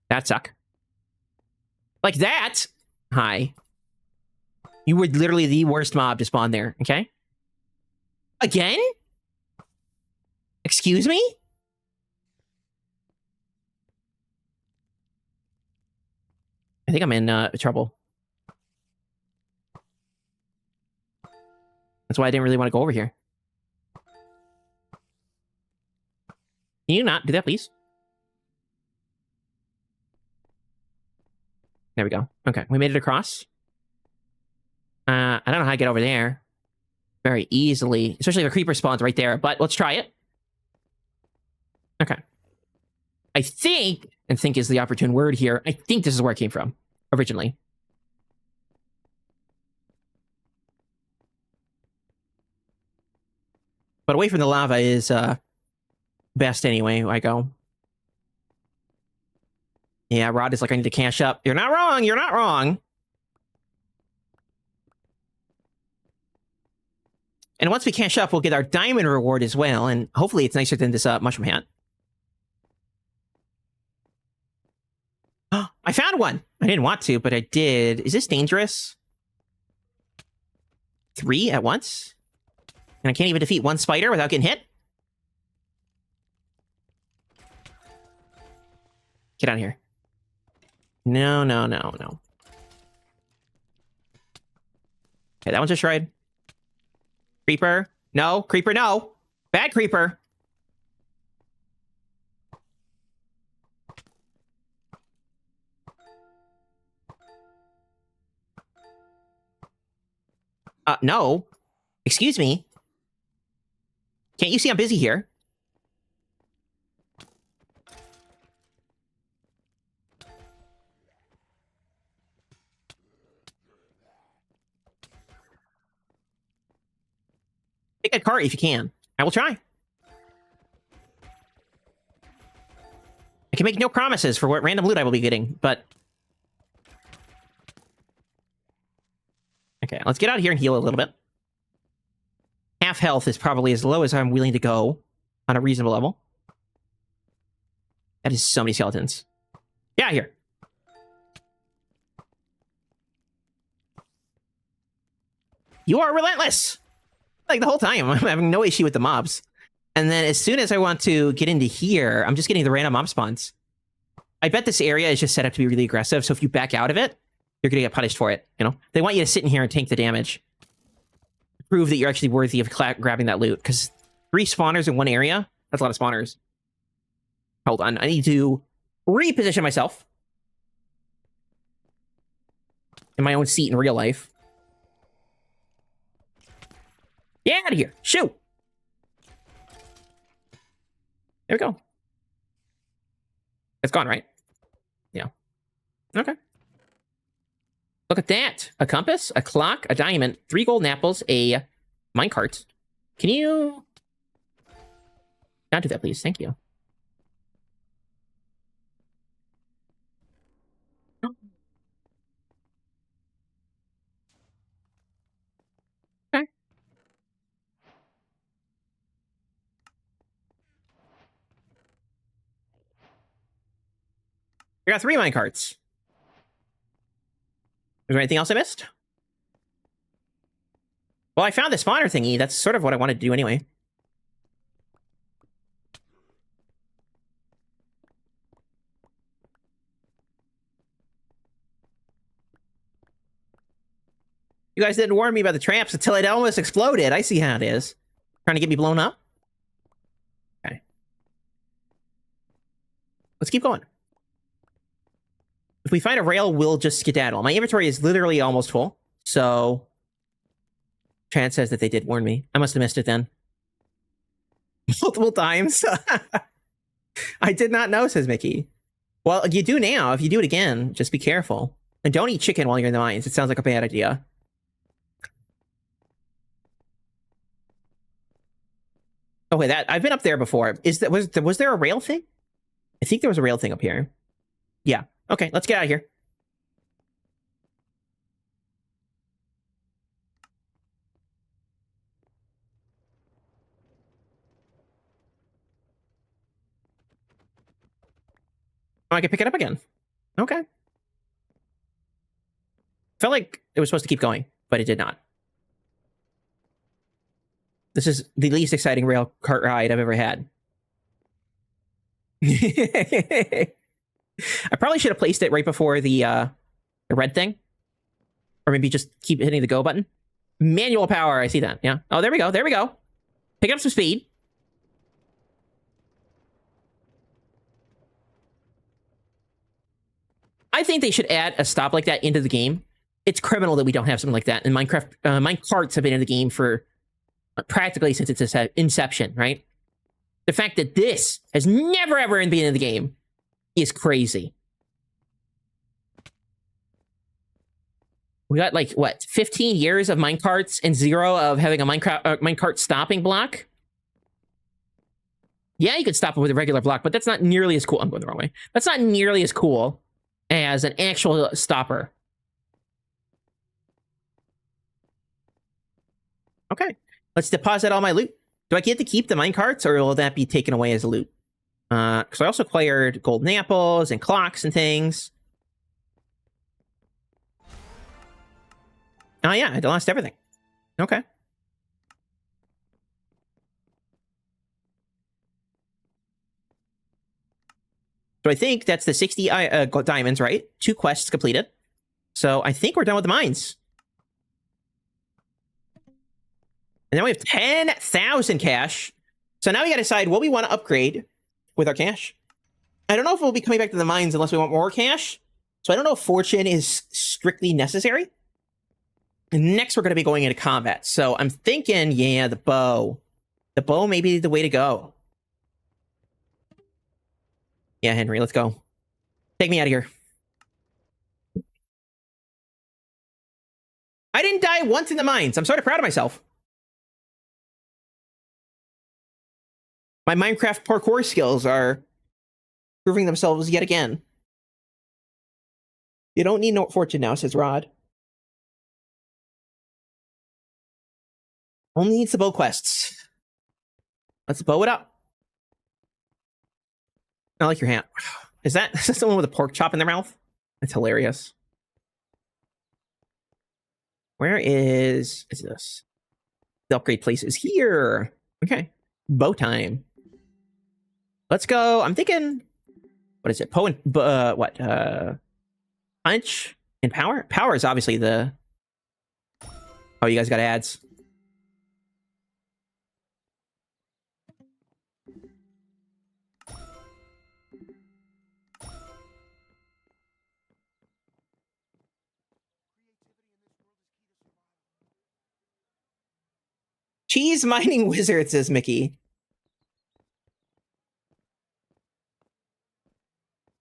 That'd suck. Like that! Hi. You were literally the worst mob to spawn there, okay? Again? Excuse me? I think I'm in trouble. That's why I didn't really want to go over here. Can you not do that, please? There we go. Okay, we made it across. I don't know how to get over there very easily, especially if a creeper spawns right there, but let's try it. Okay. I think, and think is the opportune word here, I think this is where it came from, originally. But away from the lava is best anyway, I go. Yeah, Rod is like, I need to cash up. You're not wrong, you're not wrong. And once we cash up, we'll get our diamond reward as well, and hopefully it's nicer than this mushroom hat. I found one! I didn't want to, but I did. Is this dangerous? 3 at once? And I can't even defeat one spider without getting hit? Get out of here. No, no, no, no. Okay, that one's destroyed. Creeper. No, creeper, no. Bad creeper. No. Excuse me. Can't you see I'm busy here? Take that cart if you can. I will try. I can make no promises for what random loot I will be getting, but... Okay, let's get out of here and heal a little bit. Half health is probably as low as I'm willing to go on a reasonable level. That is so many skeletons. Get out of here. You are relentless! Like, the whole time, I'm having no issue with the mobs. And then as soon as I want to get into here, I'm just getting the random mob spawns. I bet this area is just set up to be really aggressive, so if you back out of it, you're going to get punished for it, you know? They want you to sit in here and tank the damage. Prove that you're actually worthy of grabbing that loot, because 3 spawners in one area, that's a lot of spawners. Hold on, I need to reposition myself in my own seat in real life. Get out of here! Shoot! There we go. It's gone, right? Yeah. Okay. Look at that. A compass, a clock, a diamond, 3 golden apples, a minecart. Can you... not do that, please? Thank you. Okay. I got 3 minecarts. Is there anything else I missed? Well, I found the spawner thingy. That's sort of what I wanted to do anyway. You guys didn't warn me about the traps until it almost exploded. I see how it is. Trying to get me blown up? Okay. Let's keep going. If we find a rail, we'll just skedaddle. My inventory is literally almost full, so... Chance says that they did warn me. I must have missed it then. Multiple times. I did not know, says Mickey. Well, you do now. If you do it again, just be careful. And don't eat chicken while you're in the mines. It sounds like a bad idea. Oh, wait, I've been up there before. Was there a rail thing? I think there was a rail thing up here. Yeah. Okay, let's get out of here. Oh, I can pick it up again. Okay. Felt like it was supposed to keep going, but it did not. This is the least exciting rail cart ride I've ever had. I probably should have placed it right before the red thing. Or maybe just keep hitting the go button. Manual power, I see that, yeah. Oh, there we go, there we go. Pick up some speed. I think they should add a stop like that into the game. It's criminal that we don't have something like that. And Minecraft, minecarts have been in the game for practically since its inception, right? The fact that this has never ever been in the game is crazy. We got like, what, 15 years of minecarts and 0 of having a minecart stopping block? Yeah, you could stop it with a regular block, but that's not nearly as cool. I'm going the wrong way. That's not nearly as cool as an actual stopper. Okay, let's deposit all my loot. Do I get to keep the minecarts, or will that be taken away as loot? Because I also acquired golden apples and clocks and things. Oh yeah, I lost everything. Okay. So I think that's the 60 diamonds, right? 2 quests completed. So I think we're done with the mines. And now we have 10,000 cash. So now we gotta decide what we want to upgrade with our cash. I don't know if we'll be coming back to the mines unless we want more cash. So I don't know if fortune is strictly necessary. And next, we're going to be going into combat. So I'm thinking, yeah, the bow. The bow may be the way to go. Yeah, Henry, let's go. Take me out of here. I didn't die once in the mines. I'm sort of proud of myself. My Minecraft parkour skills are proving themselves yet again. You don't need no fortune now, says Rod. Only needs the bow quests. Let's bow it up. I like your hand. Is that someone with a pork chop in their mouth? That's hilarious. Where is this? The upgrade place is here. Okay. Bow time. Let's go. I'm thinking, what is it? Punch and power? Power is obviously the... Oh, you guys got ads. Cheese mining wizard, says Mickey.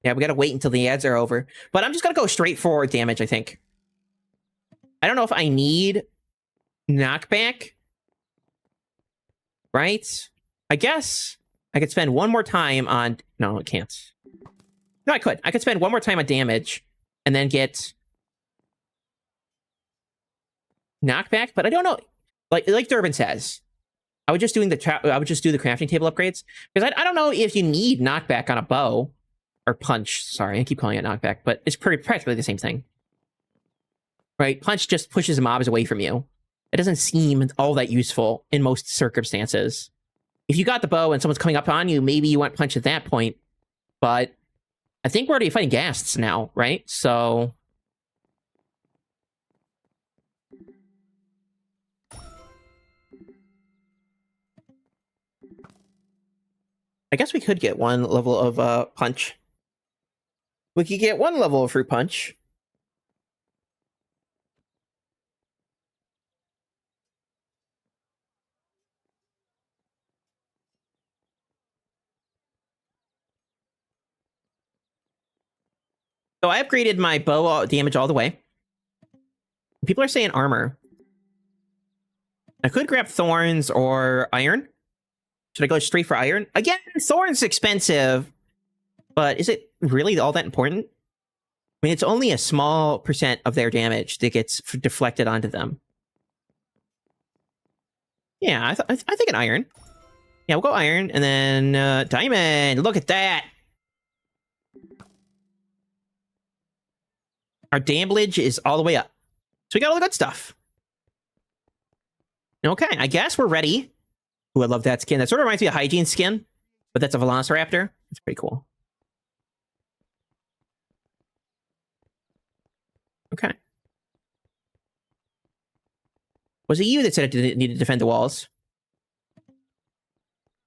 Yeah, we gotta wait until the ads are over. But I'm just gonna go straight for damage, I think. I don't know if I need knockback. Right? I guess I could spend one more time on... No, I can't. No, I could. I could spend one more time on damage and then get knockback, but I don't know. Like Durbin says, I would just do the crafting table upgrades because I don't know if you need knockback on a bow or punch. Sorry, I keep calling it knockback, but it's practically the same thing, right? Punch just pushes mobs away from you. It doesn't seem all that useful in most circumstances. If you got the bow and someone's coming up on you, maybe you want punch at that point, but I think we're already fighting ghasts now, right? So I guess we could get one level of punch. We could get one level of fruit punch. So I upgraded my bow damage all the way. People are saying armor. I could grab thorns or iron. Should I go straight for iron? Again, thorns expensive, but is it really all that important? I mean, it's only a small % of their damage that gets deflected onto them. Yeah, I think an iron. Yeah, we'll go iron, and then diamond. Look at that. Our damage is all the way up. So we got all the good stuff. Okay, I guess we're ready. Ooh, I love that skin. That sort of reminds me of Hygiene skin, but that's a Velociraptor. It's pretty cool. Okay. Was it you that said it didn't need to defend the walls?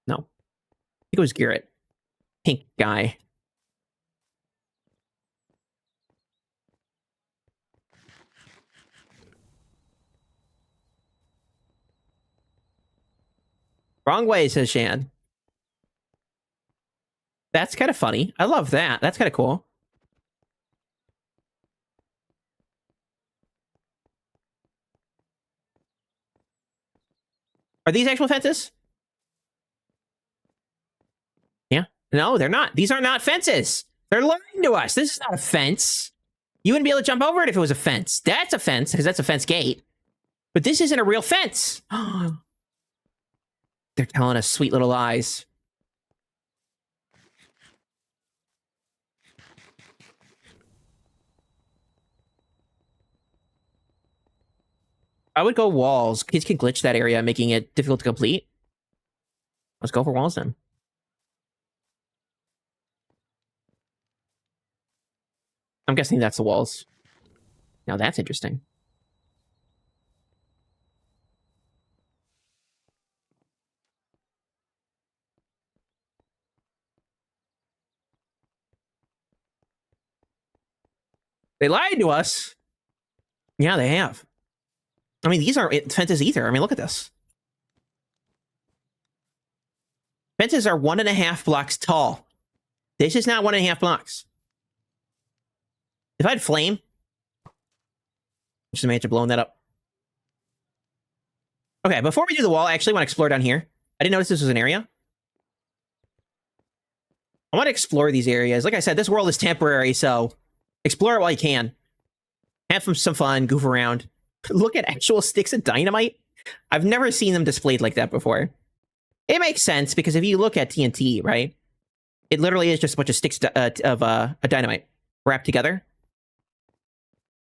No. I think it was Garrett. Pink guy. Wrong way, says Shan. That's kind of funny. I love that. That's kind of cool. Are these actual fences? Yeah. No, they're not. These are not fences. They're lying to us. This is not a fence. You wouldn't be able to jump over it if it was a fence. That's a fence, because that's a fence gate. But this isn't a real fence. They're telling us sweet little lies. I would go walls. Kids can glitch that area, making it difficult to complete. Let's go for walls then. I'm guessing that's the walls. Now that's interesting. They lied to us. Yeah, they have. I mean, these aren't fences either. I mean, look at this. Fences are 1.5 blocks tall. This is not 1.5 blocks. If I had flame, just imagine blowing that up. Okay, before we do the wall, I actually want to explore down here. I didn't notice this was an area. I want to explore these areas. Like I said, this world is temporary, so explore it while you can. Have some fun, goof around. Look at actual sticks of dynamite. I've never seen them displayed like that before. It makes sense, because if you look at TNT, right? It literally is just a bunch of sticks of a dynamite wrapped together.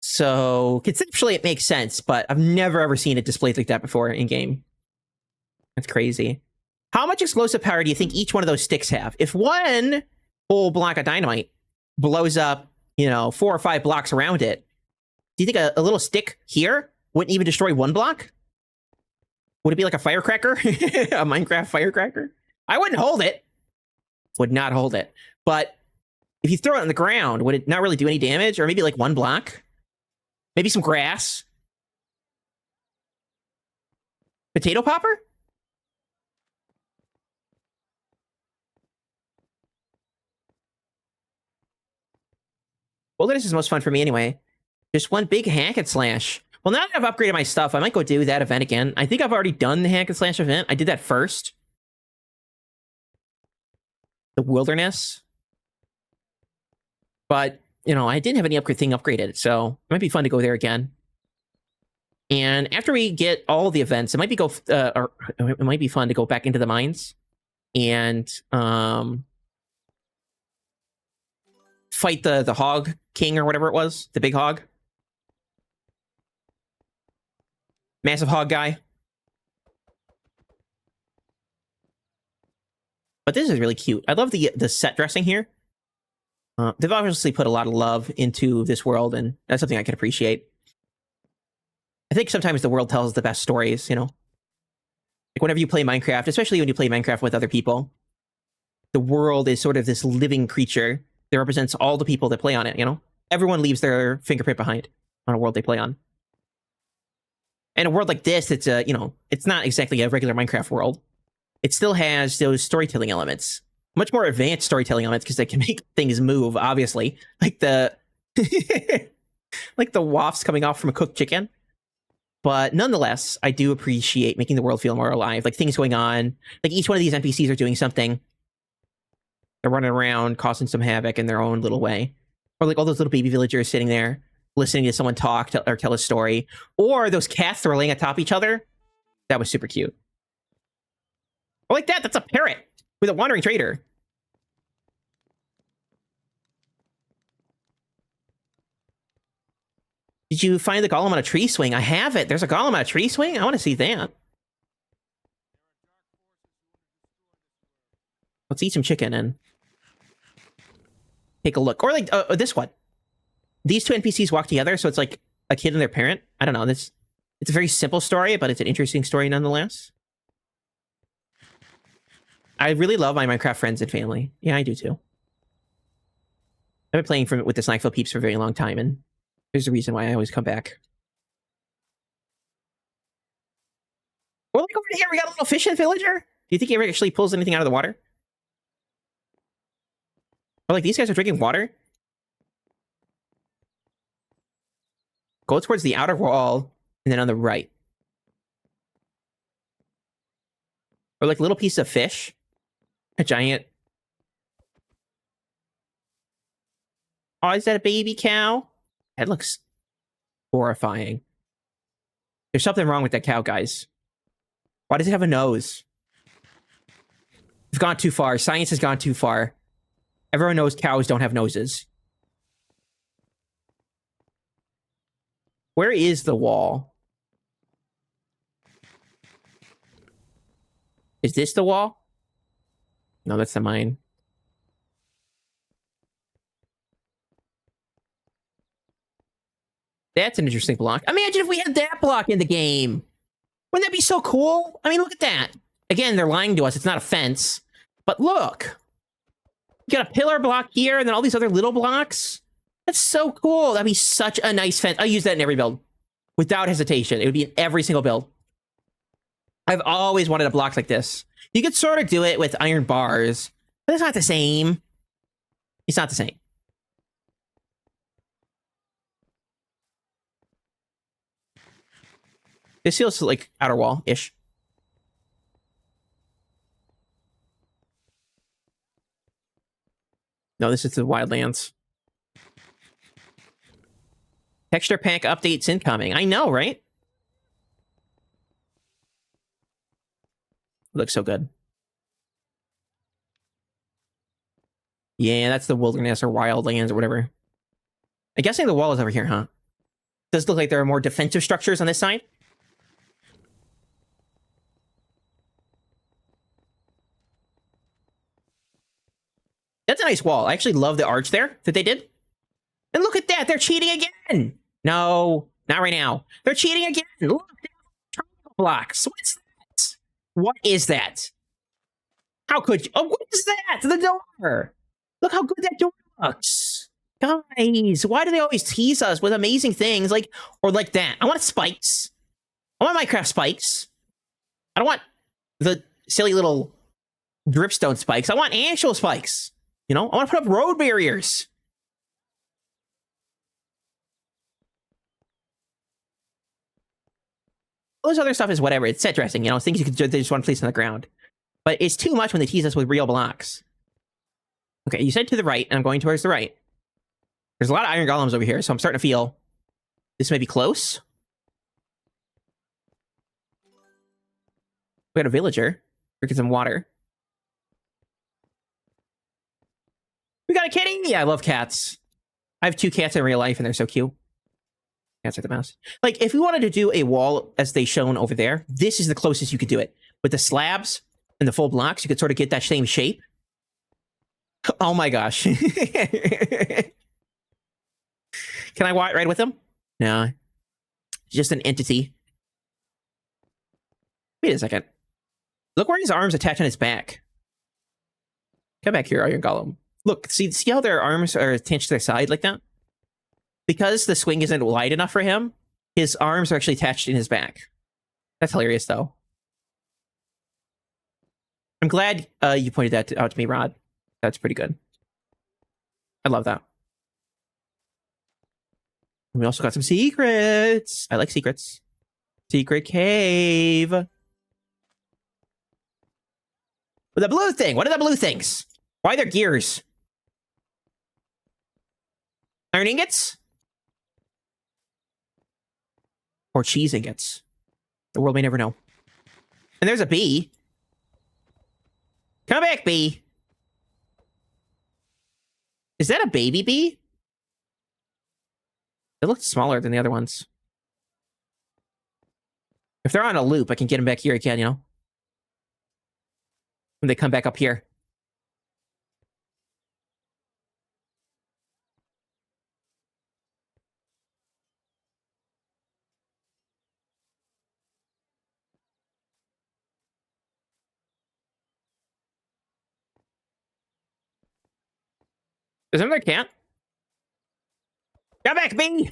So conceptually, it makes sense, but I've never ever seen it displayed like that before in game. That's crazy. How much explosive power do you think each one of those sticks have? If one whole block of dynamite blows up, 4 or 5 blocks around it, do you think a little stick here wouldn't even destroy 1 block? Would it be like a firecracker? A Minecraft firecracker? I wouldn't hold it. Would not hold it. But if you throw it on the ground, would it not really do any damage? Or maybe like 1 block? Maybe some grass? Potato popper? Wilderness is most fun for me anyway. Just one big hack and slash. Well, now that I've upgraded my stuff, I might go do that event again. I think I've already done the hack and slash event. I did that first. The wilderness. But, I didn't have any thing upgraded, so it might be fun to go there again. And after we get all the events, it might be it might be fun to go back into the mines and fight the hog king or whatever it was, the big hog. Massive hog guy. But this is really cute. I love the set dressing here. They've obviously put a lot of love into this world, and that's something I can appreciate. I think sometimes the world tells the best stories, Like whenever you play Minecraft, especially when you play Minecraft with other people, the world is sort of this living creature that represents all the people that play on it, Everyone leaves their fingerprint behind on a world they play on. And a world like this, it's it's not exactly a regular Minecraft world. It still has those storytelling elements. Much more advanced storytelling elements, because they can make things move, obviously. Like the like the wafts coming off from a cooked chicken. But nonetheless, I do appreciate making the world feel more alive. Like things going on. Like each one of these NPCs are doing something. They're running around, causing some havoc in their own little way. Or like all those little baby villagers sitting there, listening to someone talk or tell a story. Or those cats that are laying atop each other. That was super cute. Or like that, that's a parrot with a wandering trader. Did you find the golem on a tree swing? I have it. There's a golem on a tree swing? I want to see that. Let's eat some chicken and take a look. Or like this one. These two NPCs walk together, so it's like a kid and their parent. I don't know. It's a very simple story, but it's an interesting story nonetheless. I really love my Minecraft friends and family. Yeah, I do too. I've been playing with the Snackville peeps for a very long time, and there's a reason why I always come back. Well, like over here, we got a little fishing villager. Do you think he ever actually pulls anything out of the water? Or like these guys are drinking water? Go towards the outer wall, and then on the right. Or like little piece of fish. A giant... Oh, is that a baby cow? That looks horrifying. There's something wrong with that cow, guys. Why does it have a nose? We've gone too far. Science has gone too far. Everyone knows cows don't have noses. Where is the wall? Is this the wall? No, that's the mine. That's an interesting block. Imagine if we had that block in the game. Wouldn't that be so cool? I mean, look at that. Again, they're lying to us. It's not a fence. But look. You got a pillar block here, and then all these other little blocks. That's so cool. That'd be such a nice fence. I'll use that in every build. Without hesitation. It would be in every single build. I've always wanted a block like this. You could sort of do it with iron bars, but it's not the same. It's not the same. This feels like outer wall-ish. No, this is the Wildlands. Texture pack updates incoming. I know, right? Looks so good. Yeah, that's the wilderness or wildlands or whatever. I'm guessing the wall is over here, huh? Does look like there are more defensive structures on this side. That's a nice wall. I actually love the arch there that they did. And look at that. They're cheating again. No, not right now. They're cheating again. Look, triangle blocks. What's that? What is that? How could you? Oh, what is that? The door. Look how good that door looks. Guys, why do they always tease us with amazing things like, or like that? I want spikes. I want Minecraft spikes. I don't want the silly little dripstone spikes. I want actual spikes. You know, I want to put up road barriers. All this other stuff is whatever. It's set dressing, you know, things you could just want to place on the ground. But it's too much when they tease us with real blocks. Okay, you said to the right, and I'm going towards the right. There's a lot of iron golems over here, so I'm starting to feel this may be close. We got a villager. Drinking some water. We got a kitty! Yeah, I love cats. I have 2 cats in real life, and they're so cute. Cats are the best. Like, if we wanted to do a wall, as they shown over there, this is the closest you could do it. With the slabs and the full blocks, you could sort of get that same shape. Oh my gosh. Can I ride with him? No. Just an entity. Wait a second. Look where his arms attach on his back. Come back here, Iron Golem. Look, see how their arms are attached to their side like that? Because the swing isn't wide enough for him, his arms are actually attached in his back. That's hilarious, though. I'm glad you pointed that out to me, Rod. That's pretty good. I love that. We also got some secrets. I like secrets. Secret cave. With the blue thing. What are the blue things? Why are there gears? Iron ingots? Or cheese ingots. The world may never know. And there's a bee. Come back, bee. Is that a baby bee? It looks smaller than the other ones. If they're on a loop, I can get them back here again, you know? When they come back up here. Is there another cat? Come back, bee!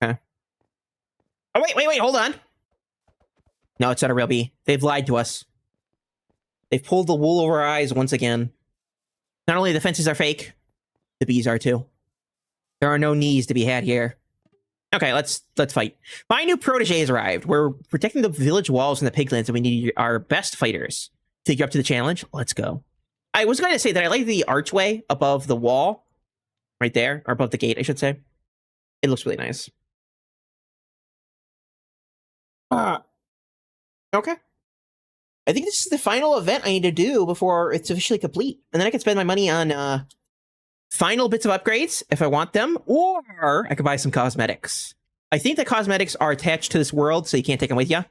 Okay. Oh, wait, hold on. No, it's not a real bee. They've lied to us. They've pulled the wool over our eyes once again. Not only the fences are fake, the bees are too. There are no knees to be had here. Okay, let's fight. My new protege has arrived. We're protecting the village walls and the piglands, and we need our best fighters. Take you up to the challenge? Let's go. I was going to say that I like the archway above the wall. Right there. Or above the gate, I should say. It looks really nice. Okay. I think this is the final event I need to do before it's officially complete. And then I can spend my money on final bits of upgrades if I want them, or I could buy some cosmetics. I think the cosmetics are attached to this world, so you can't take them with you. At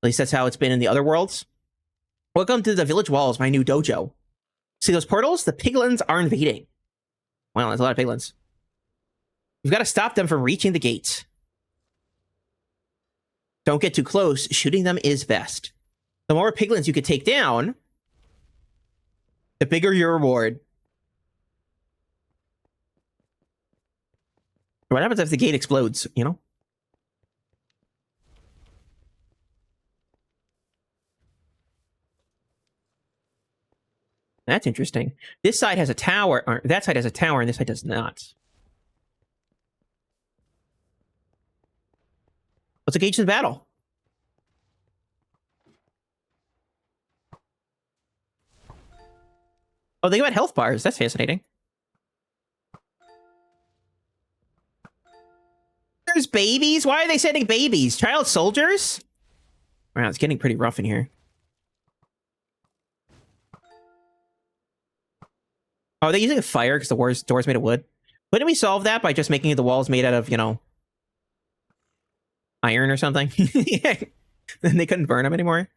least that's how it's been in the other worlds. Welcome to the village walls, my new dojo. See those portals? The piglins are invading. Wow, there's a lot of piglins. We've got to stop them from reaching the gates. Don't get too close. Shooting them is best. The more piglins you can take down, the bigger your reward. What happens if the gate explodes, you know? That's interesting. This side has a tower, or that side has a tower, and this side does not. Let's engage in battle. Oh, they got health bars. That's fascinating. There's babies? Why are they sending babies? Child soldiers? Wow, it's getting pretty rough in here. Oh, are they using a fire because the door's made of wood? Wouldn't we solve that by just making the walls made out of, you know, iron or something? Then they couldn't burn them anymore.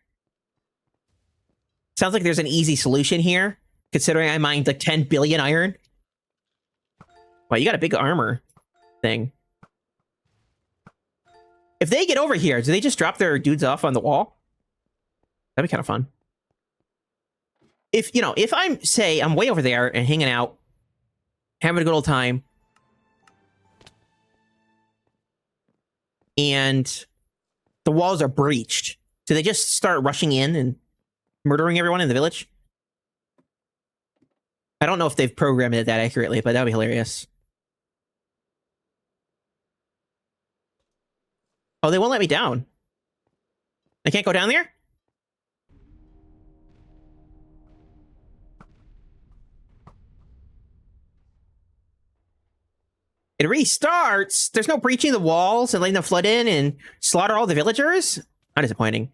Sounds like there's an easy solution here, considering I mined like 10 billion iron. Wow, you got a big armor thing. If they get over here, do they just drop their dudes off on the wall? That'd be kind of fun. If, you know, if I'm way over there and hanging out, having a good old time, and the walls are breached, do they just start rushing in and murdering everyone in the village? I don't know if they've programmed it that accurately, but that'd be hilarious. Oh, they won't let me down. I can't go down there? It restarts. There's no breaching the walls and letting them flood in and slaughter all the villagers? How disappointing.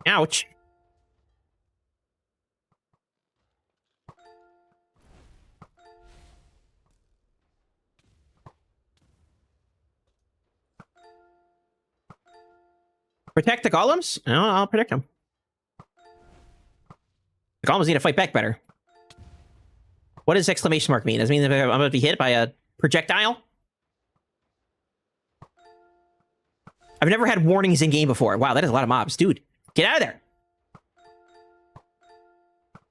Ouch. Protect the golems? No, I'll protect them. The golems need to fight back better. What does exclamation mark mean? Does it mean that I'm about to be hit by a projectile? I've never had warnings in game before. Wow, that is a lot of mobs. Dude, get out of there.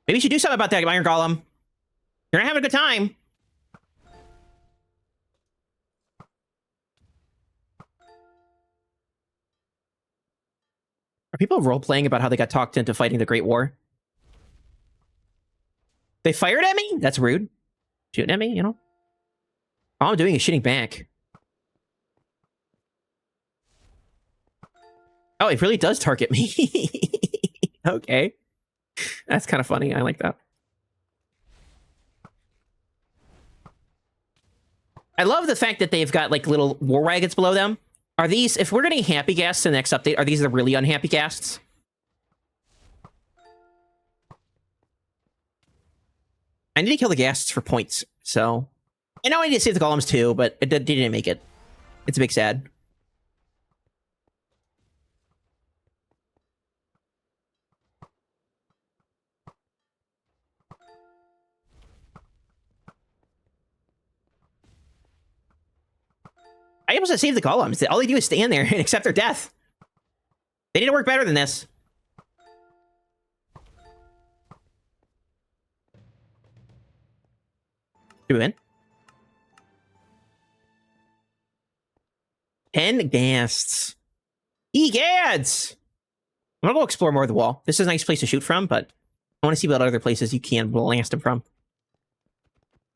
Maybe you should do something about that, Iron Golem. You're not having a good time. Are people role-playing about how they got talked into fighting the Great War? They fired at me? That's rude. Shooting at me, you know? All I'm doing is shooting back. Oh, it really does target me. Okay. That's kind of funny. I like that. I love the fact that they've got, like, little war wagons below them. Are these... If we're getting happy ghasts in the next update, are these the really unhappy ghasts? I need to kill the ghasts for points, so... I know I need to save the golems too, but it didn't make it. It's a big sad. I almost saved the golems. All they do is stand there and accept their death. They need to work better than this. Do we win? 10 ghasts. Egads! I'm gonna go explore more of the wall. This is a nice place to shoot from, but I want to see what other places you can blast them from.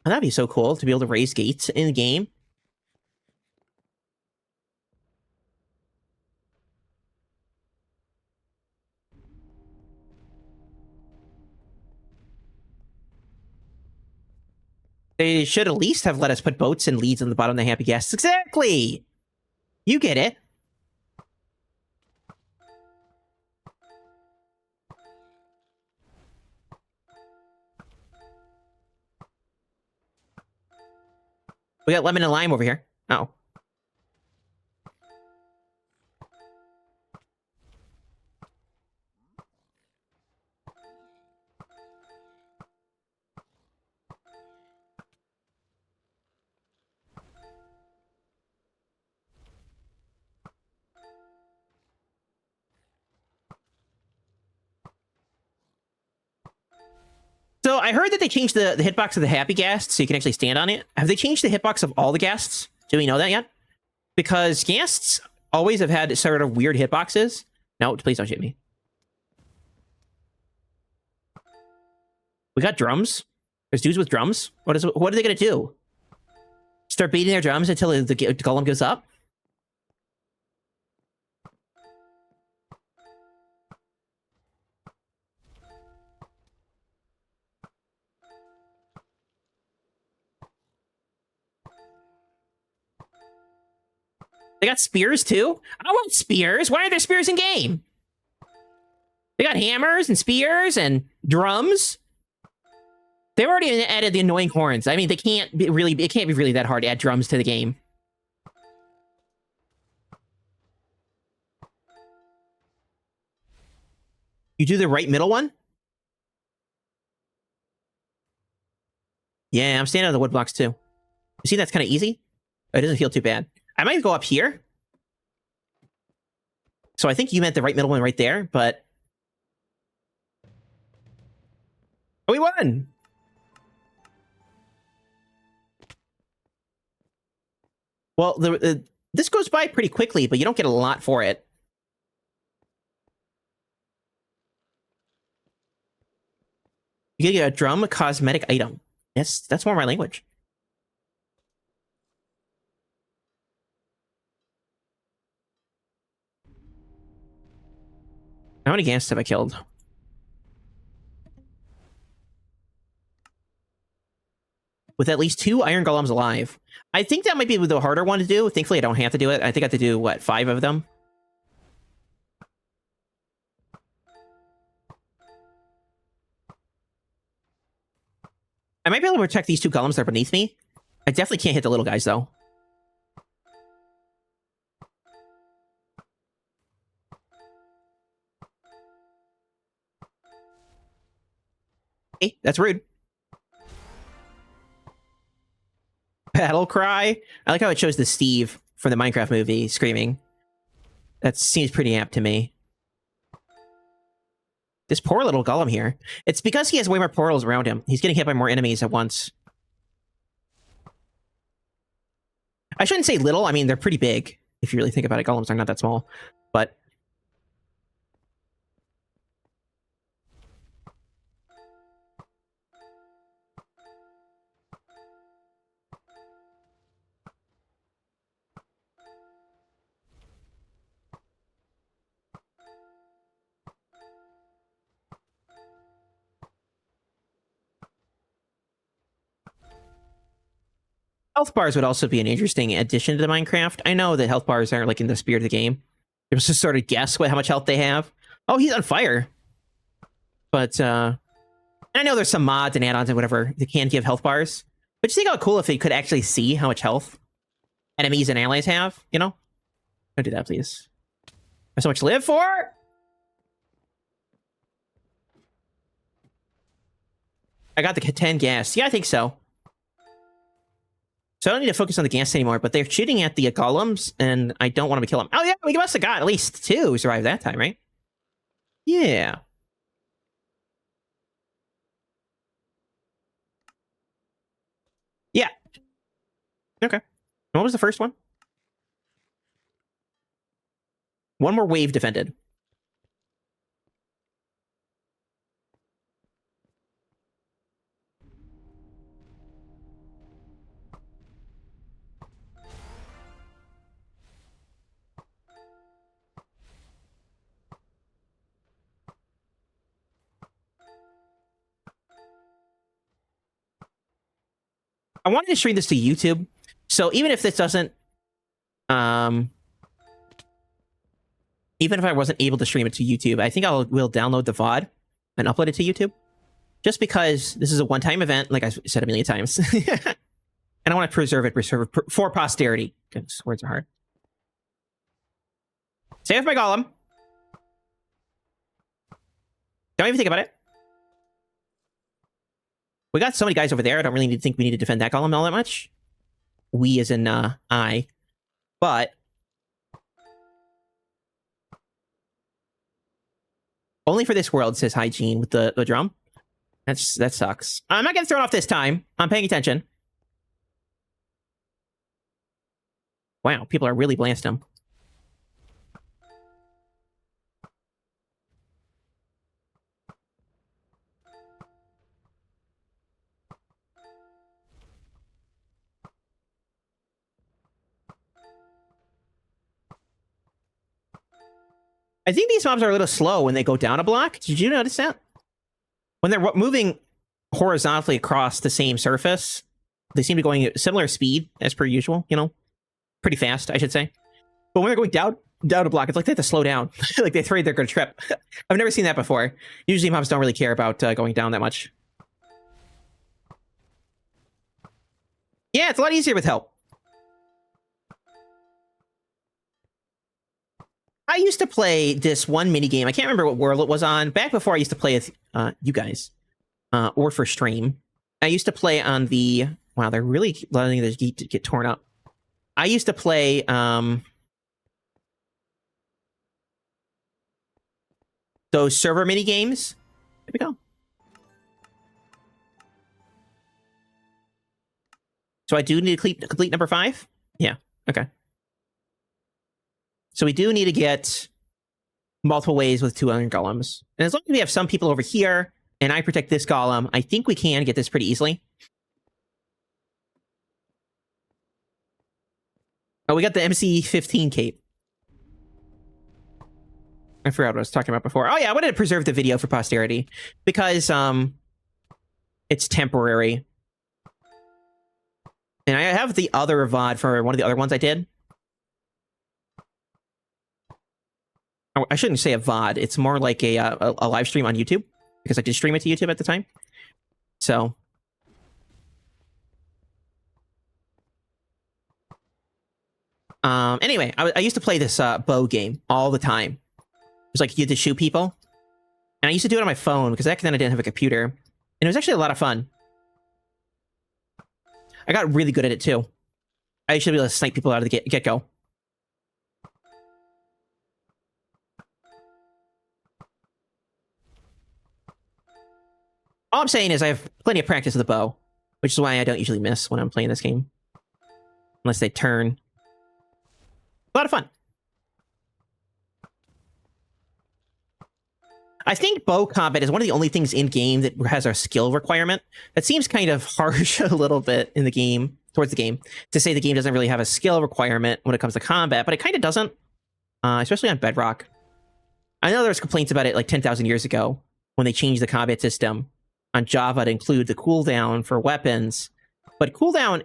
Oh, that'd be so cool to be able to raise gates in the game. They should at least have let us put boats and leads on the bottom of the happy ghasts. Exactly! You get it. We got lemon and lime over here. Oh. So I heard that they changed the hitbox of the happy guests so you can actually stand on it. Have they changed the hitbox of all the guests? Do we know that yet? Because guests always have had sort of weird hitboxes. No, please don't shoot me. We got drums. There's dudes with drums. What are they gonna do? Start beating their drums until the golem goes up? They got spears too? I want spears. Why are there spears in game? They got hammers and spears and drums. They've already added the annoying horns. I mean, it can't be really that hard to add drums to the game. You do the right middle one? Yeah, I'm standing on the wood blocks too. You see, that's kind of easy. It doesn't feel too bad. I might go up here. So I think you meant the right middle one right there, but... Oh, we won! Well, this goes by pretty quickly, but you don't get a lot for it. You get a drum, a cosmetic item. Yes, that's more my language. How many ghasts have I killed? With at least 2 iron golems alive. I think that might be the harder one to do. Thankfully, I don't have to do it. I think I have to do, what, 5 of them? I might be able to protect these 2 golems that are beneath me. I definitely can't hit the little guys, though. Hey, that's rude. Battle cry. I like how it shows the Steve from the Minecraft movie screaming. That seems pretty apt to me. This poor little golem here. It's because he has way more portals around him. He's getting hit by more enemies at once. I shouldn't say little. I mean, they're pretty big. If you really think about it, golems are not that small. But... health bars would also be an interesting addition to Minecraft. I know that health bars aren't like in the spirit of the game. You're supposed to sort of guess how much health they have. Oh, he's on fire. But I know there's some mods and add-ons and whatever that can give health bars. But you think how cool if they could actually see how much health enemies and allies have, you know? Don't do that, please. There's so much to live for? I got the 10 gas. Yeah, I think so. So I don't need to focus on the gas anymore, but they're shooting at the golems, and I don't want them to kill them. Oh yeah, we must have got at least 2 who survived that time, right? Yeah. Yeah. Okay. What was the first one? One more wave defended. I wanted to stream this to YouTube, so even if this doesn't, even if I wasn't able to stream it to YouTube, I think we'll download the VOD and upload it to YouTube, just because this is a one-time event, like I said a million times, and And I want to preserve it for posterity. Goodness, words are hard. Save my golem. Don't even think about it. We got so many guys over there. I don't really think we need to defend that golem all that much. We as in I. But only for this world, says Hygiene with the drum. That sucks. I'm not getting thrown off this time. I'm paying attention. Wow, people are really blasting him. I think these mobs are a little slow when they go down a block. Did you notice that? When they're moving horizontally across the same surface, they seem to be going at similar speed as per usual, you know? Pretty fast, I should say. But when they're going down a block, it's like they have to slow down. Like they're afraid they're going to trip. I've never seen that before. Usually mobs don't really care about going down that much. Yeah, it's a lot easier with help. I used to play this one mini game. I can't remember what world it was on. Back before I used to play with you guys, or for stream. I used to play on the... Wow, they're really letting this get torn up. I used to play... those server mini games. Here we go. So I do need to complete number 5? Yeah, okay. So we do need to get multiple ways with 2 iron golems. And as long as we have some people over here, and I protect this golem, I think we can get this pretty easily. Oh, we got the MC-15 cape. I forgot what I was talking about before. Oh yeah, I wanted to preserve the video for posterity. Because, it's temporary. And I have the other VOD for one of the other ones I did. I shouldn't say a VOD. It's more like a live stream on YouTube. Because I did stream it to YouTube at the time. So. Anyway, I used to play this bow game all the time. It was like you had to shoot people. And I used to do it on my phone because back then I didn't have a computer. And it was actually a lot of fun. I got really good at it too. I should be able to snipe people out of the get-go. All I'm saying is I have plenty of practice with the bow, which is why I don't usually miss when I'm playing this game. Unless they turn. A lot of fun. I think bow combat is one of the only things in game that has a skill requirement. That seems kind of harsh a little bit in the game, towards the game, to say the game doesn't really have a skill requirement when it comes to combat, but it kind of doesn't, especially on Bedrock. I know there was complaints about it like 10,000 years ago when they changed the combat system on Java to include the cooldown for weapons, but cooldown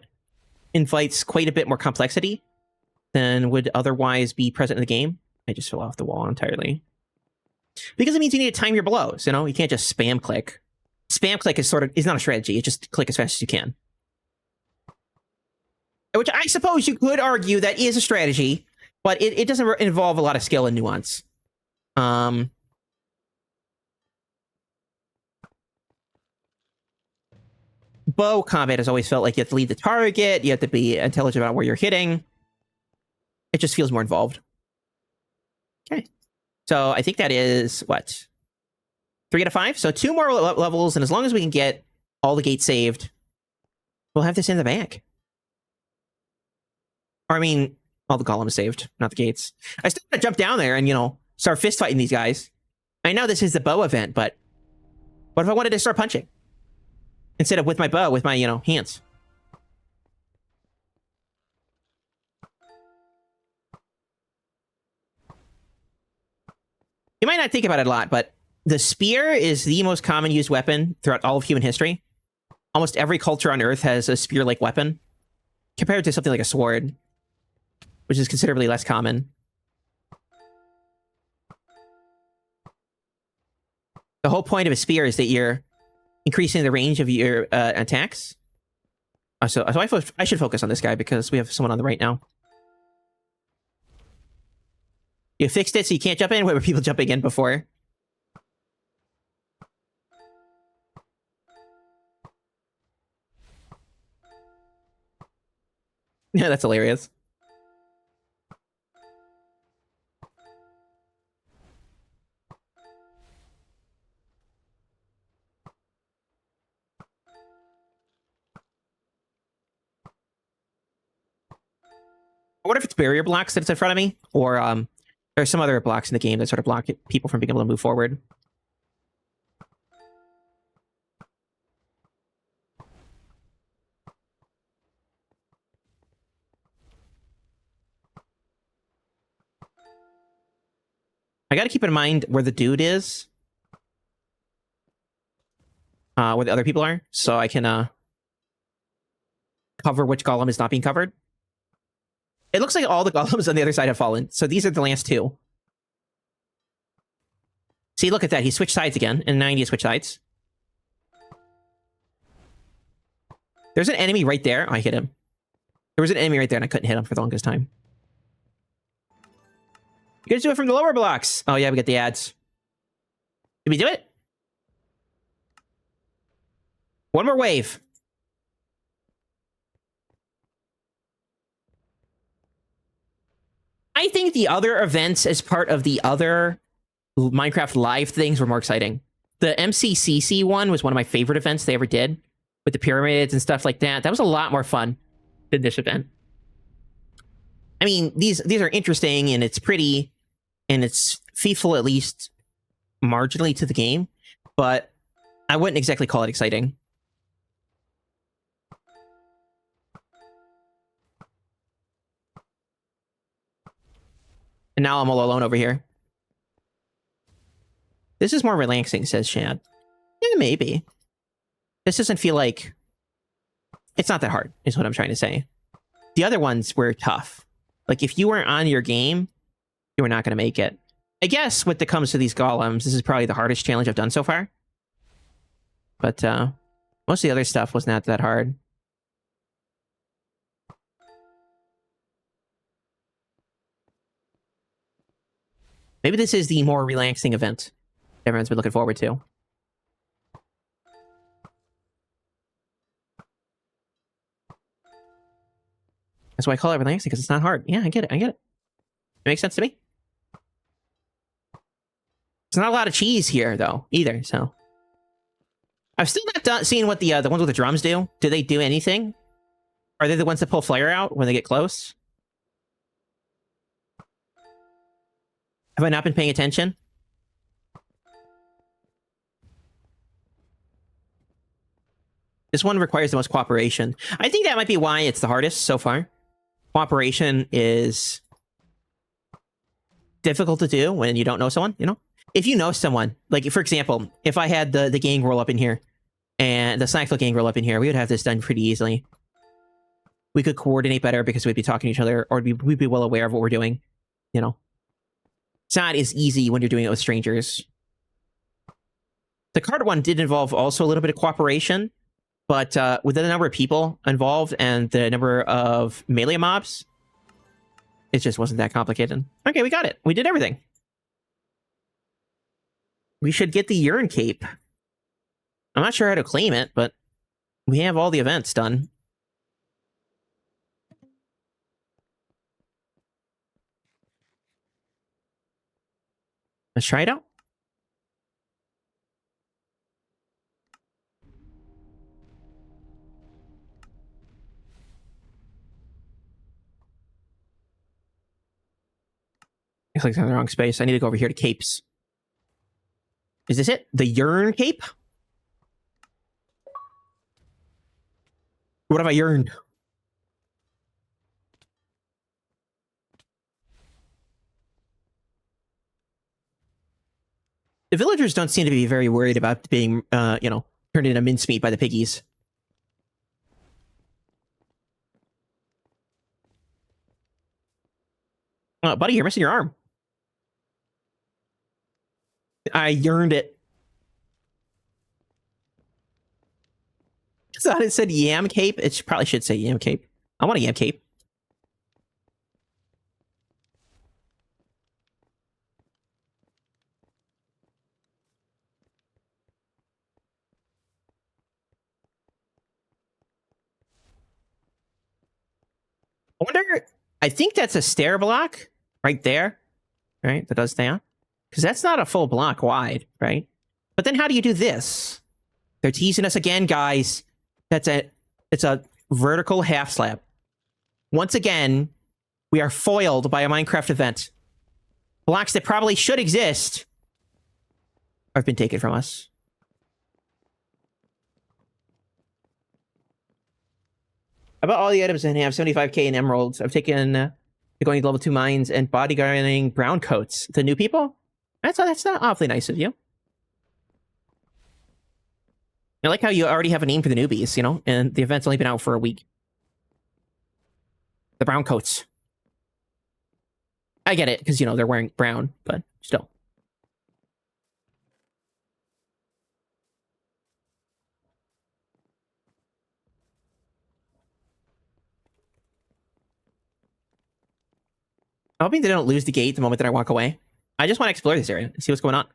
invites quite a bit more complexity than would otherwise be present in the game. I just fell off the wall entirely. Because it means you need to time your blows, you know? You can't just spam click. Spam click is not a strategy. It's just click as fast as you can. Which I suppose you could argue that is a strategy, but it doesn't involve a lot of skill and nuance. Bow combat has always felt like you have to lead the target, you have to be intelligent about where you're hitting. It just feels more involved. Okay. So I think that is, what? 3 out of 5? So 2 more levels, and as long as we can get all the gates saved, we'll have this in the bag. Or I mean, all the golems saved, not the gates. I still want to jump down there and, you know, start fist fighting these guys. I know this is the bow event, but what if I wanted to start punching? Instead of with my bow, with my, you know, hands. You might not think about it a lot, but the spear is the most common used weapon throughout all of human history. Almost every culture on Earth has a spear-like weapon, compared to something like a sword, which is considerably less common. The whole point of a spear is that you're increasing the range of your attacks. I should focus on this guy because we have someone on the right now. You fixed it so you can't jump in? Where were people jumping in before? Yeah, that's hilarious. I wonder if it's barrier blocks that's in front of me, or there's some other blocks in the game that sort of block people from being able to move forward. I got to keep in mind where the dude is, where the other people are, so I can cover which golem is not being covered. It looks like all the golems on the other side have fallen, so these are the last two. See, look at that. He switched sides again, and 90 switched sides. There's an enemy right there. Oh, I hit him. There was an enemy right there, and I couldn't hit him for the longest time. You guys do it from the lower blocks. Oh, yeah, we get the ads. Did we do it? One more wave. I think the other events as part of the other Minecraft Live things were more exciting. The MCCC one was one of my favorite events they ever did, with the pyramids and stuff like that. That was a lot more fun than this event. I mean, these are interesting, and it's pretty, and it's faithful at least marginally to the game, but I wouldn't exactly call it exciting. And now I'm all alone over here. This is more relaxing, says Shad. Yeah, maybe. This doesn't feel like... It's not that hard, is what I'm trying to say. The other ones were tough. Like, if you weren't on your game, you were not going to make it. I guess when it comes to these golems, this is probably the hardest challenge I've done so far. But most of the other stuff was not that hard. Maybe this is the more relaxing event everyone's been looking forward to. That's why I call it relaxing, because it's not hard. Yeah, I get it. I get it. It makes sense to me. There's not a lot of cheese here, though, either, so... I've still not seeing what the ones with the drums do. Do they do anything? Are they the ones that pull fire out when they get close? Have I not been paying attention? This one requires the most cooperation. I think that might be why it's the hardest so far. Cooperation is difficult to do when you don't know someone, you know? If you know someone, like, for example, if I had the gang roll up in here, and the Slackville gang roll up in here, we would have this done pretty easily. We could coordinate better because we'd be talking to each other, or we'd be well aware of what we're doing, you know? It's not as easy when you're doing it with strangers. The card one did involve also a little bit of cooperation, but with the number of people involved and the number of melee mobs, it just wasn't that complicated. Okay, we got it. We did everything. We should get the urine cape. I'm not sure how to claim it, but we have all the events done. Let's try it out. I clicked on the wrong space. I need to go over here to capes. Is this it? The urine cape? What have I yearned? The villagers don't seem to be very worried about being, you know, turned into mincemeat by the piggies. Buddy, you're missing your arm. I yearned it. thought it said yam cape. It probably should say yam cape. I want a yam cape. I wonder, I think that's a stair block right there, right? That does that. Because that's not a full block wide, right? But then how do you do this? They're teasing us again, guys. It's a vertical half slab. Once again, we are foiled by a Minecraft event. Blocks that probably should exist have been taken from us. I bought all the items and have 75k in emeralds. I've taken going to level 2 mines and bodyguarding brown coats. The new people? That's not awfully nice of you. I like how you already have a name for the newbies, you know, and the event's only been out for a week. The brown coats. I get it, because, you know, they're wearing brown, but still. I'm hoping they don't lose the gate the moment that I walk away. I just want to explore this area and see what's going on.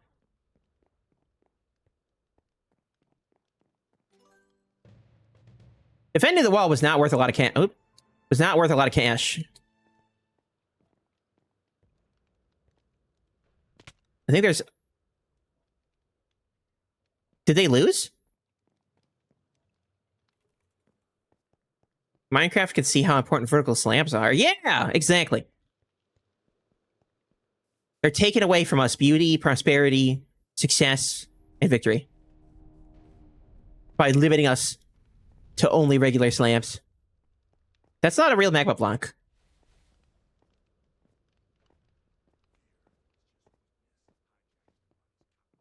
Defending the wall was not worth a lot of cash. Was not worth a lot of cash. I think there's... Did they lose? Minecraft can see how important vertical slabs are. Yeah, exactly. They're taking away from us beauty, prosperity, success, and victory. By limiting us to only regular slabs. That's not a real magma block.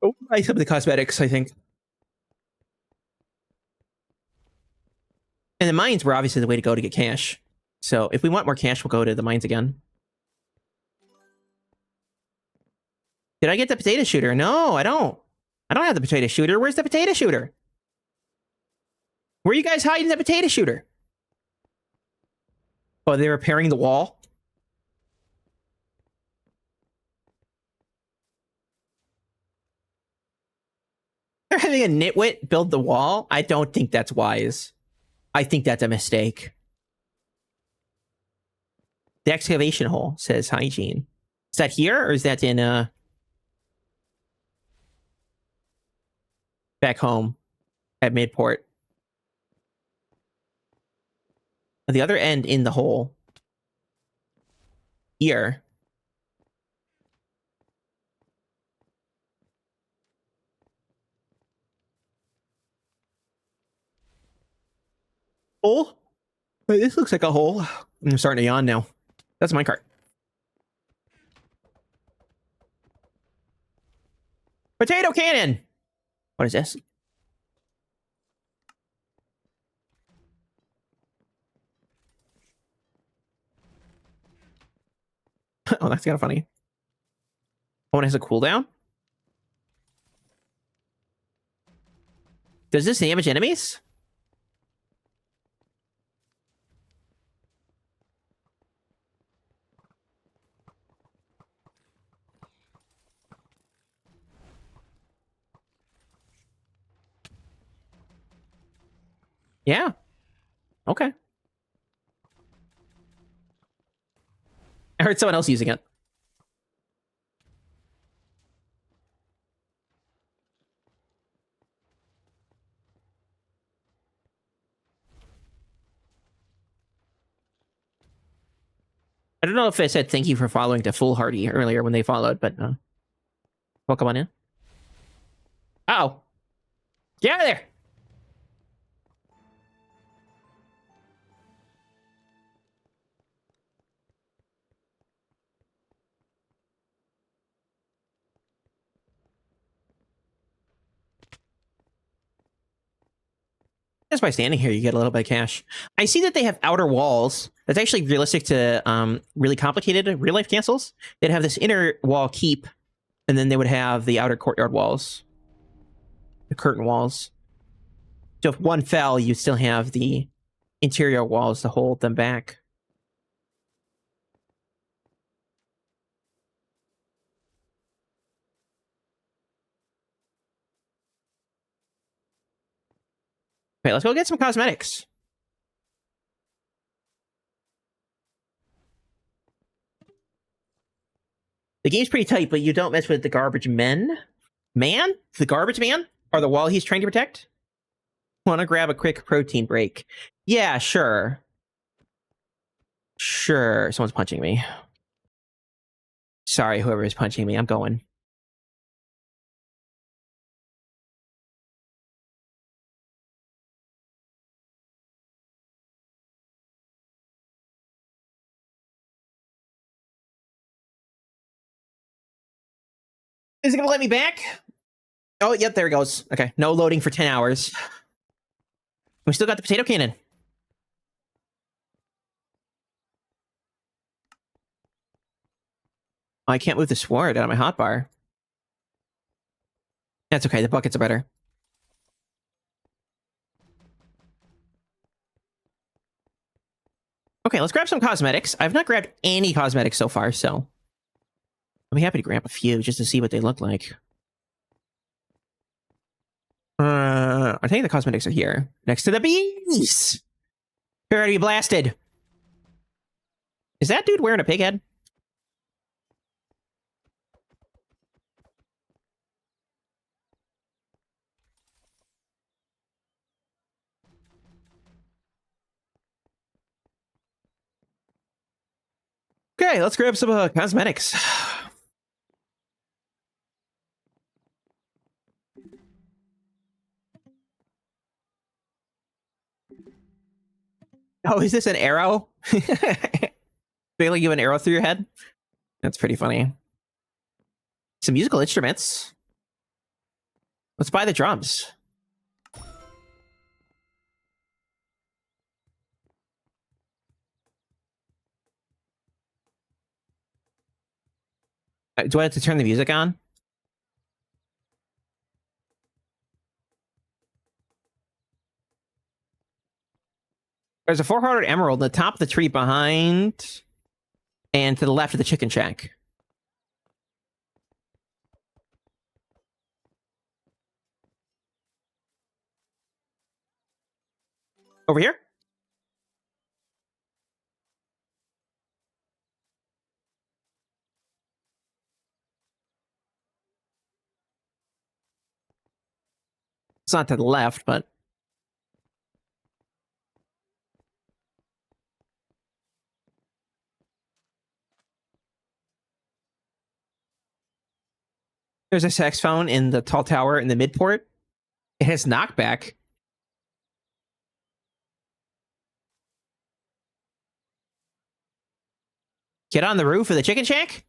Oh, I some of the cosmetics, I think. And the mines were obviously the way to go to get cash. So if we want more cash, we'll go to the mines again. Did I get the potato shooter? No, I don't. I don't have the potato shooter. Where's the potato shooter? Where are you guys hiding the potato shooter? Oh, they're repairing the wall? They're having a nitwit build the wall? I don't think that's wise. I think that's a mistake. The excavation hole, says Hygiene. Is that here, or is that in, back home at Midport? The other end in the hole. Here. Hole? Wait, this looks like a hole. I'm starting to yawn now. That's my cart. Potato cannon! What is this? Oh, that's kind of funny. Oh, it has a cooldown? Does this damage enemies? Yeah. Okay. I heard someone else using it. I don't know if I said thank you for following to Foolhardy earlier when they followed, but welcome on in. Uh-oh. Get out of there! Just by standing here, you get a little bit of cash. I see that they have outer walls. That's actually realistic to really complicated real-life castles. They'd have this inner wall keep, and then they would have the outer courtyard walls. The curtain walls. So if one fell, you still have the interior walls to hold them back. Okay, let's go get some cosmetics. The game's pretty tight, but you don't mess with the garbage men. Man? The garbage man? Or the wall he's trying to protect? Want to grab a quick protein break. Yeah, sure. Sure. Someone's punching me. Sorry, whoever is punching me. I'm going. Is it going to let me back? Oh, yep, there it goes. Okay, no loading for 10 hours. We still got the potato cannon. Oh, I can't move the sword out of my hotbar. That's okay, the buckets are better. Okay, let's grab some cosmetics. I've not grabbed any cosmetics so far, so I'll be happy to grab a few just to see what they look like. I think the cosmetics are here. Next to the bees! Prepare to be blasted. Is that dude wearing a pig head? Okay, let's grab some cosmetics. Oh, is this an arrow? Failing you an arrow through your head? That's pretty funny. Some musical instruments. Let's buy the drums. Do I have to turn the music on? There's a 400 emerald on the top of the tree behind and to the left of the chicken shack. Over here? It's not to the left, but... There's a saxophone in the tall tower in the midport. It has knockback. Get on the roof of the chicken shack?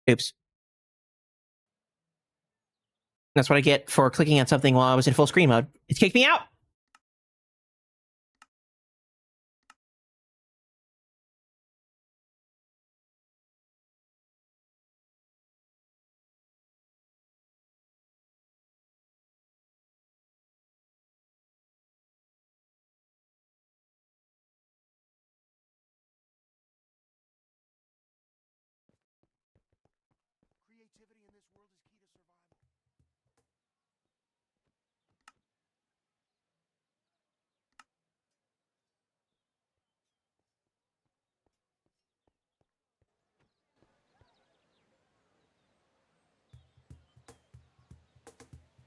Oops. That's what I get for clicking on something while I was in full screen mode. It's kicked me out!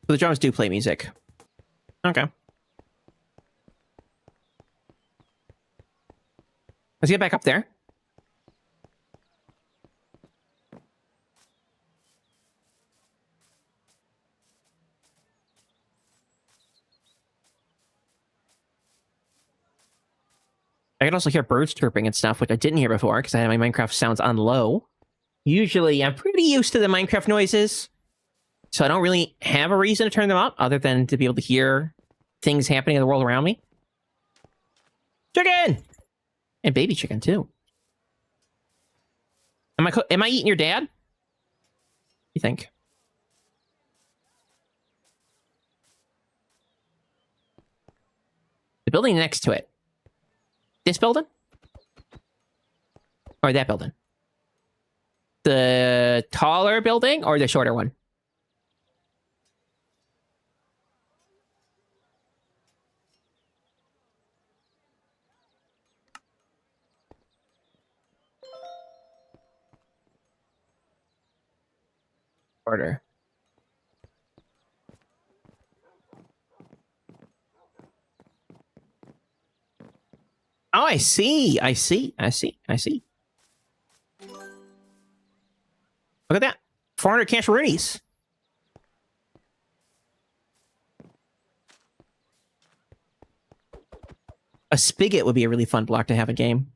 So the drums do play music. Okay. Let's get back up there. I can also hear birds chirping and stuff, which I didn't hear before because I had my Minecraft sounds on low. Usually, I'm pretty used to the Minecraft noises. So I don't really have a reason to turn them up other than to be able to hear things happening in the world around me. Chicken! And baby chicken, too. Am I eating your dad? You think? The building next to it. This building? Or that building? The taller building or the shorter one? Shorter. Oh, I see. I see. I see. I see. Look at that. 400 cash roonies. A spigot would be a really fun block to have a game.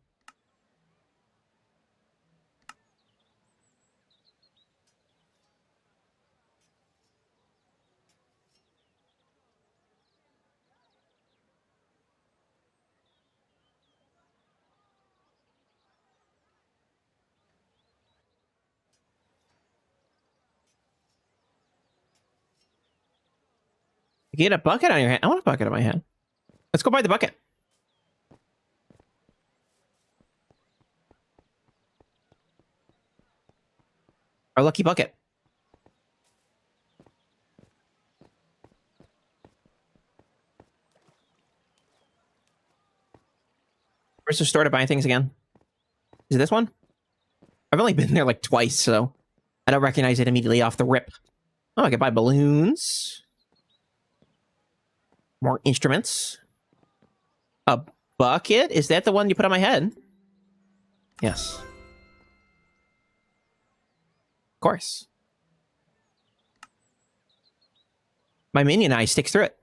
Get a bucket on your hand. I want a bucket on my hand. Let's go buy the bucket. Our lucky bucket. Where's the store to buy things again? Is it this one? I've only been there like twice, so I don't recognize it immediately off the rip. Oh, I can buy balloons. More instruments. A bucket? Is that the one you put on my head? Yes. Of course. My minion eye sticks through it.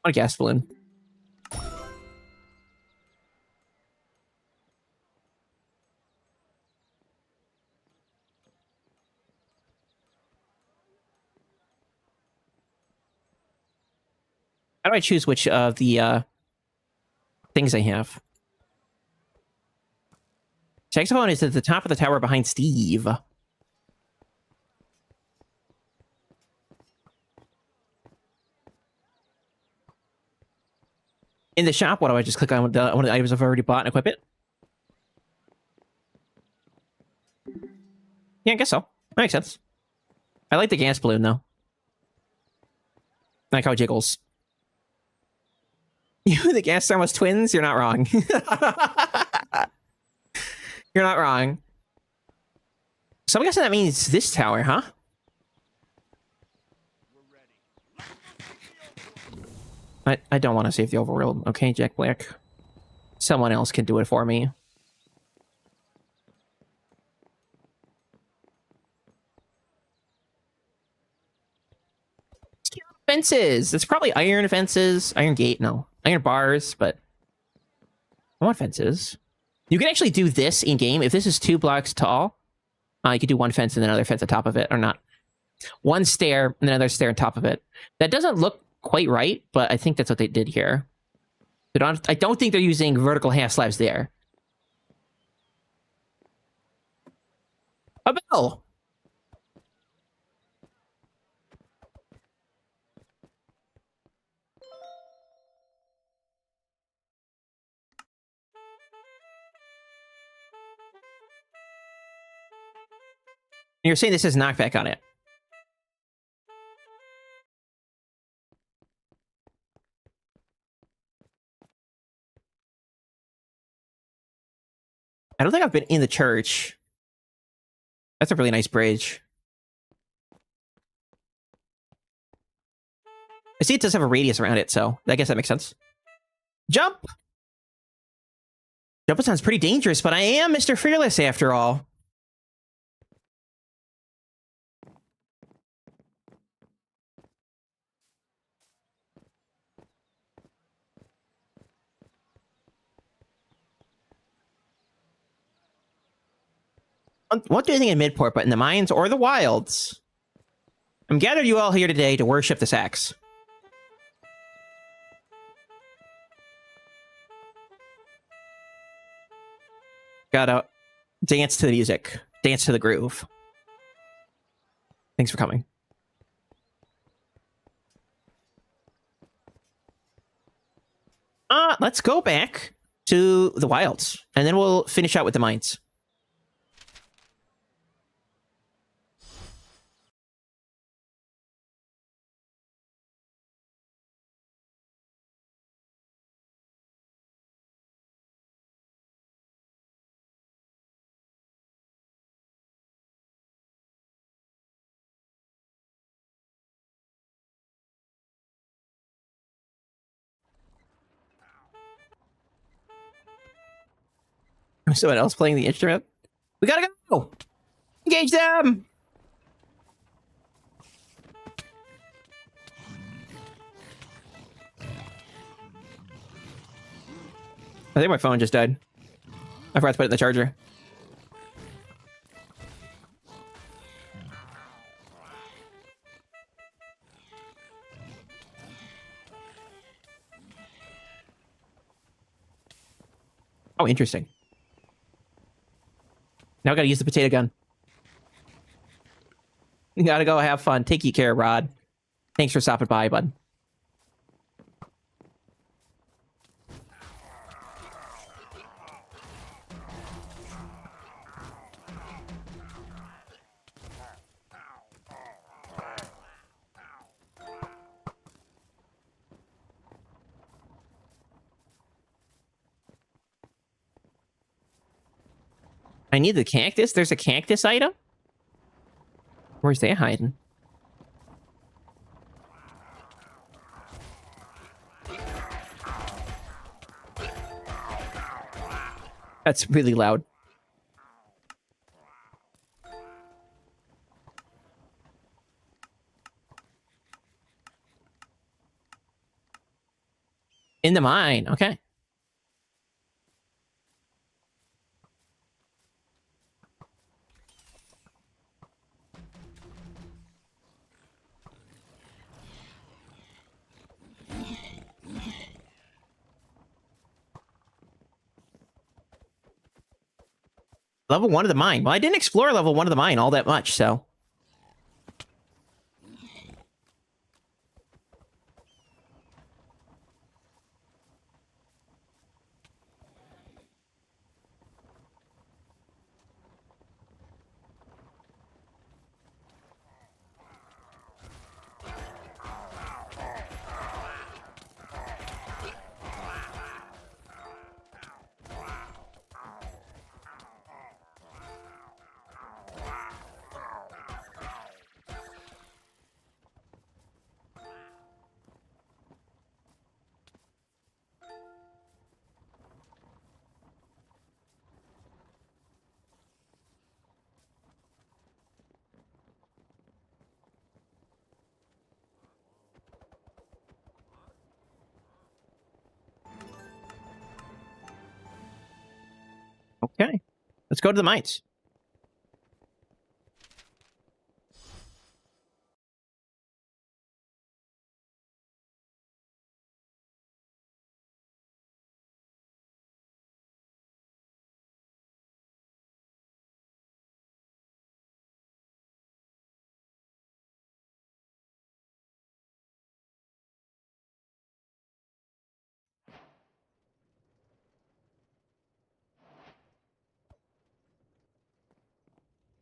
A gas balloon. How do I choose which of the things I have? Saxophone is at the top of the tower behind Steve. In the shop, what do I just click on one of the items I've already bought and equip it? Yeah, I guess so. That makes sense. I like the gas balloon, though. I like how it jiggles. You and the gas thermos twins? You're not wrong. You're not wrong. So I'm guessing that means this tower, huh? I don't want to save the overworld. Okay, Jack Black. Someone else can do it for me. Fences! It's probably iron fences. Iron gate, no. Iron bars, but... I want fences. You can actually do this in-game. If this is 2 blocks tall, you could do one fence and then another fence on top of it, or not. One stair and then another stair on top of it. That doesn't look quite right, but I think that's what they did here. I don't think they're using vertical half slabs there. A bell! You're saying this has knockback on it. I don't think I've been in the church. That's a really nice bridge. I see it does have a radius around it, so I guess that makes sense. Jump! Jumping sounds pretty dangerous, but I am Mr. Fearless after all. Won't do anything in Midport, but in the mines or the wilds. I'm gathered you all here today to worship this axe. Gotta dance to the music. Dance to the groove. Thanks for coming. Let's go back to the wilds, and then we'll finish out with the mines. Someone else playing the instrument? We gotta go! Engage them! I think my phone just died. I forgot to put it in the charger. Oh, interesting. Now I gotta use the potato gun. You gotta go have fun. Take care, Rod. Thanks for stopping by, bud. I need the cactus? There's a cactus item? Where's that hiding? That's really loud. In the mine, okay. Level 1 of the mine. Well, I didn't explore level 1 of the mine all that much, so. Okay. Let's go to the mines.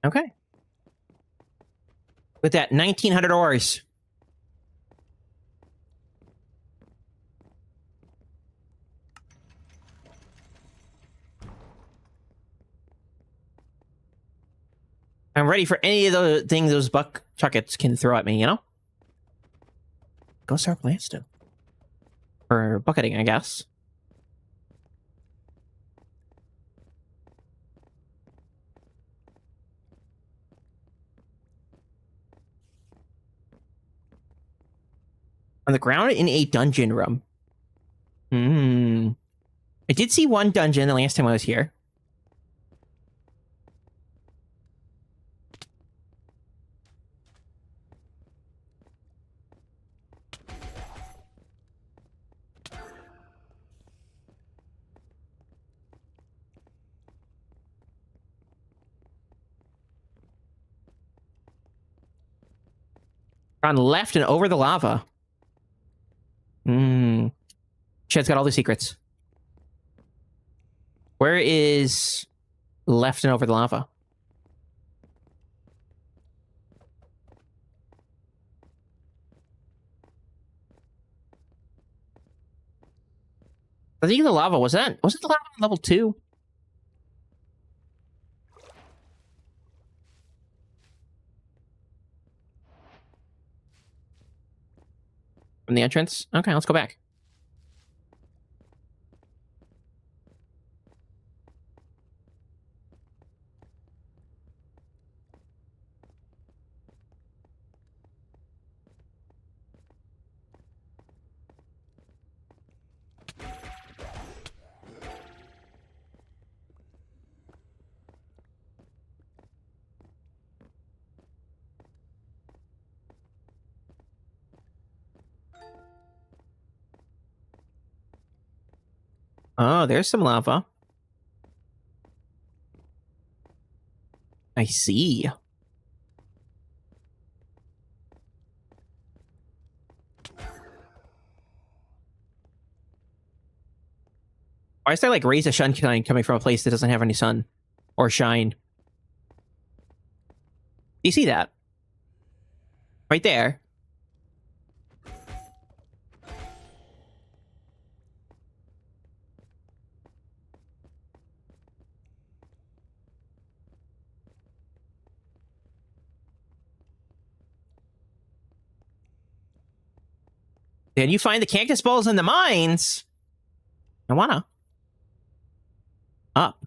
Okay. With that 1,900 ores. I'm ready for any of the things those buck chuckets can throw at me, you know? Go start blasting. Or bucketing, I guess. On the ground in a dungeon room. I did see one dungeon the last time I was here. On left and over the lava. Shed's got all the secrets. Where is left and over the lava? I think the lava was that. Was it the lava on level 2? From the entrance? Okay, let's go back. Oh, there's some lava. I see. Why is there like rays of sunshine coming from a place that doesn't have any sun or shine? Do you see that? Right there. Then you find the cactus balls in the mines. I wanna. Up.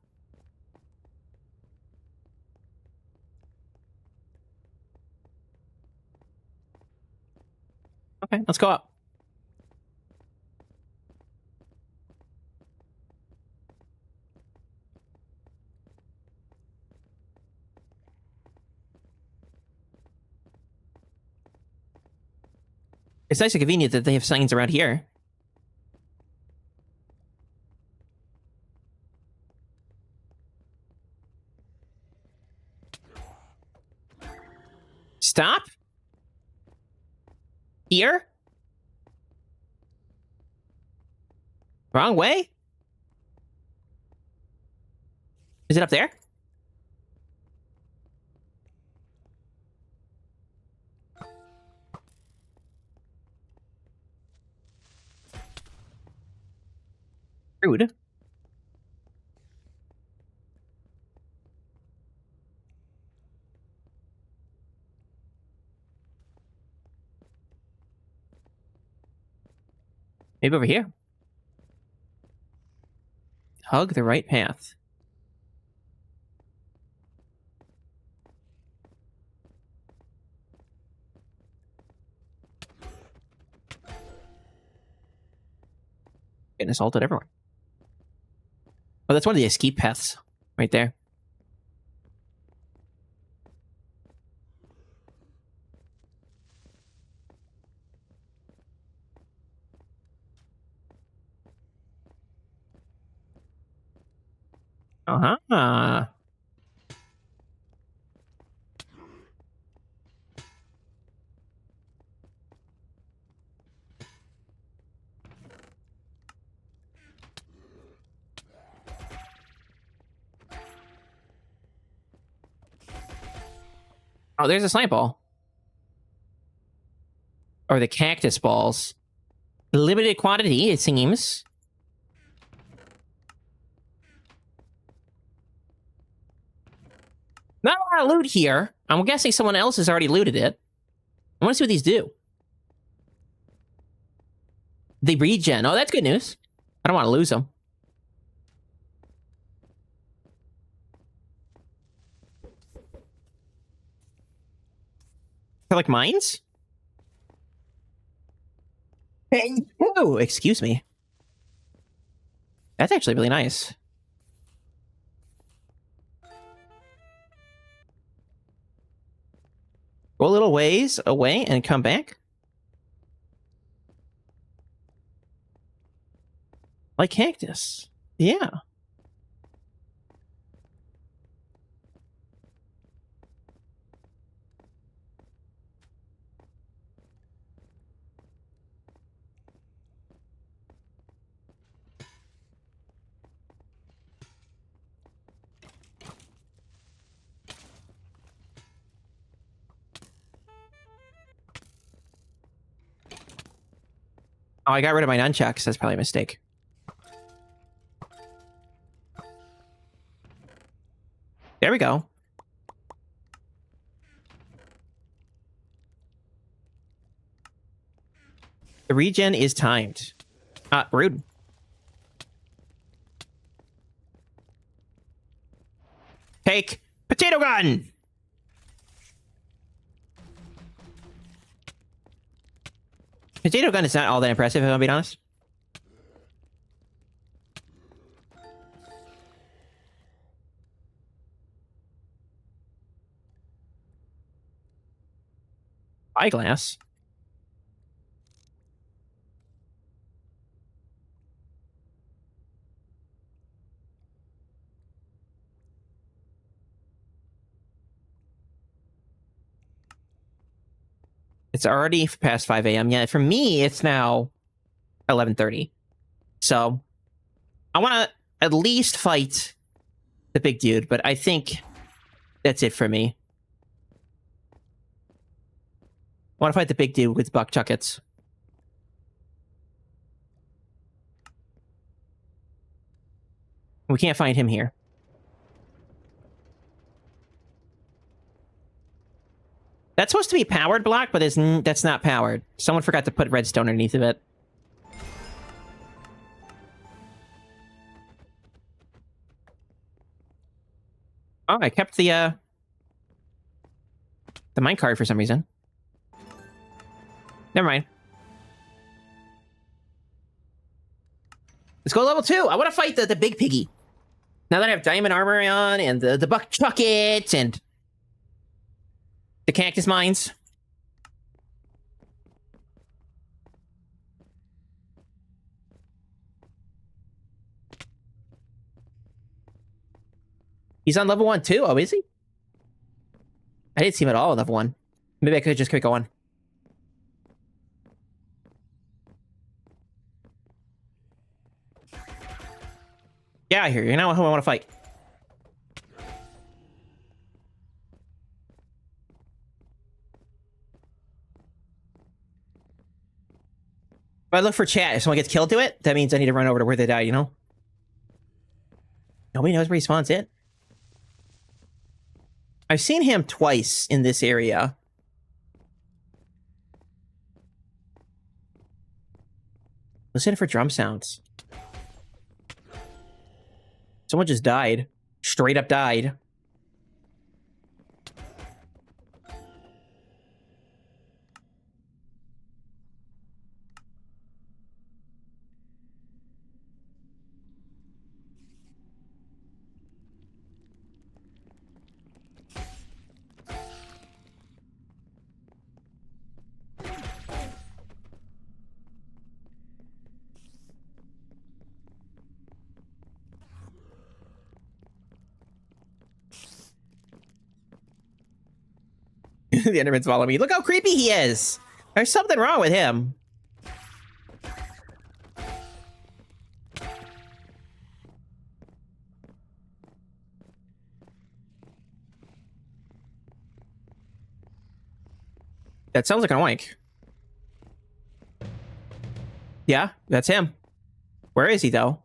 Okay, let's go up. It's nice and convenient that they have signs around here. Stop? Here? Wrong way? Is it up there? Rude. Maybe over here. Hug the right path. Getting assaulted everywhere. Oh, that's one of the escape paths right there. Uh-huh. Oh, there's a snipe ball. Or the cactus balls. Limited quantity, it seems. Not a lot of loot here. I'm guessing someone else has already looted it. I want to see what these do. They regen. Oh, that's good news. I don't want to lose them. They're like mines? Hey, oh, excuse me. That's actually really nice. Go a little ways away and come back. Like cactus. Yeah. Oh, I got rid of my nunchucks. That's probably a mistake. There we go. The regen is timed. Rude. Take potato gun! Potato gun is not all that impressive, if I'm being honest. Eyeglass. It's already past 5 a.m. Yeah, for me, it's now 11:30. So, I want to at least fight the big dude, but I think that's it for me. I want to fight the big dude with buck chuckets. We can't find him here. That's supposed to be powered block, but that's not powered. Someone forgot to put redstone underneath of it. Oh, I kept the minecart for some reason. Never mind. Let's go level 2. I want to fight the big piggy. Now that I have diamond armor on and the buck chucket and the cactus mines. He's on level 1 too. Oh, is he? I didn't see him at all on level 1. Maybe I could just keep going. Get out of here. You're not who I want to fight. If I look for chat, if someone gets killed to it, that means I need to run over to where they die, you know? Nobody knows where he spawns it. I've seen him twice in this area. Listen for drum sounds. Someone just died. Straight up died. The Enderman's following me. Look how creepy he is. There's something wrong with him. That sounds like an oink. Yeah, that's him. Where is he, though?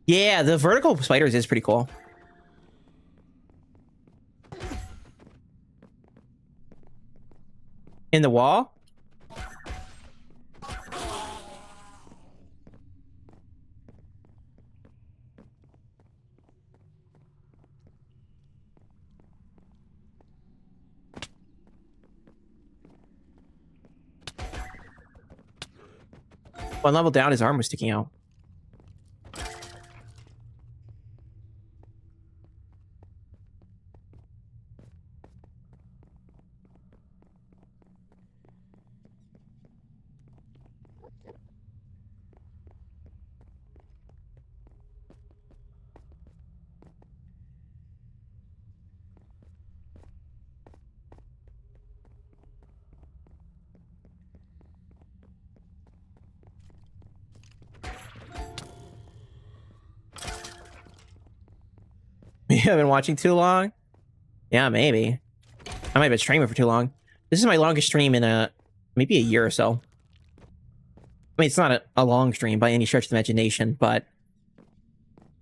Yeah, the vertical spiders is pretty cool. In the wall? One level down, his arm was sticking out. You have been watching too long? Yeah, maybe. I might have been streaming for too long. This is my longest stream in maybe a year or so. I mean, it's not a long stream by any stretch of the imagination, but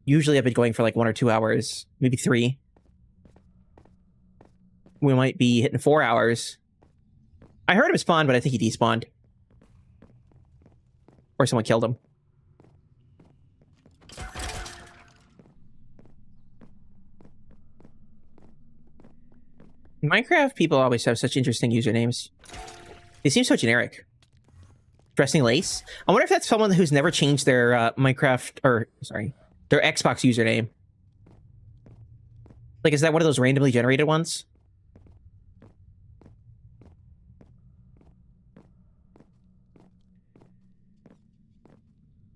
usually I've been going for like 1 or 2 hours, maybe 3. We might be hitting 4 hours. I heard him spawn, but I think he despawned. Or someone killed him. Minecraft people always have such interesting usernames. They seem so generic. Dressing Lace? I wonder if that's someone who's never changed their Minecraft, or, sorry, their Xbox username. Like, is that one of those randomly generated ones?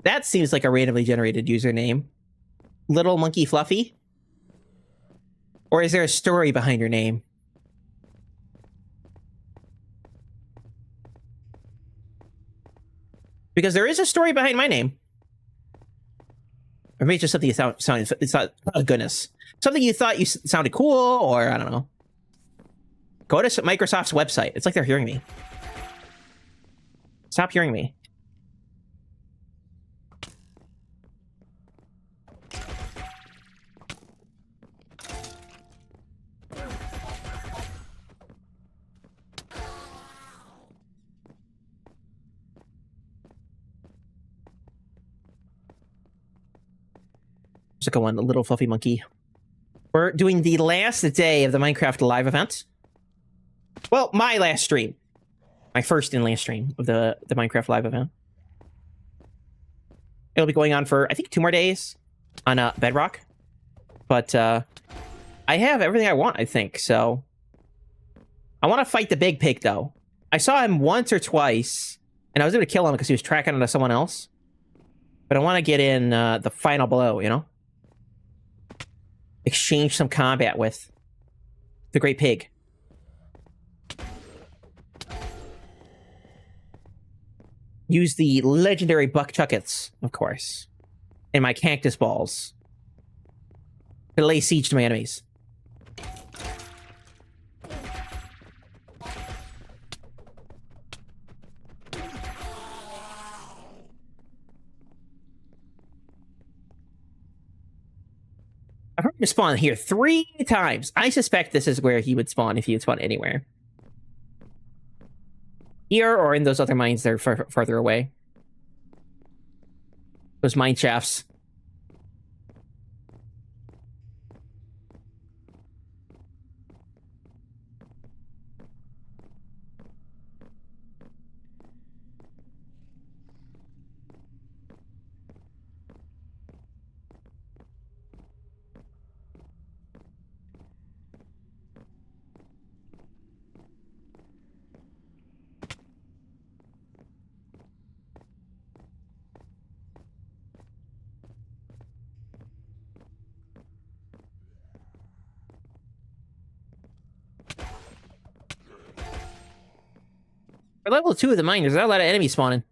That seems like a randomly generated username. Little Monkey Fluffy? Or is there a story behind your name? Because there is a story behind my name. Or maybe it's just something you sounded, it's not, oh goodness. Something you thought you sounded cool, or I don't know. Go to Microsoft's website. It's like they're hearing me. Stop hearing me. Just like a little fluffy monkey. We're doing the last day of the Minecraft live event. Well, my last stream. My first and last stream of the Minecraft live event. It'll be going on for, I think, 2 more days on Bedrock. But I have everything I want, I think, so... I want to fight the big pig, though. I saw him once or twice, and I was going to kill him because he was tracking onto someone else. But I want to get in the final blow, you know? Exchange some combat with the Great Pig. Use the legendary buck chuckets, of course, and my cactus balls to lay siege to my enemies. I've heard him spawn here 3 times. I suspect this is where he would spawn if he would spawn anywhere. Here or in those other mines that are farther away. Those mine shafts. For level 2 of the mine, there's not a lot of enemies spawning.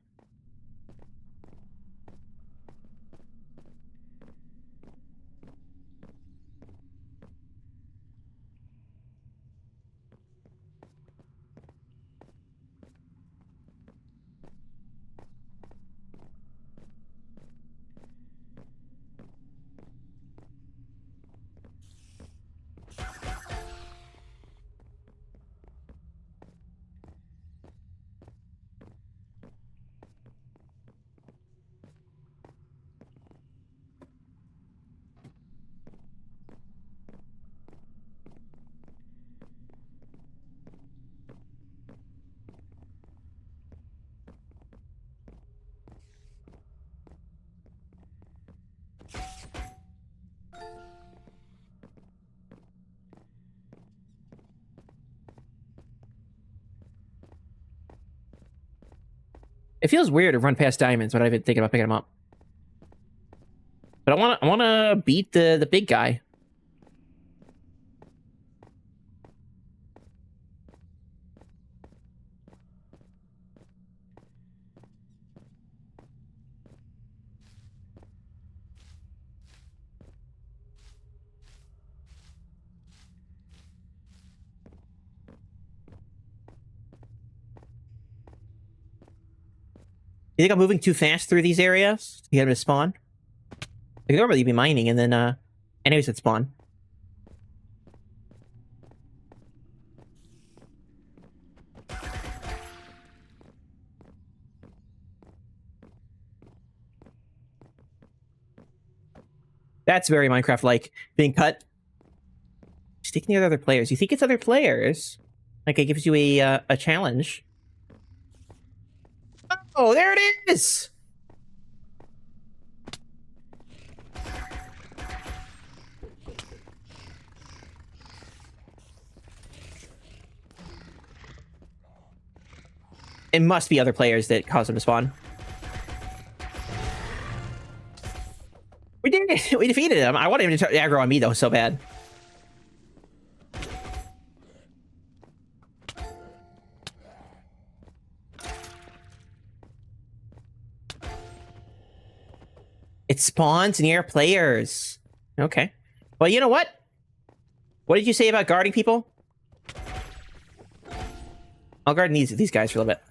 It feels weird to run past diamonds when I've been thinking about picking them up. But I wanna beat the big guy. You think I'm moving too fast through these areas to get him to spawn? Like, normally you'd be mining and then, anyways, it'd spawn. That's very Minecraft-like. Being cut. Stick near the other players. You think it's other players? Like, it gives you a challenge. Oh, there it is! It must be other players that caused them to spawn. We did it! We defeated him. I wanted him to aggro on me, though, so bad. It spawns near players. Okay. Well, you know what? What did you say about guarding people? I'll guard these guys for a little bit.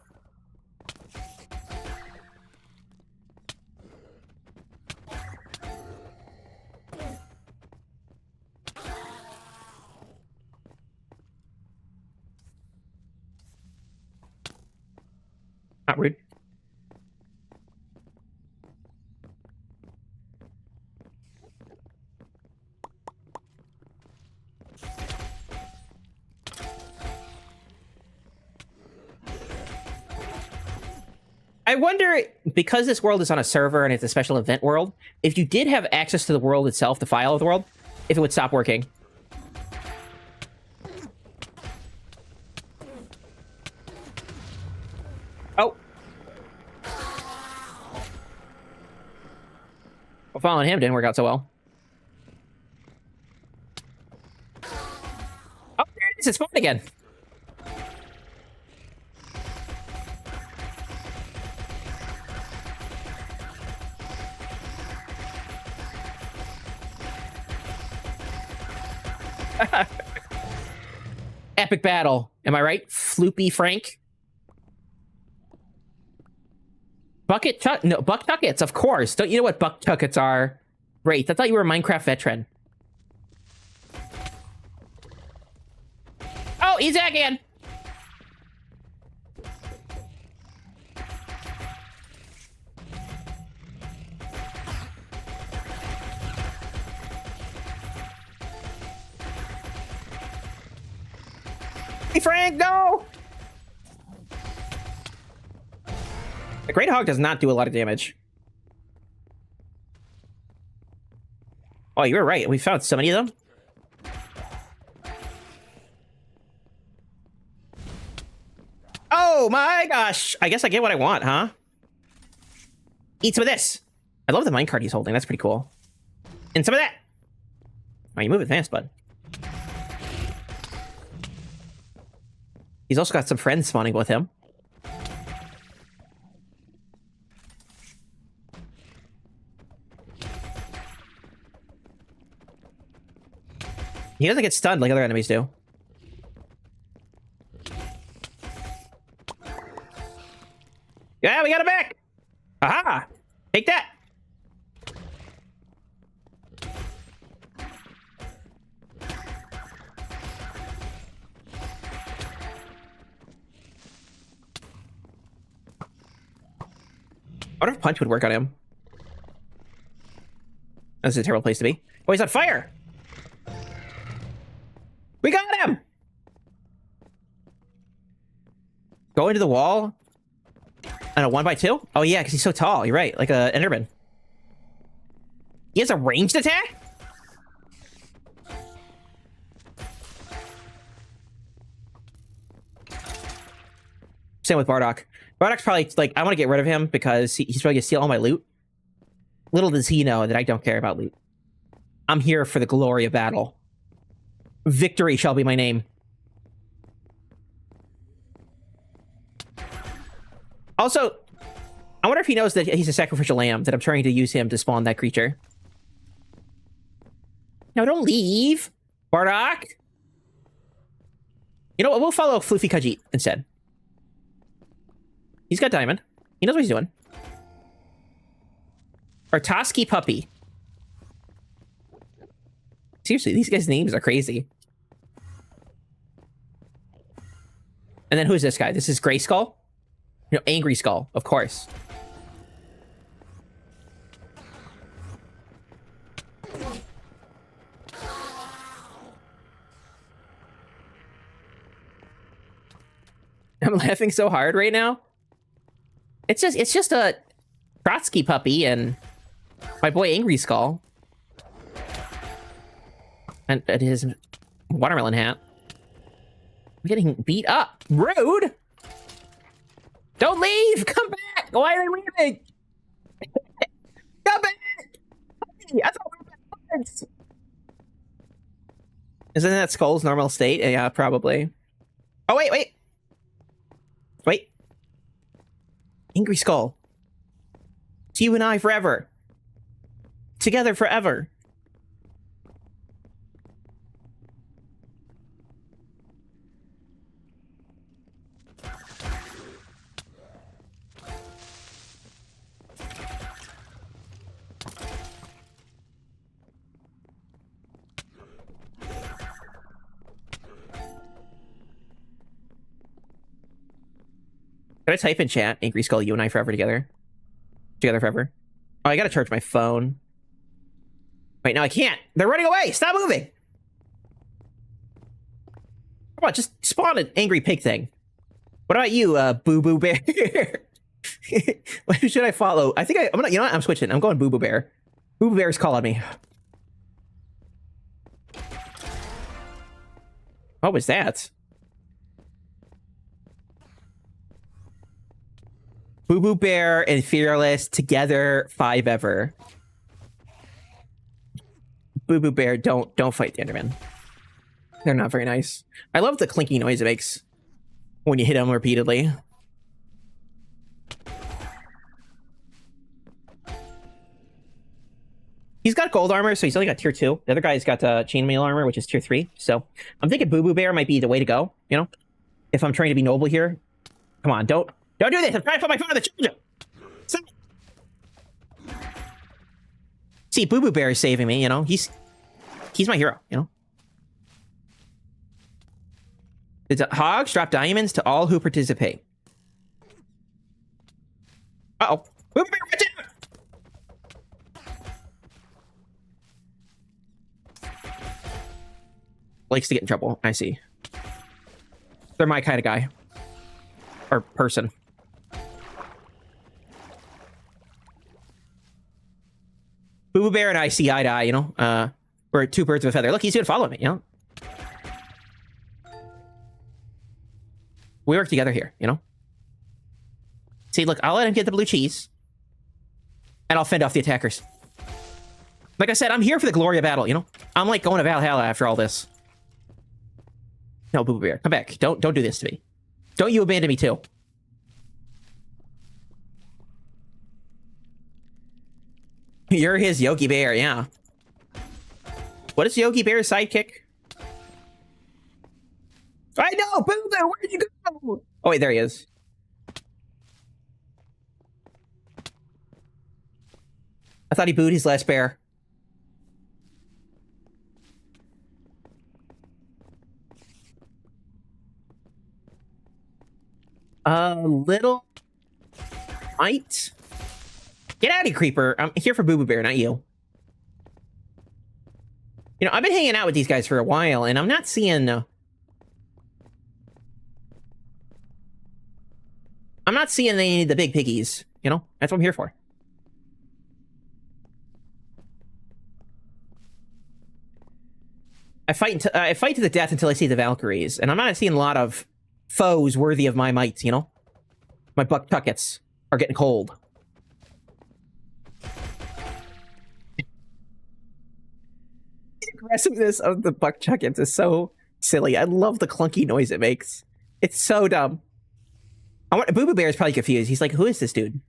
Not rude. I wonder, because this world is on a server and it's a special event world, if you did have access to the world itself, the file of the world, if it would stop working. Oh. Well, following him didn't work out so well. Oh, there it is. It's spawned again. Epic battle. Am I right? Floopy Frank? Bucket tuck? No, buck tuckets, of course. Don't you know what buck tuckets are? Great. I thought you were a Minecraft veteran. Oh, he's again. Hey, Frank, no! The Great Hog does not do a lot of damage. Oh, you were right. We found so many of them. Oh my gosh. I guess I get what I want, huh? Eat some of this. I love the minecart he's holding. That's pretty cool. And some of that. Oh, you move advanced, bud. He's also got some friends spawning with him. He doesn't get stunned like other enemies do. Yeah, we got it back! Aha! Take that! I wonder if punch would work on him. This is a terrible place to be. Oh, he's on fire! We got him! Go into the wall? And a 1x2? Oh yeah, because he's so tall. You're right, like a Enderman. He has a ranged attack? Same with Bardock. Bardock's probably like, I want to get rid of him because he's probably gonna steal all my loot. Little does he know that I don't care about loot. I'm here for the glory of battle. Victory shall be my name. Also, I wonder if he knows that he's a sacrificial lamb, that I'm trying to use him to spawn that creature. No, don't leave, Bardock. You know what? We'll follow Floofy Khajiit instead. He's got diamond. He knows what he's doing. Or Toski Puppy. Seriously, these guys' names are crazy. And then who's this guy? This is Gray Skull? No, Angry Skull, of course. I'm laughing so hard right now. It's just a Trotsky puppy and my boy Angry Skull. And his watermelon hat. I'm getting beat up. Rude! Don't leave! Come back! Why are they leaving? Come back! I thought we were friends. Isn't that Skull's normal state? Yeah, probably. Oh, wait. Wait. Angry Skull. It's you and I forever. Together forever. Can I type in chat, Angry Skull, you and I forever together? Together forever. Oh, I gotta charge my phone. Wait, no, I can't. They're running away. Stop moving. Come on, just spawn an angry pig thing. What about you, Boo Boo Bear? Who should I follow? I think I'm gonna, you know what? I'm switching. I'm going Boo Boo Bear. Boo Boo Bear's calling me. What was that? Boo Boo Bear and Fearless together 5 ever. Boo Boo Bear, don't fight the Enderman. They're not very nice. I love the clinky noise it makes when you hit them repeatedly. He's got gold armor, so he's only got tier 2. The other guy's got chainmail armor, which is tier 3. So I'm thinking Boo Boo Bear might be the way to go, you know? If I'm trying to be noble here. Come on, don't do this! I'm trying to put my phone on the charger! Stop. See, Boo Boo Bear is saving me, you know? He's my hero, you know? The hogs drop diamonds to all who participate. Uh-oh. Boo Boo Bear, watch out! Likes to get in trouble, I see. They're my kind of guy. Or person. Boo Boo Bear and I see eye to eye, you know? We're 2 birds with a feather. Look, he's even following me, you know? We work together here, you know? See, look, I'll let him get the blue cheese. And I'll fend off the attackers. Like I said, I'm here for the glory of battle, you know? I'm like going to Valhalla after all this. No, Boo Boo Bear, come back. Don't do this to me. Don't you abandon me too. You're his Yogi Bear, yeah. What is Yogi Bear's sidekick? I know, Boo Boo, where'd you go? Oh wait, there he is. I thought he booed his last bear. Little Mite. Get out of here, creeper. I'm here for Boo Boo Bear, not you. You know, I've been hanging out with these guys for a while, and I'm not seeing... I'm not seeing any of the big piggies, you know? That's what I'm here for. I fight to the death until I see the Valkyries, and I'm not seeing a lot of foes worthy of my might, you know? My buck tuckets are getting cold. The aggressiveness of the buck chuckets is so silly. I love the clunky noise it makes. It's so dumb. Boo Boo Bear is probably confused. He's like, who is this dude?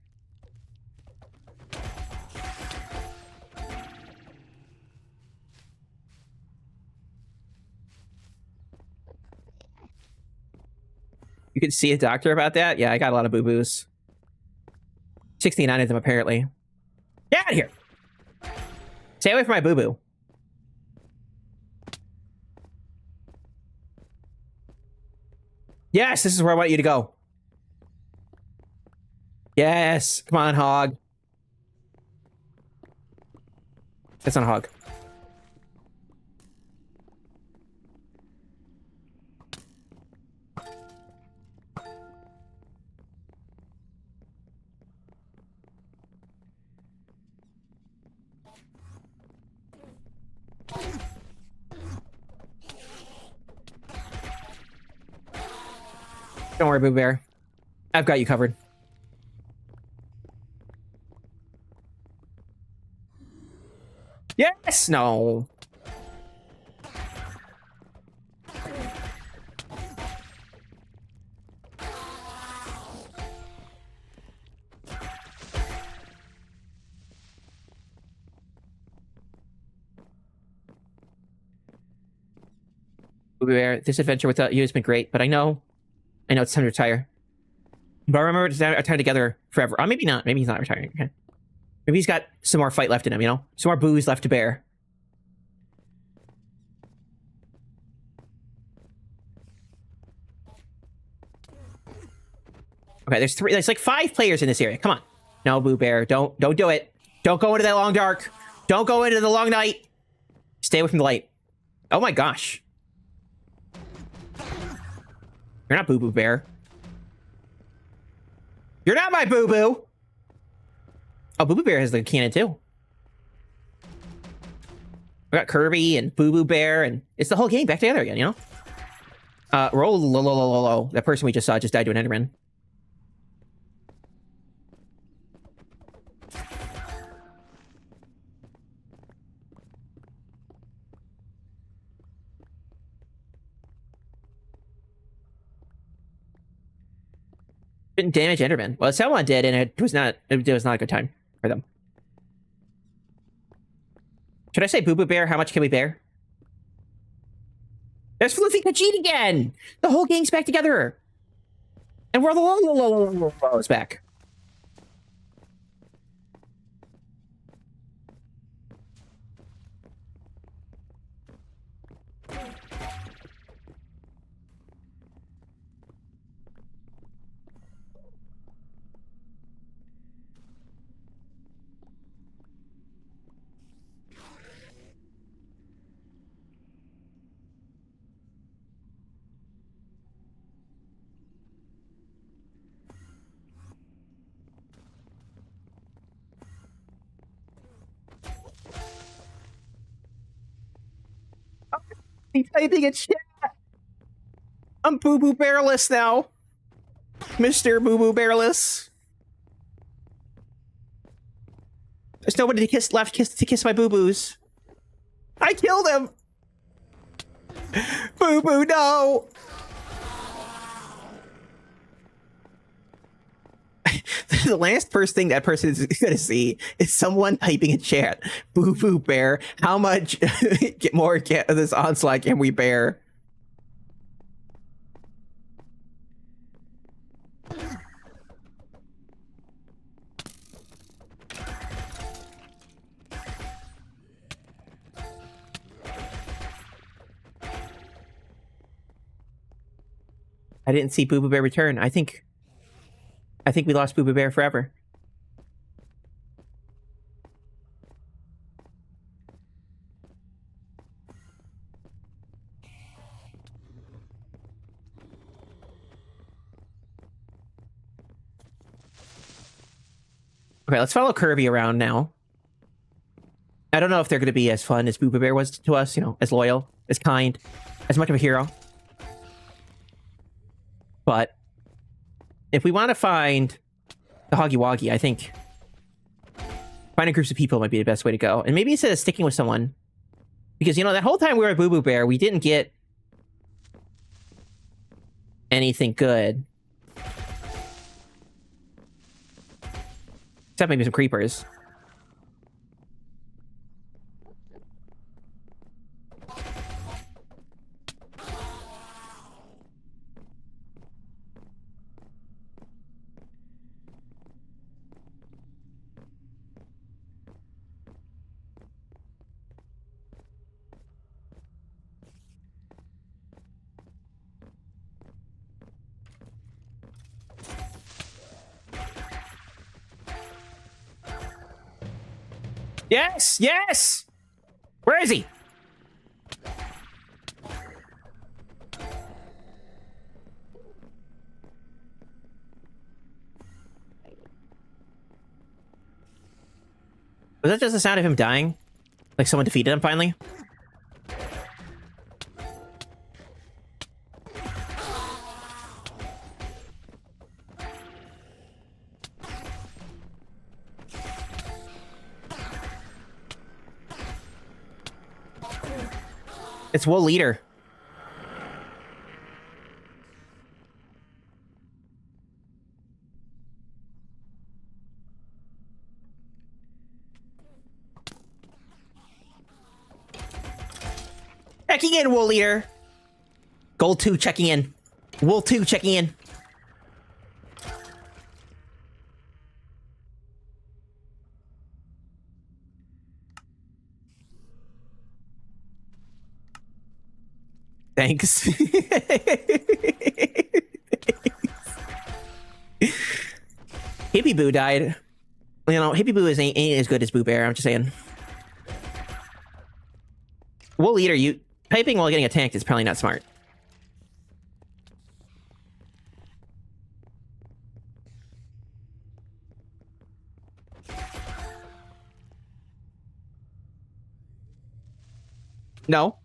You could see a doctor about that? Yeah, I got a lot of boo-boos. 69 of them, apparently. Get out of here. Stay away from my boo-boo. Yes, this is where I want you to go. Yes. Come on, hog. That's not a hog. Don't worry, Boo Bear. I've got you covered. Yes! No. Boo Bear, this adventure without you has been great, but I know it's time to retire. But remember, it's our time together forever. Maybe not. Maybe he's not retiring. Okay. Maybe he's got some more fight left in him, you know? Some more booze left to bear. Okay, there's like 5 players in this area. Come on. No, Boo Bear. Don't do it. Don't go into that long dark. Don't go into the long night. Stay away from the light. Oh my gosh. You're not Boo Boo Bear. You're not my Boo Boo. Oh, Boo Boo Bear has the cannon too. We got Kirby and Boo Boo Bear, and it's the whole game back together again, you know? Roll low. That person we just saw just died to an Enderman. Didn't damage Enderman. Well, someone did, and it was not a good time for them. Should I say Boo Boo Bear? How much can we bear? There's Floofy Khajiit again! The whole gang's back together! And we're the is back. He's typing in chat. I'm Boo Boo Bearless now. Mr. Boo Boo Bearless. There's nobody to kiss to kiss my boo boos. I killed him. Boo Boo, no. The last first thing that person is going to see is someone typing in chat, Boo Boo Bear, how much more of this onslaught can we bear? I didn't see Boo Boo Bear return. I think we lost Boo Boo Bear forever. Okay, let's follow Kirby around now. I don't know if they're going to be as fun as Boo Boo Bear was to us, you know, as loyal, as kind, as much of a hero. But if we want to find the Hoggy Woggy, I think finding groups of people might be the best way to go. And maybe instead of sticking with someone, because, you know, that whole time we were at Boo Boo Bear, we didn't get anything good. Except maybe some creepers. Yes! Yes! Where is he? Was that just the sound of him dying? Like someone defeated him finally? It's Wool Leader. Checking in, Wool Leader. Gold 2 checking in. Wool 2 checking in. Thanks. Hippie Boo died. You know, Hippie Boo ain't as good as Boo Bear, I'm just saying. Wool Leader, you typing while getting attacked is probably not smart. No.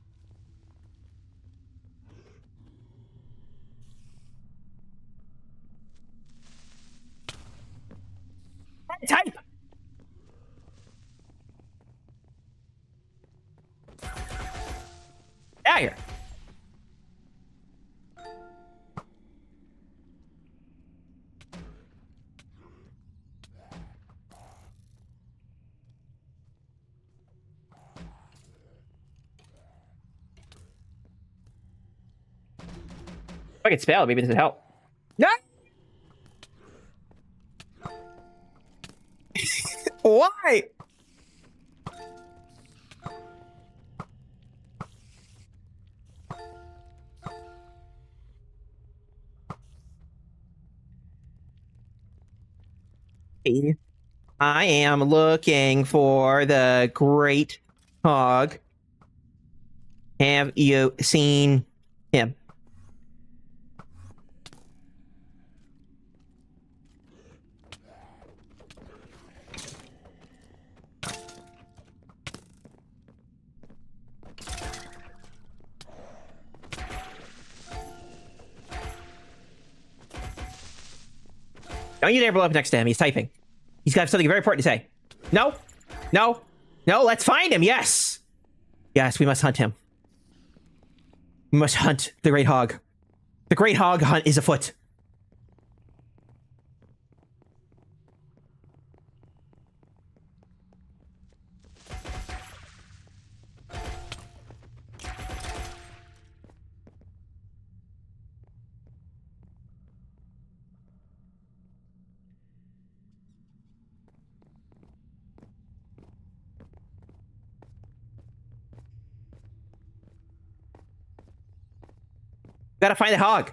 Type! Out here. If I could spell, maybe this would help. No! Why? I am looking for the great hog. Have you seen him? Don't you dare blow up next to him. He's typing. He's got something very important to say. No. No. No, let's find him. Yes. Yes, we must hunt him. We must hunt the Great Hog. The Great Hog hunt is afoot. Gotta find the hog.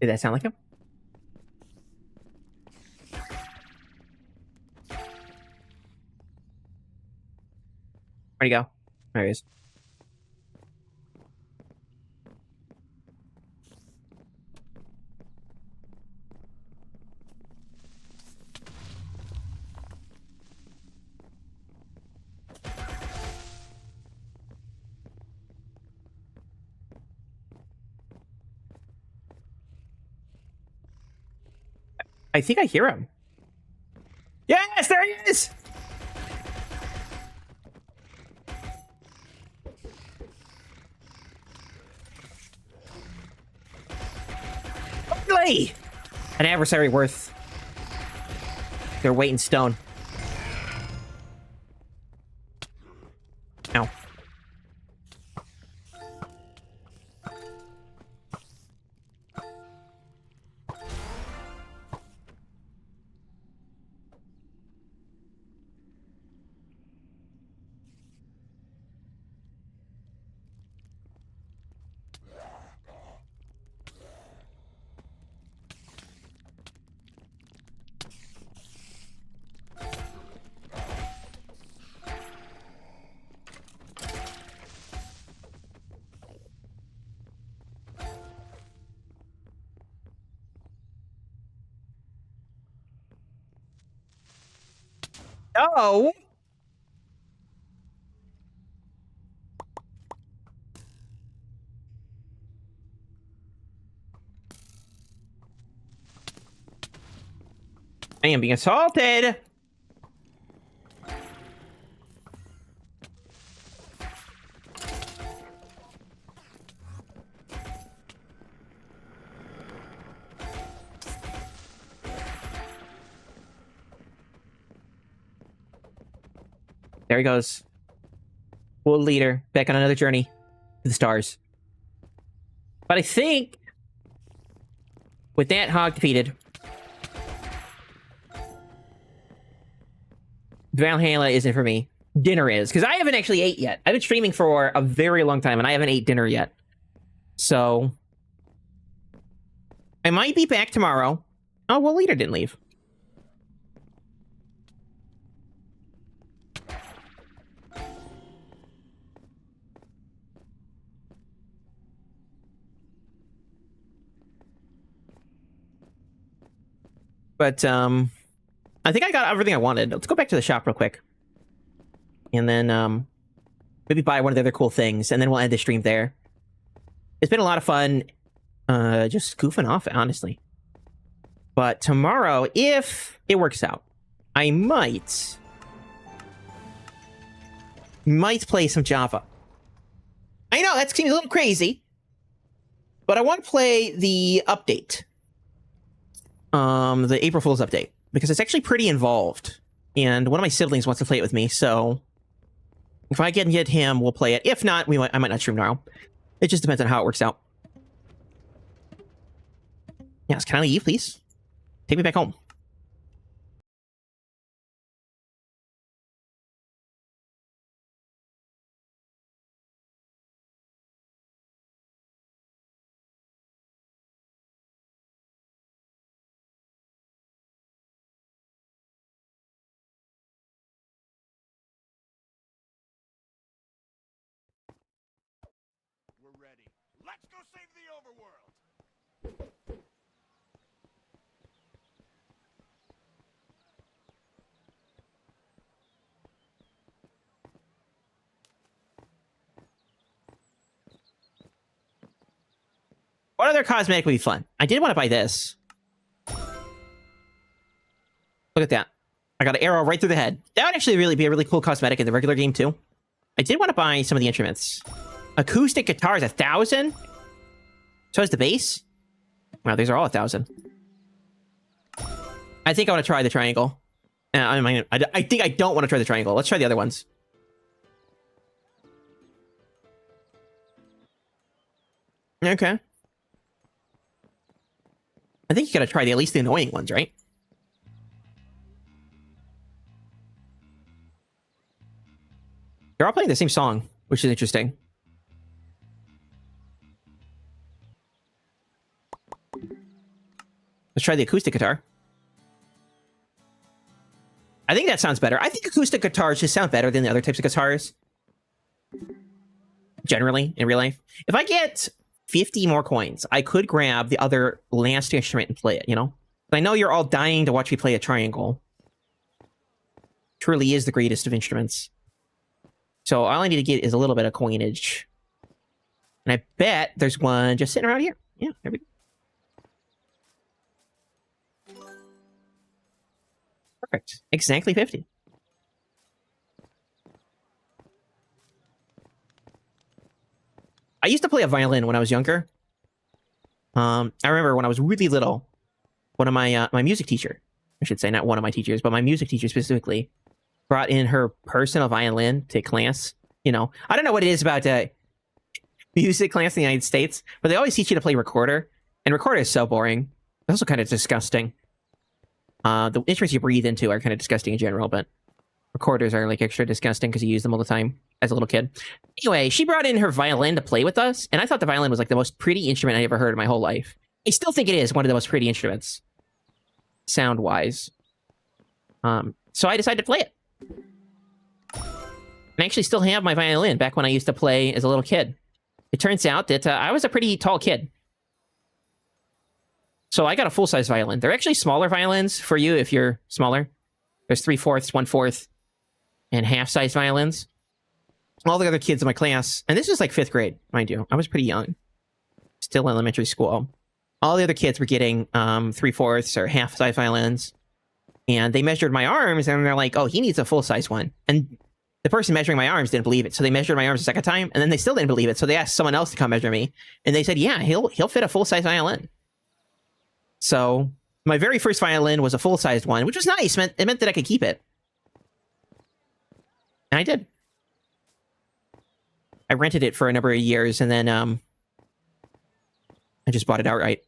Did that sound like him? Where'd he go? There he is. I think I hear him. Yes, there he is! boy! An adversary worth their weight in stone. Ow. Oh! I am being assaulted! There he goes. World leader, back on another journey to the stars. But I think with that hog defeated, Valhalla isn't for me. Dinner is, because I haven't actually ate yet. I've been streaming for a very long time, and I haven't ate dinner yet. So I might be back tomorrow. Oh, well, leader didn't leave. But, I think I got everything I wanted. Let's go back to the shop real quick. And then, maybe buy one of the other cool things, and then we'll end the stream there. It's been a lot of fun, just goofing off, honestly. But tomorrow, if it works out, I might play some Java. I know, that seems a little crazy, but I want to play the update. The April Fool's update, because it's actually pretty involved, and one of my siblings wants to play it with me, so if I can get him, we'll play it. If not, I might not stream tomorrow. It just depends on how it works out. Yes, can I leave, please? Take me back home. Let's go save the overworld! What other cosmetic would be fun? I did want to buy this. Look at that. I got an arrow right through the head. That would actually really be a really cool cosmetic in the regular game, too. I did want to buy some of the instruments. Acoustic guitar is 1,000? So is the bass? Wow, these are all 1,000. I think I want to try the triangle. I think I don't want to try the triangle. Let's try the other ones. Okay. I think you gotta try at least the annoying ones, right? They're all playing the same song, which is interesting. Let's try the acoustic guitar. I think that sounds better. I think acoustic guitars just sound better than the other types of guitars. Generally, in real life. If I get 50 more coins, I could grab the other last instrument and play it, you know? But I know you're all dying to watch me play a triangle. Truly is the greatest of instruments. So all I need to get is a little bit of coinage. And I bet there's one just sitting around here. Yeah, there we go. Perfect. Exactly 50. I used to play a violin when I was younger. I remember when I was really little, one of my my music teacher, I should say, not one of my teachers, but my music teacher specifically, brought in her personal violin to class. You know, I don't know what it is about music class in the United States, but they always teach you to play recorder, and recorder is so boring. It's also kind of disgusting. The instruments you breathe into are kind of disgusting in general, but recorders are like extra disgusting because you use them all the time as a little kid. Anyway, she brought in her violin to play with us, and I thought the violin was like the most pretty instrument I ever heard in my whole life. I still think it is one of the most pretty instruments, sound-wise. So I decided to play it. And I actually still have my violin back when I used to play as a little kid. It turns out that I was a pretty tall kid. So I got a full-size violin. They're actually smaller violins for you if you're smaller. There's 3/4, 1/4, and half-size violins. All the other kids in my class, and this was like 5th grade, mind you. I was pretty young. Still in elementary school. All the other kids were getting 3/4 or half-size violins. And they measured my arms, and they're like, oh, he needs a full-size one. And the person measuring my arms didn't believe it. So they measured my arms a second time, and then they still didn't believe it. So they asked someone else to come measure me. And they said, yeah, he'll fit a full-size violin. So my very first violin was a full-sized one, which was nice. It meant that I could keep it. And I did. I rented it for a number of years, and then I just bought it outright.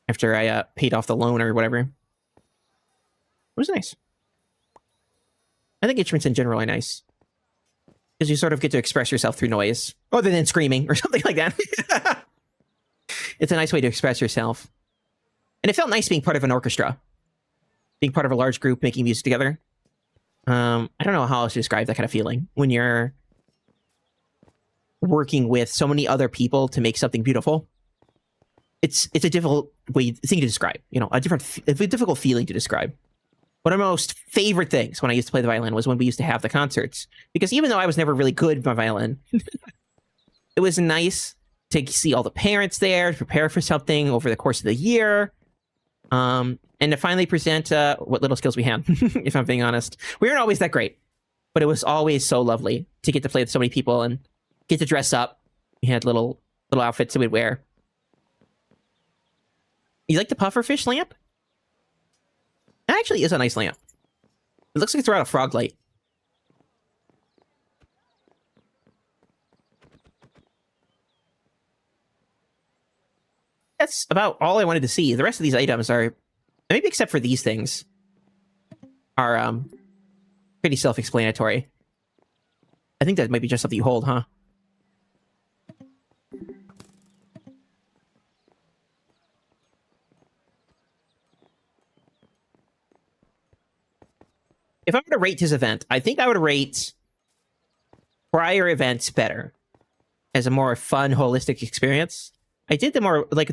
After I paid off the loan or whatever. It was nice. I think instruments in general are nice. Because you sort of get to express yourself through noise. Other than screaming or something like that. It's a nice way to express yourself. And it felt nice being part of an orchestra. Being part of a large group making music together. I don't know how else to describe that kind of feeling. When you're working with so many other people to make something beautiful. It's a difficult thing to describe. You know, a difficult feeling to describe. One of my most favorite things when I used to play the violin was when we used to have the concerts. Because even though I was never really good with my violin, it was nice to see all the parents there, to prepare for something over the course of the year, and to finally present what little skills we had, if I'm being honest. We weren't always that great, but it was always so lovely to get to play with so many people and get to dress up. We had little outfits that we'd wear. You like the pufferfish lamp? That actually is a nice lamp. It looks like it's around a frog light. That's about all I wanted to see. The rest of these items are, maybe except for these things, are pretty self-explanatory. I think that might be just something you hold, huh? If I were to rate this event, I think I would rate prior events better as a more fun, holistic experience. I did the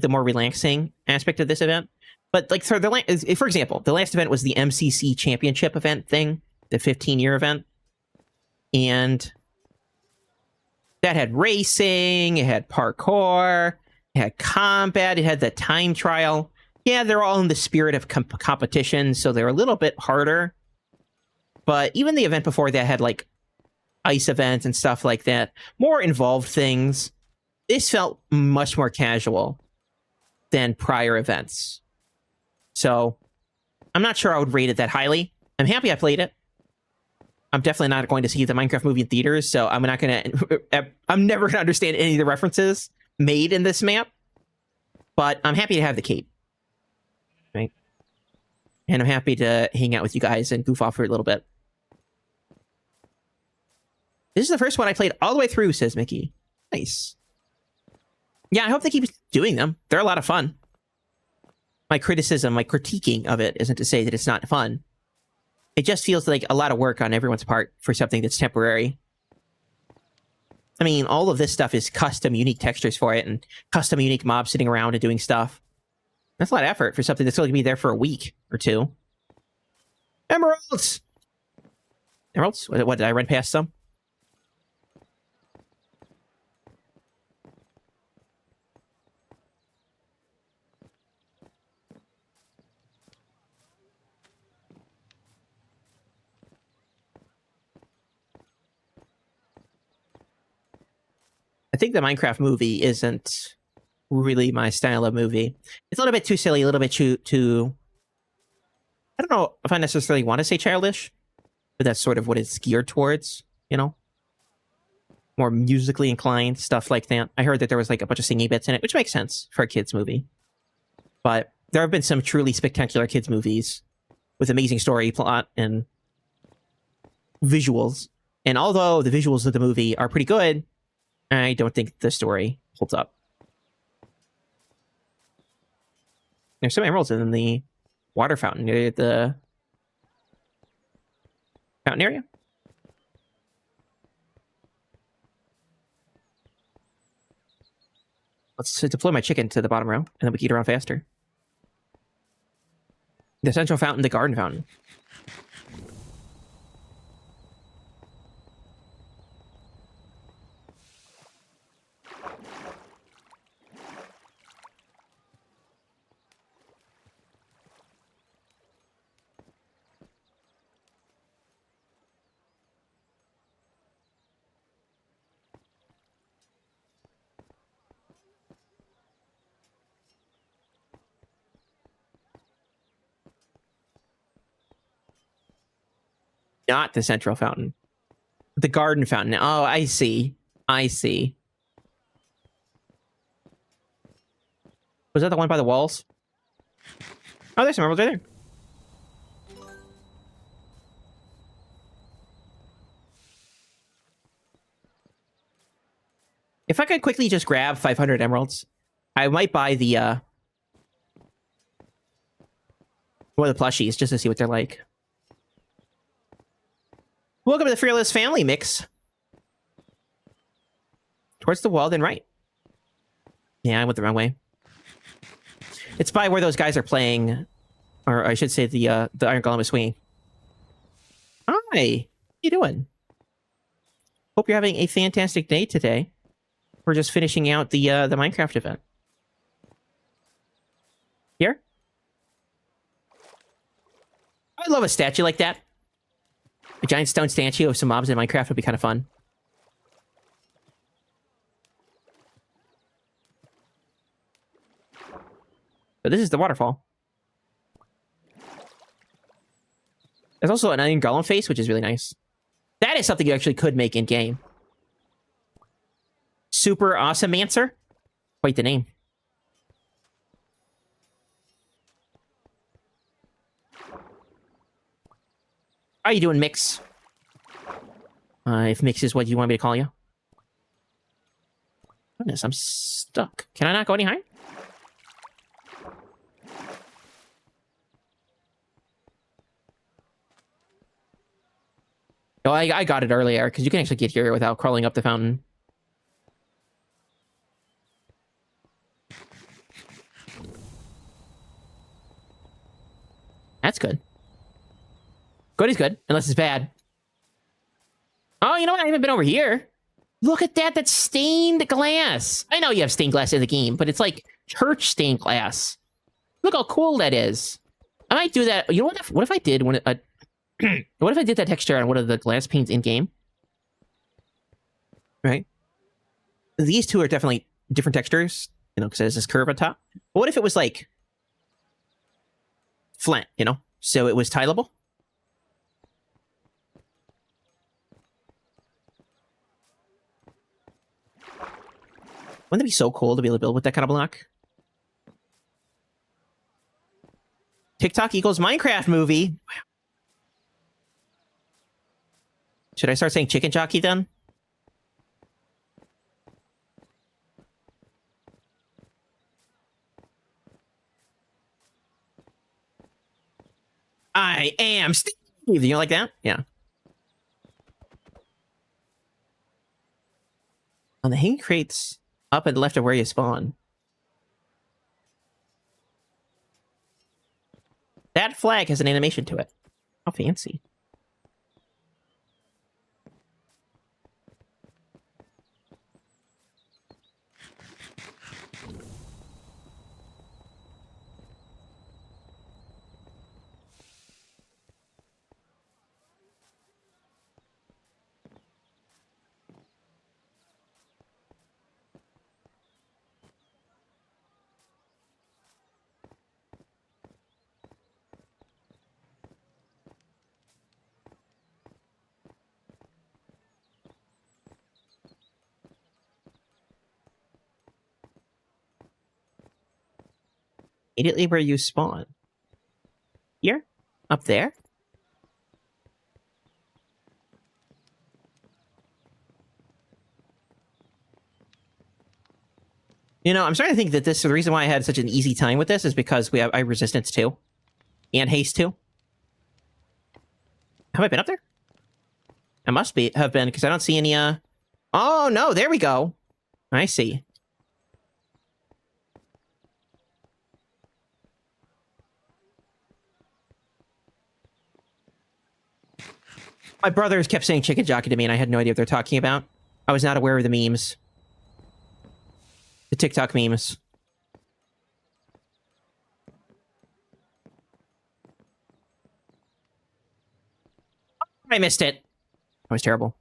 more relaxing aspect of this event, but like for example, the last event was the MCC Championship event thing, the 15-year event, and that had racing, it had parkour, it had combat, it had the time trial. Yeah, they're all in the spirit of competition, so they're a little bit harder. But even the event before that had like ice events and stuff like that, more involved things. This felt much more casual than prior events. So I'm not sure I would rate it that highly. I'm happy I played it. I'm definitely not going to see the Minecraft movie in theaters, so I'm never going to understand any of the references made in this map. But I'm happy to have the cape. Right? And I'm happy to hang out with you guys and goof off for a little bit. This is the first one I played all the way through, says Mickey. Nice. Yeah, I hope they keep doing them. They're a lot of fun. My critiquing of it isn't to say that it's not fun. It just feels like a lot of work on everyone's part for something that's temporary. I mean, all of this stuff is custom, unique textures for it, and custom, unique mobs sitting around and doing stuff. That's a lot of effort for something that's going to be there for a week or two. Emeralds! Emeralds? What, did I run past some? I think the Minecraft movie isn't really my style of movie. It's a little bit too silly, a little bit too I don't know if I necessarily want to say childish, but that's sort of what it's geared towards, you know? More musically inclined, stuff like that. I heard that there was like a bunch of singing bits in it, which makes sense for a kid's movie. But there have been some truly spectacular kids' movies with amazing story, plot, and visuals. And although the visuals of the movie are pretty good, I don't think the story holds up. There's some emeralds in the water fountain near the fountain area. Let's deploy my chicken to the bottom row, and then we can eat around faster. The central fountain, the garden fountain. Not the central fountain. The garden fountain. Oh, I see. I see. Was that the one by the walls? Oh, there's some emeralds right there. If I could quickly just grab 500 emeralds, I might buy the one of the plushies just to see what they're like. Welcome to the Fearless family, Mix. Towards the wall, then right. Yeah, I went the wrong way. It's by where those guys are playing, or I should say the Iron Golem is swinging. Hi, how you doing? Hope you're having a fantastic day today. We're just finishing out the Minecraft event. Here? I love a statue like that. A giant stone statue of some mobs in Minecraft would be kind of fun. So this is the waterfall. There's also an Iron Golem face, which is really nice. That is something you actually could make in-game. Super Awesome Answer? Quite the name. How you doing, Mix? If Mix is what you want me to call you. Goodness, I'm stuck. Can I not go any higher? Oh, I got it earlier, because you can actually get here without crawling up the fountain. That's good. Good is good, unless it's bad. Oh, you know what? I haven't been over here. Look at that. That's stained glass. I know you have stained glass in the game, but it's like church stained glass. Look how cool that is. I might do that. You know what? What if I did when what if I did that texture on one of the glass panes in game? Right. These two are definitely different textures, you know, because there's this curve on top. But what if it was like flat, you know, so it was tileable? Wouldn't that be so cool to be able to build with that kind of block? TikTok equals Minecraft movie. Wow. Should I start saying chicken jockey then? I am Steve. You like that? Yeah. On the hanging crates up and left of where you spawn. That flag has an animation to it. How fancy. Immediately where you spawn. Here? Up there? You know, I'm starting to think that the reason why I had such an easy time with this is because I have resistance 2. And haste 2. Have I been up there? I must have been, because I don't see any, Oh, no, there we go. I see. My brothers kept saying chicken jockey to me, and I had no idea what they're talking about. I was not aware of the memes. The TikTok memes. I missed it. That was terrible.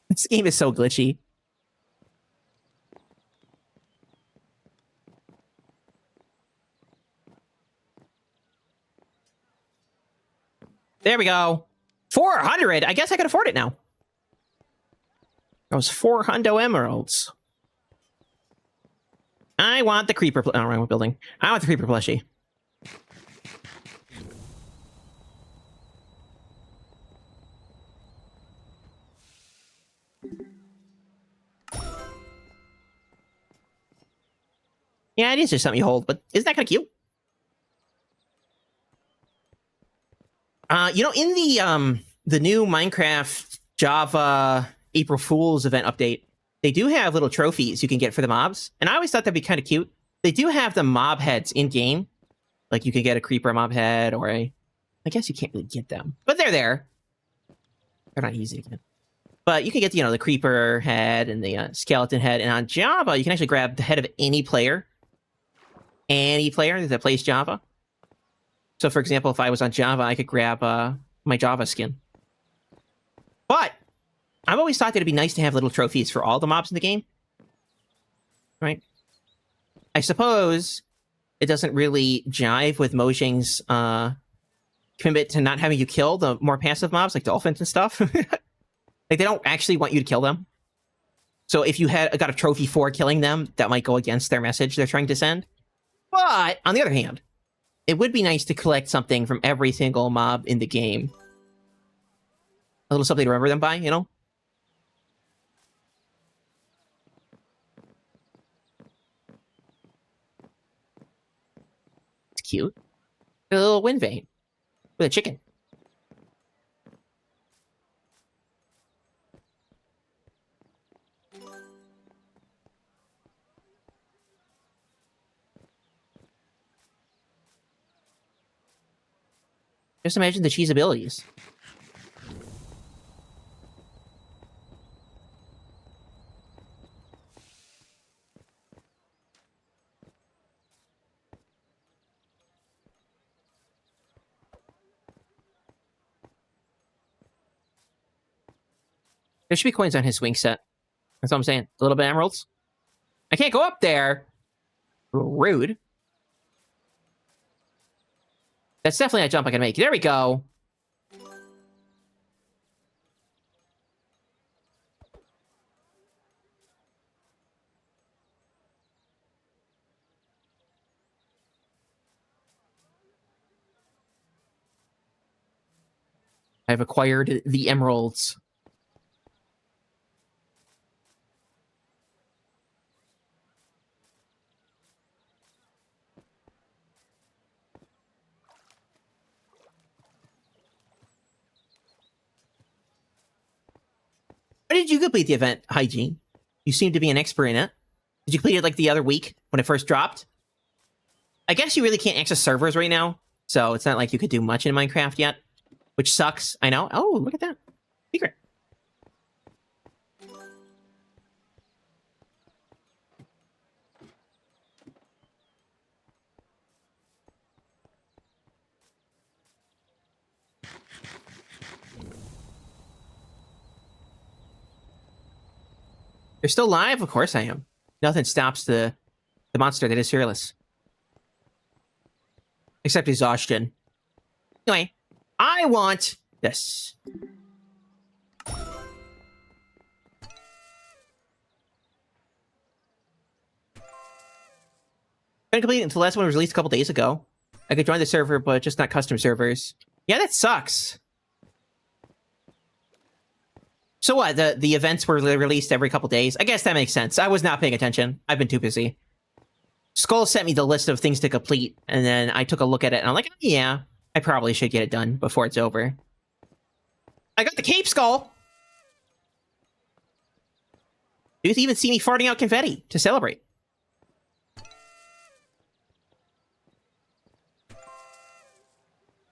This game is so glitchy. There we go. 400. I guess I can afford it now. Those 400 emeralds. I want the creeper. Oh, wrong building. I want the creeper plushie. Yeah, it is just something you hold, but isn't that kind of cute? You know, in the new Minecraft Java April Fool's event update, they do have little trophies you can get for the mobs, and I always thought that'd be kind of cute. They do have the mob heads in game, like you could get a creeper mob head or I guess you can't really get them, but they're there. They're not easy to get, but you can get the creeper head and the skeleton head, and on Java you can actually grab the head of any player that plays Java. So, for example, if I was on Java, I could grab my Java skin. But I've always thought that it'd be nice to have little trophies for all the mobs in the game. Right? I suppose it doesn't really jive with Mojang's commit to not having you kill the more passive mobs, like dolphins and stuff. Like, they don't actually want you to kill them. So if you got a trophy for killing them, that might go against their message they're trying to send. But, on the other hand, it would be nice to collect something from every single mob in the game. A little something to remember them by, you know? It's cute. A little wind vane. With a chicken. Just imagine the cheese abilities. There should be coins on his swing set. That's what I'm saying. A little bit of emeralds. I can't go up there. Rude. That's definitely a jump I can make. There we go. I've acquired the emeralds. How did you complete the event, Hygiene? You seem to be an expert in it. Did you complete it like the other week when it first dropped? I guess you really can't access servers right now, so it's not like you could do much in Minecraft yet, which sucks. I know. Oh, look at that. Secret. You're still live? Of course I am. Nothing stops the monster that is Fearless. Except exhaustion. Anyway, I want Yes. Couldn't complete it until the last one was released a couple days ago. I could join the server, but just not custom servers. Yeah, that sucks. So what? The events were released every couple days. I guess that makes sense. I was not paying attention. I've been too busy. Sköll sent me the list of things to complete, and then I took a look at it, and I'm like, yeah, I probably should get it done before it's over. I got the cape, Sköll! You even see me farting out confetti to celebrate.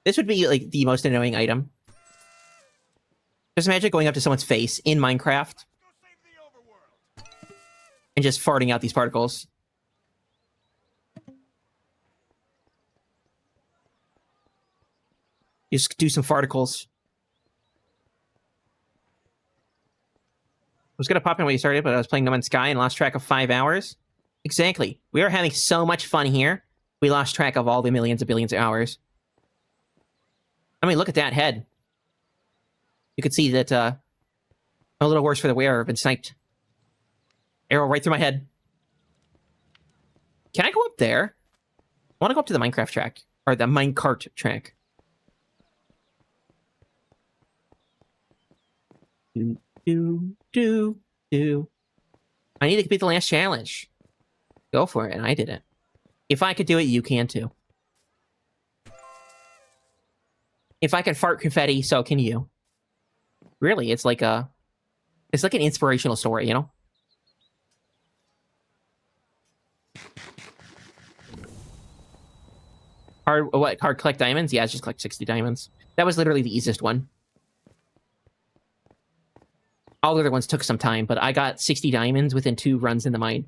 This would be, like, the most annoying item. Just imagine going up to someone's face in Minecraft and just farting out these particles. Just do some farticles. I was going to pop in when you started, but I was playing No Man's Sky and lost track of 5 hours. Exactly. We are having so much fun here. We lost track of all the millions of billions of hours. I mean, look at that head. You could see that I'm a little worse for the wear. I've been sniped. Arrow right through my head. Can I go up there? I want to go up to the Minecraft track. Or the minecart track. Do. I need to complete the last challenge. Go for it, and I did it. If I could do it, you can too. If I can fart confetti, so can you. Really, it's like an inspirational story, you know? Hard collect diamonds? Yeah, it's just collect 60 diamonds. That was literally the easiest one. All the other ones took some time, but I got 60 diamonds within 2 runs in the mine.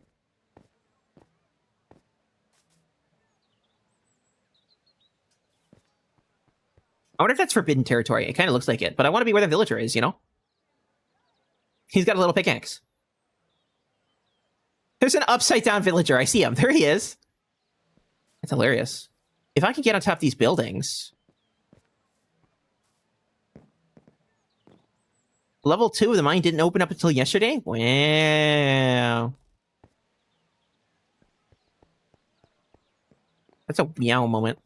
I wonder if that's forbidden territory. It kind of looks like it, but I want to be where the villager is, you know? He's got a little pickaxe. There's an upside-down villager. I see him. There he is. That's hilarious. If I can get on top of these buildings... Level 2 of the mine didn't open up until yesterday? Wow. That's a meow moment.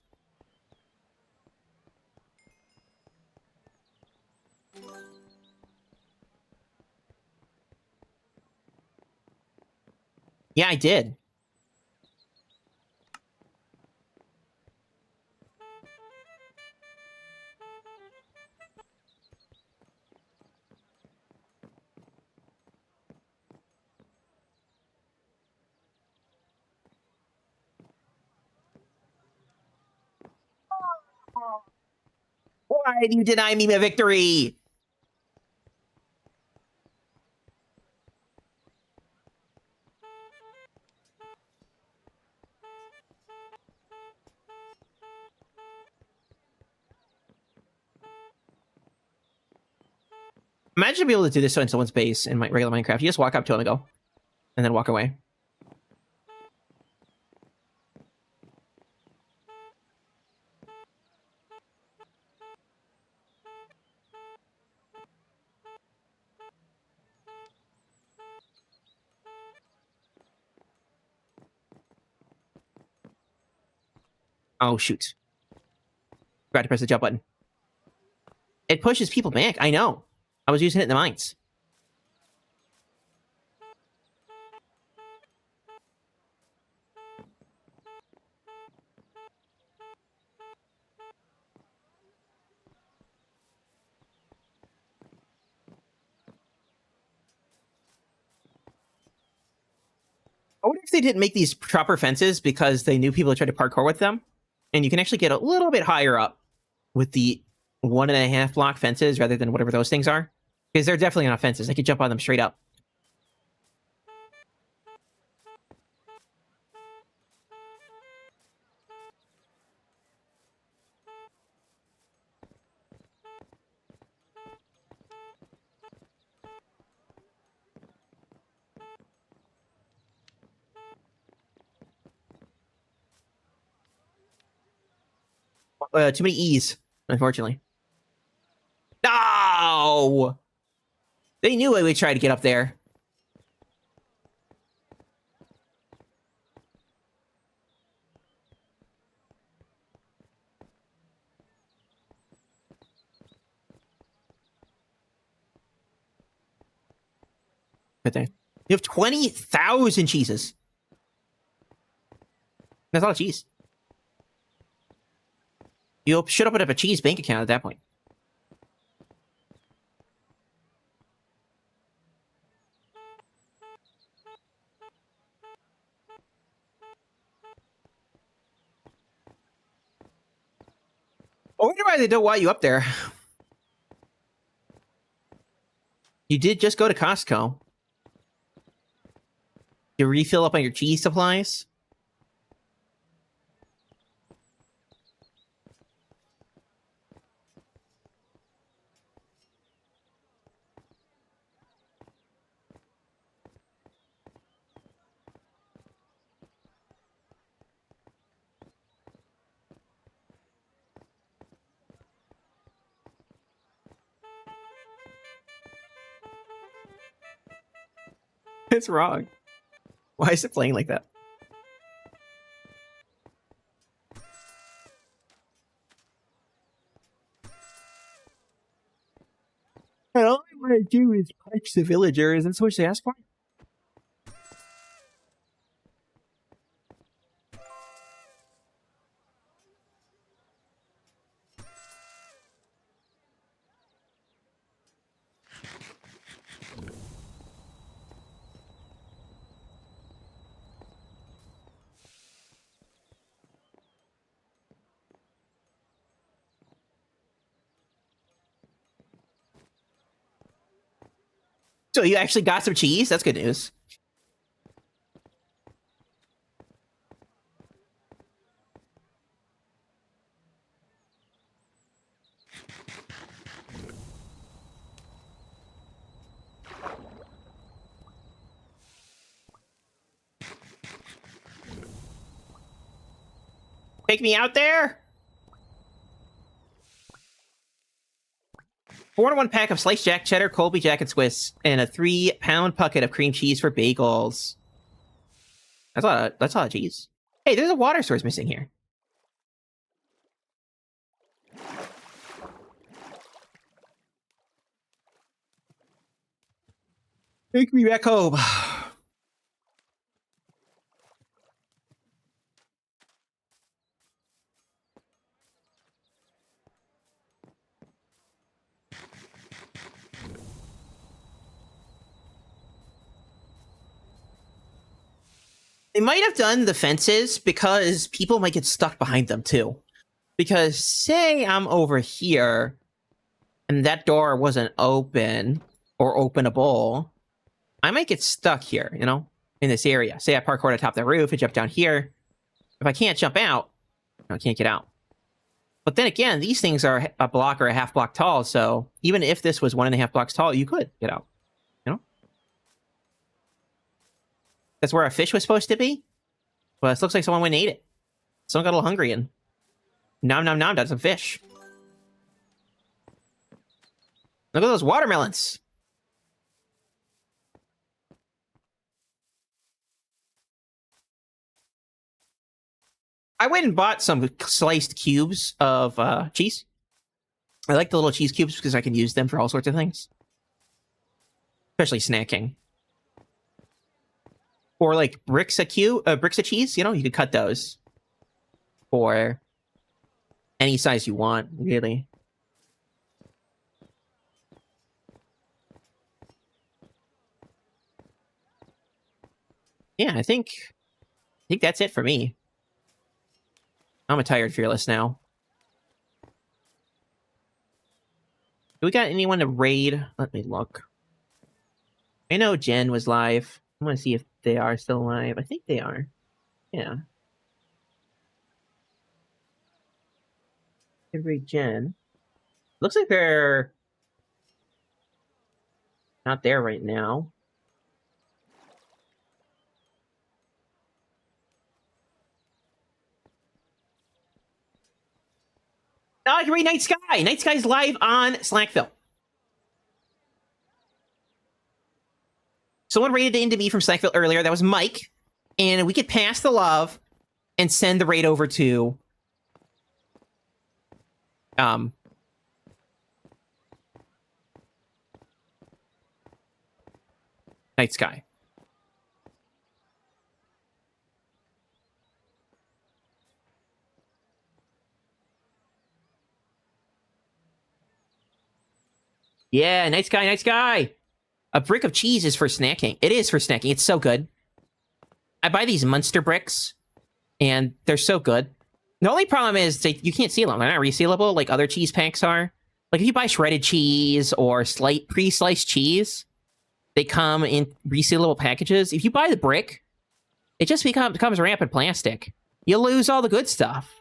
Yeah, I did. Why did you deny me my victory? Imagine being able to do this in someone's base in my regular Minecraft. You just walk up to him and go, and then walk away. Oh, shoot. Forgot to press the jump button. It pushes people back. I know. I was using it in the mines. I wonder if they didn't make these proper fences because they knew people would try to parkour with them. And you can actually get a little bit higher up with the 1.5 block fences rather than whatever those things are. Because they're definitely not fences. I could jump on them straight up. Too many E's, unfortunately. No! They knew I would try to get up there. Good thing. You have 20,000 cheeses. That's a lot of cheese. You should open up a cheese bank account at that point. I wonder why they don't want you up there. You did just go to Costco. You refill up on your cheese supplies? It's wrong. Why is it playing like that? And all I want to do is punch the villagers. That's what they ask for. So you actually got some cheese? That's good news. Take me out there? 4-to-1 pack of sliced jack, cheddar, Colby Jack, and Swiss, and a 3-pound bucket of cream cheese for bagels. That's a lot of cheese. Hey, there's a water source missing here. Take me back home. They might have done the fences because people might get stuck behind them too. Because say I'm over here and that door wasn't open or openable, I might get stuck here, you know, in this area. Say I parkour atop the roof and jump down here. If I can't jump out, I can't get out. But then again, these things are a block or a half block tall, so even if this was 1.5 blocks tall, you could get out. You know? That's where a fish was supposed to be? Well, this looks like someone went and ate it. Someone got a little hungry and nom nom nom, got some fish. Look at those watermelons. I went and bought some sliced cubes of cheese. I like the little cheese cubes because I can use them for all sorts of things. Especially snacking. Or like bricks of cheese, you know, you could cut those for any size you want, really. Yeah, I think that's it for me. I'm a tired Fearless now. Do we got anyone to raid? Let me look. I know Jen was live. I'm gonna see if they are still alive. I think they are. Yeah. Every Jen. Looks like they're not there right now. Oh, I can read Night Sky. Night Sky's live on Slackville. someone raided into me from Slackville earlier. That was Mike. And we could pass the love and send the raid over to... Night Sky. Yeah, Night Sky, Night Sky! A brick of cheese is for snacking. It is for snacking. It's so good. I buy these Munster bricks, and they're so good. The only problem is you can't seal them. They're not resealable like other cheese packs are. Like if you buy shredded cheese or pre-sliced cheese, they come in resealable packages. If you buy the brick, it just becomes rampant plastic. You lose all the good stuff.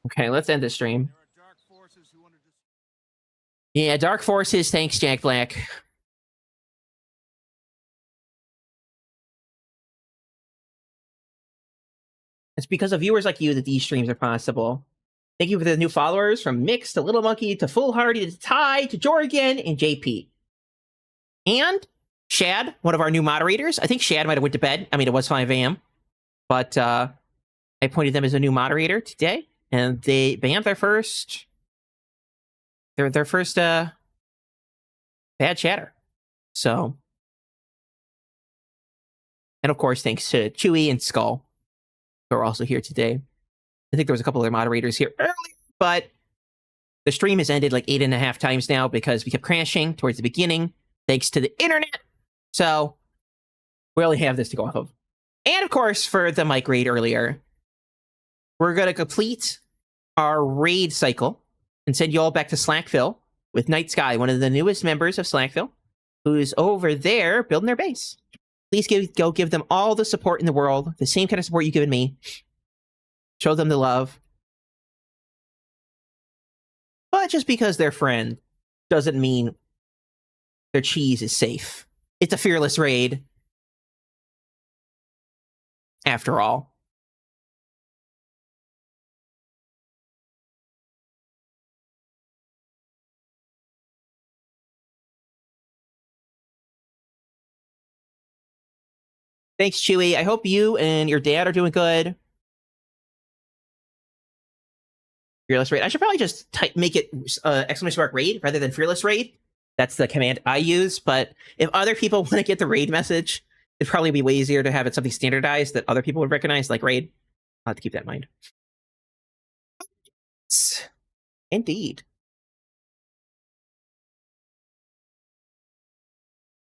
Okay, let's end the stream. There are dark forces who want to Yeah, Dark Forces, thanks, Jack Black. It's because of viewers like you that these streams are possible. Thank you for the new followers, from Mix to Little Monkey to Foolhardy to Ty to Jorgen and JP. And Shad, one of our new moderators. I think Shad might have went to bed. I mean, it was 5 a.m. But I appointed them as a new moderator today. And they have their first... Their first bad chatter. So... And of course, thanks to Chewy and Sköll, who are also here today. I think there was a couple other moderators here earlier, but the stream has ended like 8.5 times now because we kept crashing towards the beginning, thanks to the internet. So we only have this to go off of. And of course, for the mic raid earlier, we're going to complete our raid cycle and send you all back to Slackville with Night Sky, one of the newest members of Slackville, who's over there building their base. Please go give them all the support in the world, the same kind of support you've given me. Show them the love. But just because they're friend doesn't mean their cheese is safe. It's a fearless raid. After all. Thanks, Chewy. I hope you and your dad are doing good. Fearless raid. I should probably just make it exclamation mark raid rather than fearless raid. That's the command I use. But if other people want to get the raid message, it'd probably be way easier to have it something standardized that other people would recognize, like raid. I'll have to keep that in mind. Indeed.